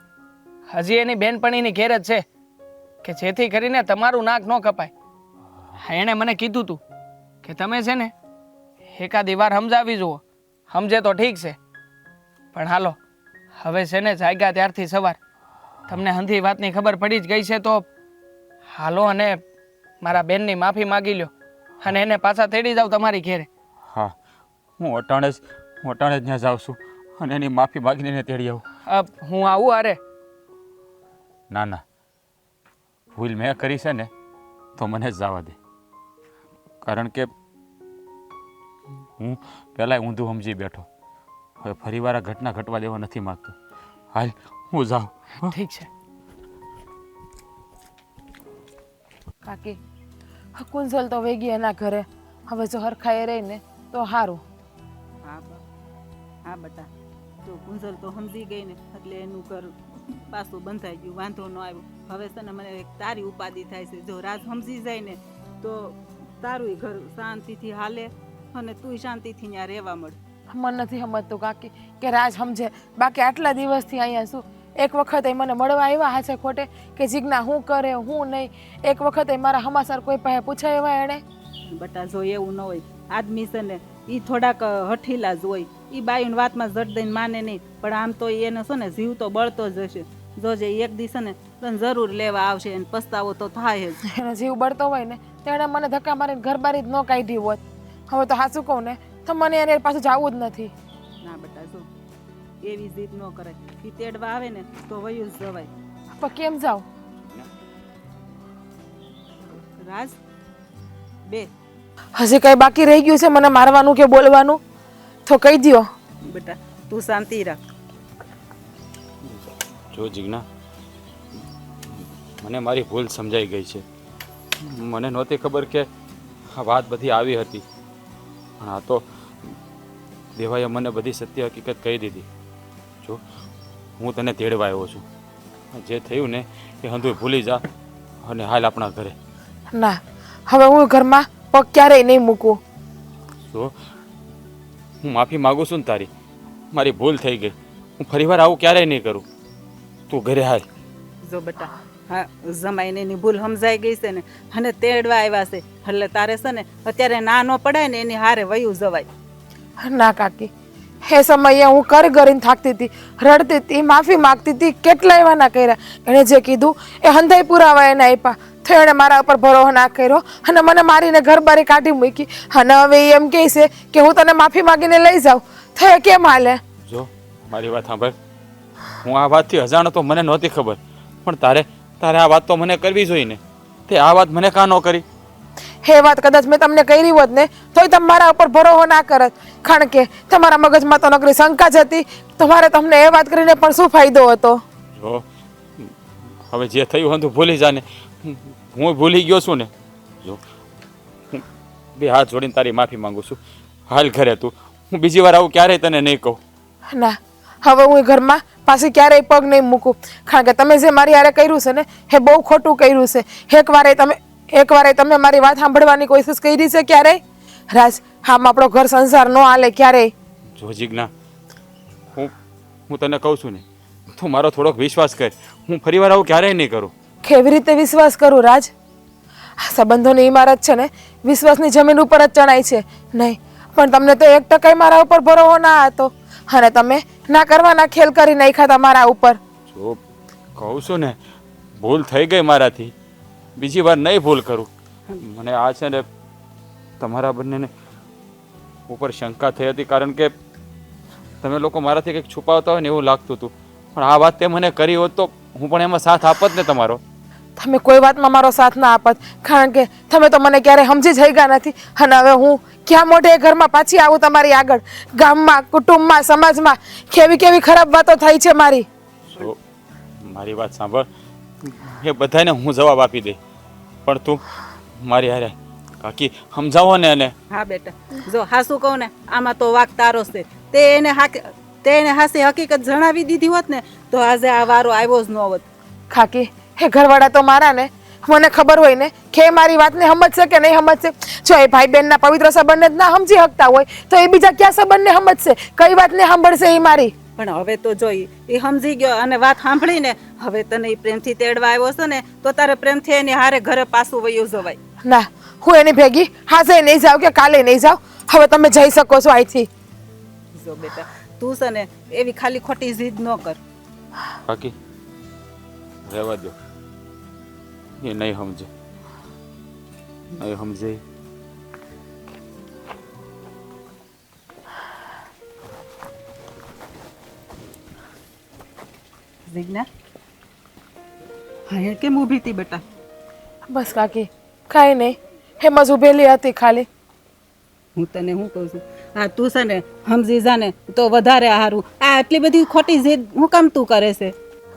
Speaker 2: હજી એની બેનપણીની ઘેર જ છે કે જેથી કરીને તમારું નાક ન કપાય. એણે મને કીધું હતું કે તમે છે ને એકાદી વાર સમજાવી જુઓ, સમજે તો ઠીક છે. પણ હાલો હવે છે ને જાગ્યા ત્યારથી સવાર તમને હંધી વાતની ખબર પડી જ ગઈ છે તો હાલો અને મારા બેનની માફી માગી લ્યો અને એને પાછા તેડી જાવ તમારી ઘેરે.
Speaker 1: હા, હું અટાણે જ ત્યાં જાઉં છું અને એની માફી માગીને એને તેડી આવું.
Speaker 2: હું આવું? અરે
Speaker 1: ના ના, ભૂલ મેં કરી છે ને તો મને જ જવા દે. કારણ કે હું પહેલાંય ઊંધું સમજી બેઠો. હવે ફરીવાર આ ઘટના ઘટવા દેવા નથી માગતો. હાલ હું જાઉં.
Speaker 2: ઠીક છે.
Speaker 3: કાકી, કુંજલ તો વેગી એના ઘરે. હવે જો હરખાએ રહીને તો સારું.
Speaker 4: હા બેટા, તો કુંજલ તો સમજી ગઈ ને એટલે એનું ઘર પાછું બંધાઈ ગયું, વાંધો ન આવ્યો. હવે છે ને મને એક તારી ઉપાધિ થાય છે. જો રાજ સમજી જાય ને તો તારું ઘર શાંતિથી હાલે અને તું શાંતિથી ત્યાં રહેવા મળે.
Speaker 3: મન નથી સમજતું કાકી કે રાજ સમજે. બાકી આટલા દિવસથી અહીંયા શું એક વખત એ મને મળવા આવ્યા હાચે ખોટે કે જીજ્ઞા હું કરે હું નહીં? એક વખત મારા હમાસર કોઈ પાસે પૂછાય એણે?
Speaker 4: બટા જો એવું ન હોય, આદમી છે ને એ થોડાક હઠીલા જ હોય, એ બાયુની વાતમાં જટ દઈને માને નહીં. પણ આમ તો એને છે ને જીવ તો બળતો જ હશે. જોજે એક દિવસ ને તને જરૂર લેવા આવશે અને પસ્તાવો તો થાય જ.
Speaker 3: એનો જીવ બળતો હોય ને તેણે મને ધક્કા મારીને ઘર બારી જ ન કાઢી હોત. હવે તો સાચું કહું ને તો મને એને પાછું જવું જ નથી.
Speaker 4: ના બેટા જો એવી જીદ ન કરાય. એ તેડવા આવે ને તો વયું જ જવાય.
Speaker 3: પણ કેમ જાવ?
Speaker 4: રાજ બે
Speaker 3: હજી કઈ બાકી રહી ગયું છે મને મારવાનું કે બોલવાનું? તો કહી દ્યો.
Speaker 4: બેટા તું શાંતિ રાખ.
Speaker 1: જો જીજ્ઞા, મને મારી ભૂલ સમજાઈ ગઈ છે. મને નહોતી ખબર કે આ વાત બધી આવી હતી. પણ આ તો દેવાએ મને બધી સત્ય હકીકત કહી દીધી. જો હું તને તેડવા આવ્યો છું. જે થયું ને એ હંધુય ભૂલી જા અને હાલ આપણા ઘરે.
Speaker 3: ના, હવે હું ઘરમાં પગ ક્યારેય નહીં મૂકું.
Speaker 1: જો હું માફી માગું છું ને તારી. મારી ભૂલ થઈ ગઈ. હું ફરીવાર આવું ક્યારેય નહીં કરું. તું ઘરે હાલ.
Speaker 4: જો બેટા, હા જમાઈને એની ભૂલ સમજાઈ ગઈ છે ને અને તેડવા આવ્યા છે એટલે તારે છે ને અત્યારે ના ન પડાય ને એની હારે વયું જવાય.
Speaker 3: ના કાકી, એ સમયે હું કરીને થાકતી હતી, રડતી હતી, માફી માગતી હતી, કેટલા એવા ના કર્યા. એણે જે કીધું એ હંધાઈ પુરાવા એને આપ્યા, તો એણે મારા ઉપર ભરોસો ના કર્યો અને મને મારીને ઘર બારી કાઢી મૂકી. અને હવે એ એમ કહે છે કે હું તને માફી માગીને લઈ જાઉં, તો એ કેમ હાલે?
Speaker 1: જો મારી વાત સાંભળ, હું આ વાતથી અજાણ હતો, મને નહોતી ખબર, પણ તારે આ વાત તો મને કરવી જોઈએ ને. તે આ વાત મને કાં ન કરી?
Speaker 3: એ વાત કદાચ મેં તમને કરી હોત ને તોય તમે મારા ઉપર ભરોસો ના કરત, કારણ કે તમારા મગજમાં તો નકરી શંકા જ હતી. તમને એ વાત કરીને પણ શું ફાયદો હતો?
Speaker 1: જો હવે જે થયું હતું ભૂલી જાને, હું ભૂલી ગયો છું ને. જો હું બે હાથ જોડીને તારી માફી માંગુ છું. હાલ ઘરે તું, હું બીજી વાર આવું ક્યારેય તને નહીં કહું.
Speaker 3: ના, હવે હું એ ઘરમાં પાછી ક્યારેય પગ નહીં મૂકું, કારણ કે તમે જે મારી હારે કર્યું છે ને એ બહુ ખોટું કર્યું છે. એકવારે તમે મારી વાત સાંભળવાની કોશિશ કરી છે ક્યારેય? રાજ, આમ આપણો ઘર સંસાર ન હાલે ક્યારેય.
Speaker 1: જો જીજ્ઞા, હું તને કહું છું ને, તું મારો થોડોક વિશ્વાસ કર. હું ફરીવાર આવું ક્યારેય નહીં કરું.
Speaker 3: કેવી રીતે વિશ્વાસ કરું રાજ? આ સંબંધોની ઇમારત છે ને વિશ્વાસની જમીન ઉપર જ ચણાય છે. નહીં, પણ તમને તો 1% મારા ઉપર ભરોસો ના હતો અને તમે ના કરવાના ખેલ કરી નાખ્યા હતા મારા ઉપર.
Speaker 1: જો કહું છું ને, ભૂલ થઈ ગઈ મારાથી, બીજી વાર નહીં ભૂલ કરું. મને આ છે ને તમારા બંનેને ઉપર શંકા થઈ હતી, કારણ કે તમે લોકો મારાથી કંઈક છુપાવતા હોય ને એવું લાગતું હતું. પણ આ વાત તે મને કરી હોત તો હું પણ એમાં સાથ આપત ને તમારો.
Speaker 3: તમે કોઈ વાતમાં મારો સાથ ના આપત, કારણ કે તમે તો મને ક્યારેય સમજી જ ગયા નથી. અને હવે હું ક્યાં મોઢે એ ઘરમાં પાછી આવું તમારી આગળ? ગામમાં, કુટુંબમાં, સમાજમાં કેવી ખરાબ વાતો થઈ છે મારી.
Speaker 1: જો મારી વાત સાંભળ, એ બધાને હું જવાબ આપી દઈ, પણ તું મારી હારે કાકી સમજાવો ને. અને
Speaker 4: હા બેટા, જો હાસુ કહું ને, આમાં તો વાક તારો છે. તે એને હાસી હકીકત જણાવી દીધી હોત ને તો આજે આ વારો આવ્યો જ ન હોત.
Speaker 3: કાકી, એ ઘરવાળા તો મારા ને, મને ખબર હોય ને કે એ મારી વાતને સમજશે કે નહીં સમજશે. જો એ ભાઈ બહેનના પવિત્ર સંબંધને જ ના સમજી શકતા હોય તો એ બીજા ક્યાં સંબંધને સમજશે? કઈ વાતને સાંભળશે એ મારી?
Speaker 4: પણ હવે તો જોઈ એ સમજી ગયો અને વાત સાંભળીને હવે તને એ પ્રેમથી તેડવા આવ્યો છે ને તો તારે પ્રેમથી એની હારે ઘરે પાછું વયું જવાય.
Speaker 3: ના, હું એની ભેગી આજે નહીં જાઉં કે કાલે નહીં જાઉં. હવે તમે જઈ શકો છો અહીંથી.
Speaker 4: જો બેટા, તું છે ને એવી ખાલી ખોટી જીદ ન કર.
Speaker 1: કાકી રહેવા દો, એ નહીં સમજે.
Speaker 4: જીજ્ઞા, હા કેમ ઊભી હતી બેટા?
Speaker 3: બસ કાકી, કાંઈ નહીં, એમ જ ઉભેલી હતી ખાલી.
Speaker 4: હું તને શું કહું છું, હા તું છે ને સમજી જા ને તો વધારે સારું. આ આટલી બધી ખોટી જીદ હું કામ તું કરે છે?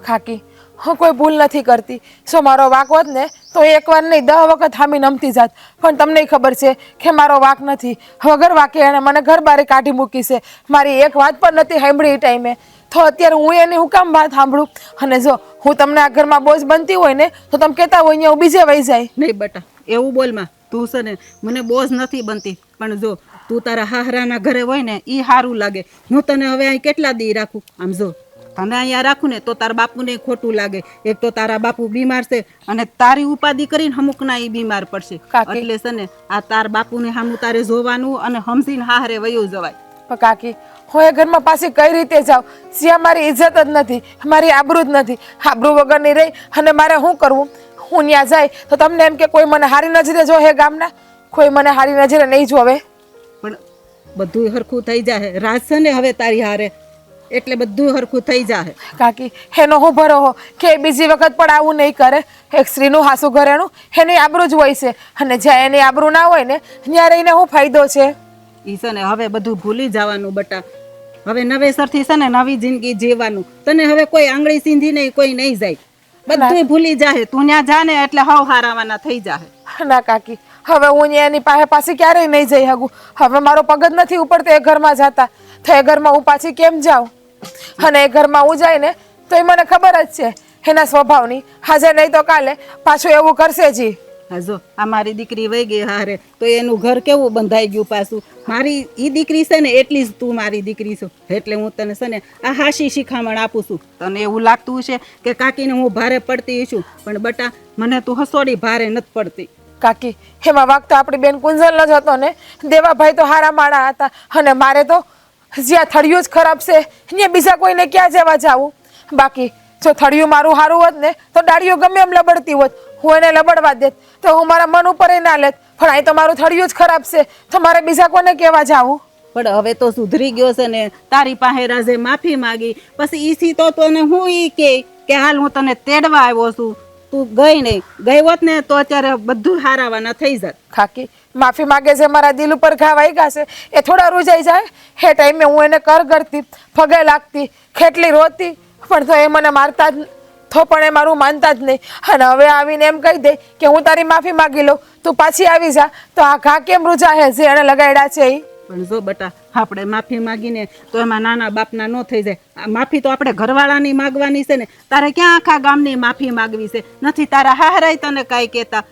Speaker 3: કાકી, હું કોઈ ભૂલ નથી કરતી. જો મારો વાંક હોત ને તો એકવાર નહીં 10 વખત હામી નમતી જાત. પણ તમને ખબર છે કે મારો વાંક નથી. વગર વાંકે એણે મને ઘર બારે કાઢી મૂકી છે. મારી એક વાત પણ નથી સાંભળી એ ટાઈમે. તો અત્યારે હું એની હું કામ વાત સાંભળું? અને જો હું તમને આ ઘરમાં બોજ બનતી હોય ને તો તમે કહેતા હોય અહીંયા હું બીજે વહી જાય.
Speaker 4: નહીં બેટા, એવું બોલમાં. તું છે ને મને બોજ નથી બનતી, પણ જો તું તારા હાહરાના ઘરે હોય ને એ સારું લાગે. હું તને હવે અહીં કેટલા દી રાખું? આમ જો તને અહીંયા રાખું ને તો તારા બાપુને ખોટું લાગે. એક તો તારા બાપુ બીમાર છે અને તારી ઉપાધિ કરીને અમુકના એ બીમાર પડશે. એટલે છે ને આ તાર બાપુને સામું તારે જોવાનું અને સમજીને હારે વયું જવાય.
Speaker 3: પણ કાકી, હું એ ઘરમાં પાછી કઈ રીતે જાઉં? જ્યાં મારી ઇજ્જત જ નથી, મારી આબરૂ જ નથી. આબરૂ વગરની રહી અને મારે શું કરવું? હું ત્યાં જાય તો તમને એમ કે કોઈ મને હારી નજરે જો? હે ગામના કોઈ મને હારી નજરે નહીં જોવે.
Speaker 4: પણ બધું હરખું થઈ જાય. રાજ છે ને હવે તારી હારે, એટલે બધું હરખું થઈ જાય.
Speaker 3: કાકી, એનો હું ભરોહો કે બીજી વખત પણ આવું નહીં કરે? એક સ્ત્રીનું હાસુ ઘરેણું એની આબરૂ જ હોય છે, અને જ્યાં એની આબરૂ ના હોય ને ત્યાં રહીને શું ફાયદો છે?
Speaker 4: ઈ છે ને હવે બધું ભૂલી જવાનું બટા. હવે નવેસરથી છે ને નવી જિંદગી જીવવાનું. તને હવે કોઈ આંગળી સીંધી નહીં, કોઈ નહીં જાય. બધું ભૂલી જાય. તું ત્યાં જા ને એટલે હાવ હારાવાના થઈ જાય.
Speaker 3: ના કાકી, હવે હું એની પાસે ક્યારેય નહીં જઈ શકું. હવે મારો પગ જ નથી ઉપડતો એ ઘરમાં જતા. તો એ ઘરમાં હું પાછી કેમ જાઉં? અને એ ઘરમાં હું જાય ને તો એ મને ખબર જ છે એના સ્વભાવની. આજે નહીં તો કાલે પાછું એવું કરશે જી.
Speaker 4: હા જો આ મારી દીકરી વહી ગઈ હારે તો એનું ઘર કેવું બંધાઈ ગયું પાછું. મારી ઈ દીકરી છે ને એટલી જ તું મારી દીકરી છો. એટલે હું તને છે ને આ હાશી શિખામણ આપું છું. તને એવું લાગતું છે કે કાકીને હું ભારે પડતી છું, પણ બટા મને તું હસોડી ભારે નથી પડતી.
Speaker 3: કાકી, એમાં વાગતો આપણી બેન કુંજલનો જ હતો ને. દેવાભાઈ તો હારા માણા હતા અને મારે તો જ્યાં થળિયું જ ખરાબ છે ત્યાં બીજા કોઈને ક્યાં જવા જાવું? બાકી જો થળિયું મારું સારું હોત ને તો ડાળીઓ ગમે એમ લબડતી હોત, હું એને લબડવા દેત, તો હું મારા મન ઉપર ના લેત. પણ અહીં તો મારું થળિયું જ ખરાબ છે, તો મારે બીજા કોને કહેવા જાવું?
Speaker 4: પણ હવે તો સુધરી ગયો છે ને, તારી પાસે રાજે માફી માંગી, પછી ઈસી તો તને હું ઈ કે હાલ હું તને તેડવા આવ્યો છું, તું ગઈ નહીં. ગઈ હોત ને તો અત્યારે બધું હારાવાના થઈ જાત.
Speaker 3: ખાકી માફી માગે છે, મારા દિલ ઉપર ઘા વાગ્યા છે, એ થોડા રૂજાઈ જાય. એ ટાઈમે હું એને કર કરતી, પગે લાગતી, ખેટલી રોતી, પણ તો એ મને મારતા જ તો પણ એ મારું માનતા જ નહીં. અને હવે આવીને એમ કહી દે કે હું તારી માફી માગી લઉં, તું પાછી આવી જા, તો આ ઘા કેમ રૂજાહે જે એને લગાડ્યા છે એ?
Speaker 4: પણ જો બટા, આપણે માફી માગીને તો એમાં નાના બાપના ન થઈ જાય. આ માફી તો આપણે ઘરવાળાની માગવાની છે ને, તારે ક્યાં આખા ગામની માફી માગવી છે? નથી તારા હાહરાય તને કાંઈ કહેતા?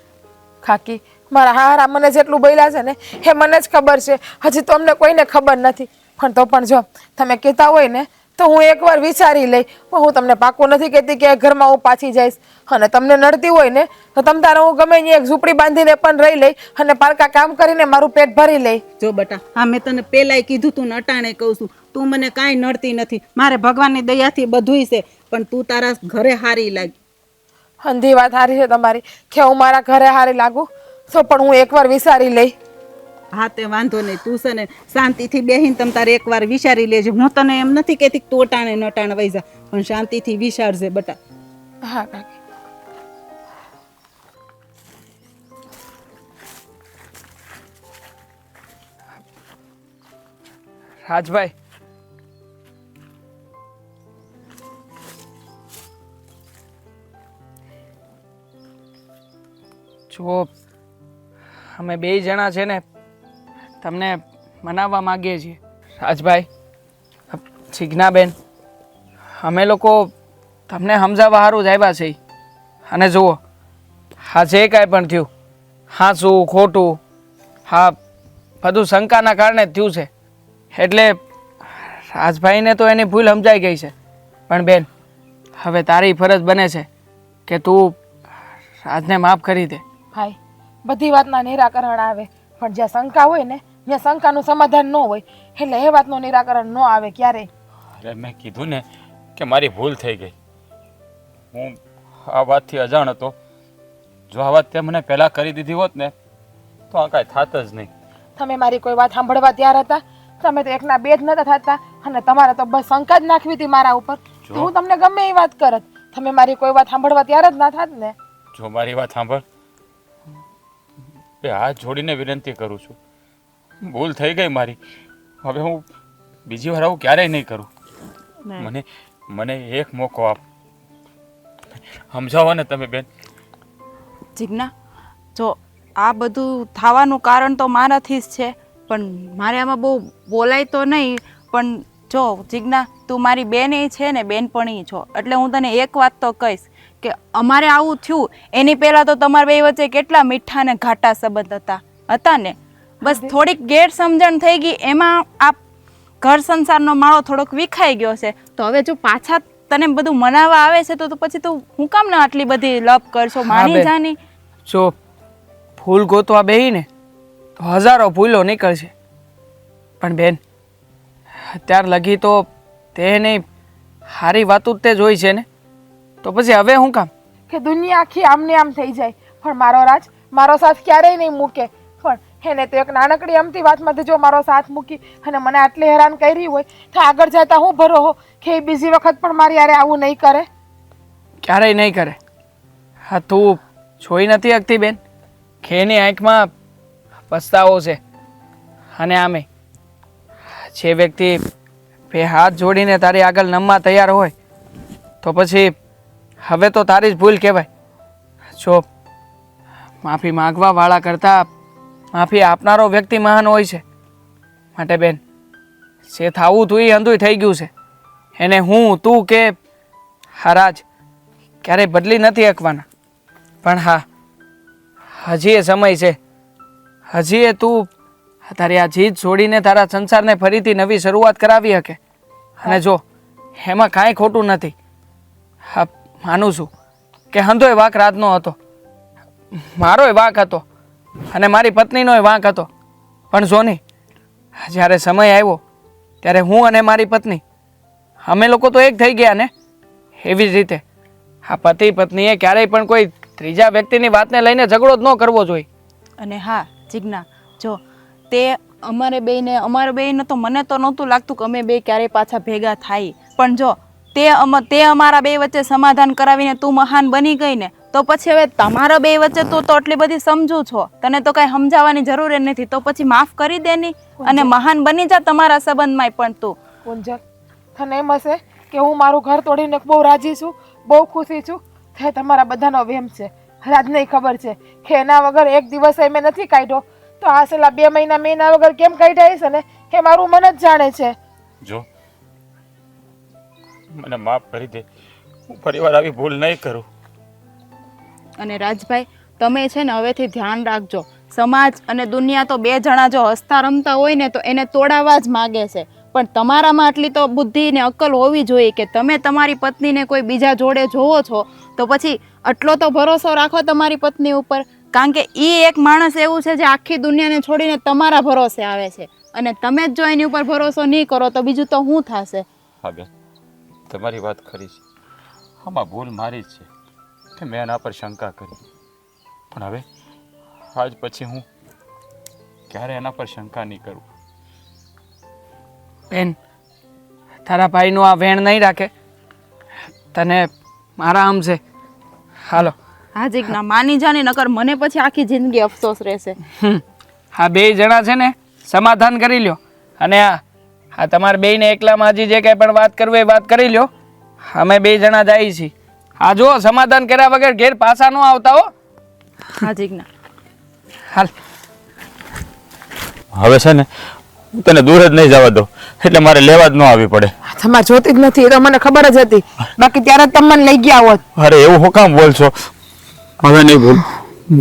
Speaker 3: ખાકી મારા હારા મને જેટલું બોલ્યા છે ને એ મને જ ખબર છે, હજી તો અમને કોઈને ખબર નથી. પણ તો પણ જો તમે કહેતા હોય ને તો હું એકવાર વિચારી લઈ. પણ હું તમને પાક્કું નથી કહેતી કે ઘરમાં હું પાછી જઈશ. અને તમને નડતી હોય ને તો તમ તારે હું ગમે ત્યાં એક ઝૂંપડી બાંધીને પણ રહી લઈ અને પારકા કામ કરીને મારું પેટ ભરી લઈ.
Speaker 4: જો બટા, હા મેં તને પેલાય કીધું તું ને અટાણે કહું છું, તું મને કાંઈ નડતી નથી. મારે ભગવાનની દયાથી બધુંય છે, પણ તું તારા ઘરે હારી લાગી.
Speaker 3: અંધી વાત હારી છે તમારી કે હું મારા ઘરે હારી લાગુ, તો પણ હું એકવાર વિચારી લઈ.
Speaker 4: હા તે વાંધો નહીં, તું છે ને શાંતિથી બેહીને તમ તારે એકવાર વિચારી લેજે. હું તને એમ નથી કહેતી કે તું અટાણે નટાણે વહી જા, પણ શાંતિથી વિચારજે બટા.
Speaker 3: હા કાકી.
Speaker 2: રાજભાઈ, જો અમે બે જણા છે ને તમને મનાવવા માંગીએ છીએ. રાજભાઈ, જીજ્ઞાબેન, અમે લોકો તમને સમજાવવા સારું જ આવ્યા છીએ. અને જુઓ, હા જે કાંઈ પણ થયું, હાચું ખોટું, હા બધું શંકાના કારણે જ થયું છે. એટલે રાજભાઈને તો એની ભૂલ સમજાઈ ગઈ છે. પણ બેન, હવે તારી ફરજ બને છે કે તું રાજને માફ કરી દે.
Speaker 3: ભાઈ, બધી વાતના નિરાકરણ આવે, પણ જ્યાં શંકા હોય ને ત્યાં શંકાનું સમાધાન ન હોય, એટલે એ વાતનું નિરાકરણ ન આવે ક્યારેય.
Speaker 1: અરે મેં કીધું ને કે મારી ભૂલ થઈ ગઈ. હું આ વાતથી અજાણ હતો. જો આ વાત તે મને પહેલાં કરી દીધી હોત ને તો આ કાંઈ થાત જ નહીં.
Speaker 3: તમે મારી કોઈ વાત સાંભળવા તૈયાર હતા? તમે તો એકના બે જ નતા થતા, અને તમારે તો બસ શંકા જ નાખવી હતી મારા ઉપર. તો હું તમને ગમે એ વાત કરત, તમે મારી કોઈ વાત સાંભળવા તૈયાર જ ના થાત ને.
Speaker 1: જો મારી વાત સાંભળ, બે હાથ જોડીને વિનંતી કરું છું, ભૂલ થઈ ગઈ મારી. હવે હું બીજી વાર આવું ક્યારેય નહીં કરું. મને એક મોકો આપ, સમજાવો ને તમે બેન.
Speaker 5: જીજ્ઞા, જો આ બધું થવાનું કારણ તો મારાથી જ છે, પણ મારે આમાં બહુ બોલાય તો નહીં. પણ જો જીજ્ઞા, તું મારી બેન છે ને, બેનપણી છો, એટલે હું તને એક વાત તો કહીશ કે અમારે આવું થયું એની પહેલાં તો તમારા બે વચ્ચે કેટલા મીઠા ને ઘાટા સંબંધ હતા ને. બસ થોડીક ગેરસમજણ થઈ ગઈ, એમાં આ ઘર સંસારનો માળો થોડોક વિખાઈ ગયો છે. તો હવે જો પાછા તને બધું મનાવવા આવે છે તો પછી તું હું કામ ને આટલી બધી લપ કરશો? માની જાની.
Speaker 2: જો ફૂલ ગોતવા બેહીને તો હજારો ફૂલો નીકળશે, પણ બેન અત્યાર લગી તો તે નહીં સારી વાતું જ તે જોઈ છે ને, તો પછી હવે શું કામ?
Speaker 3: કે દુનિયા આખી આમને આમ થઈ જાય, પણ મારો રાજ મારો સાથ ક્યારેય નહીં મૂકે. પણ એને તો એક નાનકડી અમતી વાતમાંથી જો મારો સાથ મૂકી અને મને આટલી હેરાન કરી હોય, તો આગળ જતા હું ભરો કે એ બીજી વખત પણ મારી યારે આવું નહીં કરે?
Speaker 2: ક્યારેય નહીં કરે. હા તું જોઈ નથી શકતી બેન કે એની આંખમાં પસ્તાવો છે. અને આમે જે વ્યક્તિ બે હાથ જોડીને તારી આગળ નમવા તૈયાર હોય તો પછી હવે તો તારી જ ભૂલ કહેવાય. જો માફી માગવા વાળા કરતાં માફી આપનારો વ્યક્તિ મહાન હોય છે. માટે બેન, જે થાવું તું એ અંધુય થઈ ગયું છે. એને હું તું કે હરાજ ક્યારેય બદલી નથી શકવાના. પણ હા, હજી એ સમય છે. હજી એ તું તારી આ જીદ છોડીને તારા સંસારને ફરીથી નવી શરૂઆત કરાવી શકે. અને જો એમાં કાંઈ ખોટું નથી. હા માનું છું કે હંધોય વાંક રાજનો હતો, મારોય વાંક હતો અને મારી પત્નીનોય વાંક હતો. પણ જો નહીં, જ્યારે સમય આવ્યો ત્યારે હું અને મારી પત્ની અમે લોકો તો એક થઈ ગયા ને. એવી જ રીતે આ પતિ પત્નીએ ક્યારેય પણ કોઈ ત્રીજા વ્યક્તિની વાતને લઈને ઝઘડો જ ન કરવો જોઈએ.
Speaker 5: અને હા જીજ્ઞા, જો તે અમારે બેયને તો મને તો નહોતું લાગતું કે અમે બે ક્યારેય પાછા ભેગા થાય, પણ જો તે અમારા બે વચ્ચે સમાધાન કરાવીને તું મહાન બની ગઈ ને, તો પછી હવે તમારા બે વચ્ચે તું તો આટલી બધી સમજુ છો, તને તો કાંઈ સમજાવવાની જરૂર જ નથી, તો પછી માફ કરી દે ની અને મહાન બની જા તમારા સંબંધમાં. પણ તું
Speaker 3: કુંજલ, તને એમ હશે કે હું મારું ઘર તોડીને બહુ રાજી છું, બહુ ખુશી છું. તે તમારા બધાનો વહેમ છે. રાજને ખબર છે કે એના વગર એક દિવસ મેં નથી કાઢ્યો, તો આ છેલ્લા 2 મહિના મેં એના વગર કેમ કાઢ્યા હશે ને એ મારું મન જ જાણે છે.
Speaker 1: જો મને માફ કરી દે, હું ફરીવાર આવી ભૂલ નહીં કરું.
Speaker 5: અને રાજભાઈ, તમે છે ને હવેથી ધ્યાન રાખજો, સમાજ અને દુનિયા તો બે જણા જો હસતા રમતા હોય ને તો એને તોડાવવા જ માગે છે, પણ તમારામાં આટલી તો બુદ્ધિ ને અક્કલ હોવી જોઈએ કે તમે તમારી પત્નીને કોઈ બીજા જોડે જોવો છો તો પછી આટલો તો ભરોસો રાખો તમારી પત્ની ઉપર, કારણ કે એ એક માણસ એવું છે જે આખી દુનિયાને છોડીને તમારા ભરોસે આવે છે, અને તમે જ જો એની ઉપર ભરોસો નહીં કરો તો બીજું તો શું થશે?
Speaker 1: હા બેન, તમારી વાત ખરી છે. આમાં ભૂલ મારી જ છે કે મેં એના પર શંકા કરી, પણ હવે આજ પછી હું ક્યારે એના પર શંકા નહીં કરું.
Speaker 2: બેન, તારા ભાઈનું આ વેણ નહીં રાખે, તને મારા આમ છે. હાલો.
Speaker 5: હા જીજ્ઞા, માની જાની, નકર મને પછી આખી જિંદગી અફસોસ રહેશે.
Speaker 2: આ 2 જણા છે ને સમાધાન કરી લ્યો, અને આ તમારે બેયને એકલામાં હજી જે કંઈ પણ વાત કરવી એ વાત કરી લ્યો. અમે 2 જણા જઈએ છીએ. આ જુઓ, સમાધાન કર્યા વગર ઘેર પાછા ન આવતા હો.
Speaker 5: હા જીજ્ઞા.
Speaker 2: હાલ.
Speaker 1: હવે છે ને હું તને દૂર જ નહીં જવા દઉં, એટલે મારે લેવા જ ન આવી પડે.
Speaker 3: તમારે જોતી જ નથી, એ તો મને ખબર જ હતી, બાકી ત્યારે જ તમે મને લઈ ગયા હોત.
Speaker 1: અરે એવું હું કામ બોલશો? હવે નહીં બોલ,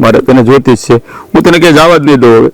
Speaker 1: મારે તને જોતી જ છે, હું તને ક્યાંય જવા જ નહીં દઉં હવે.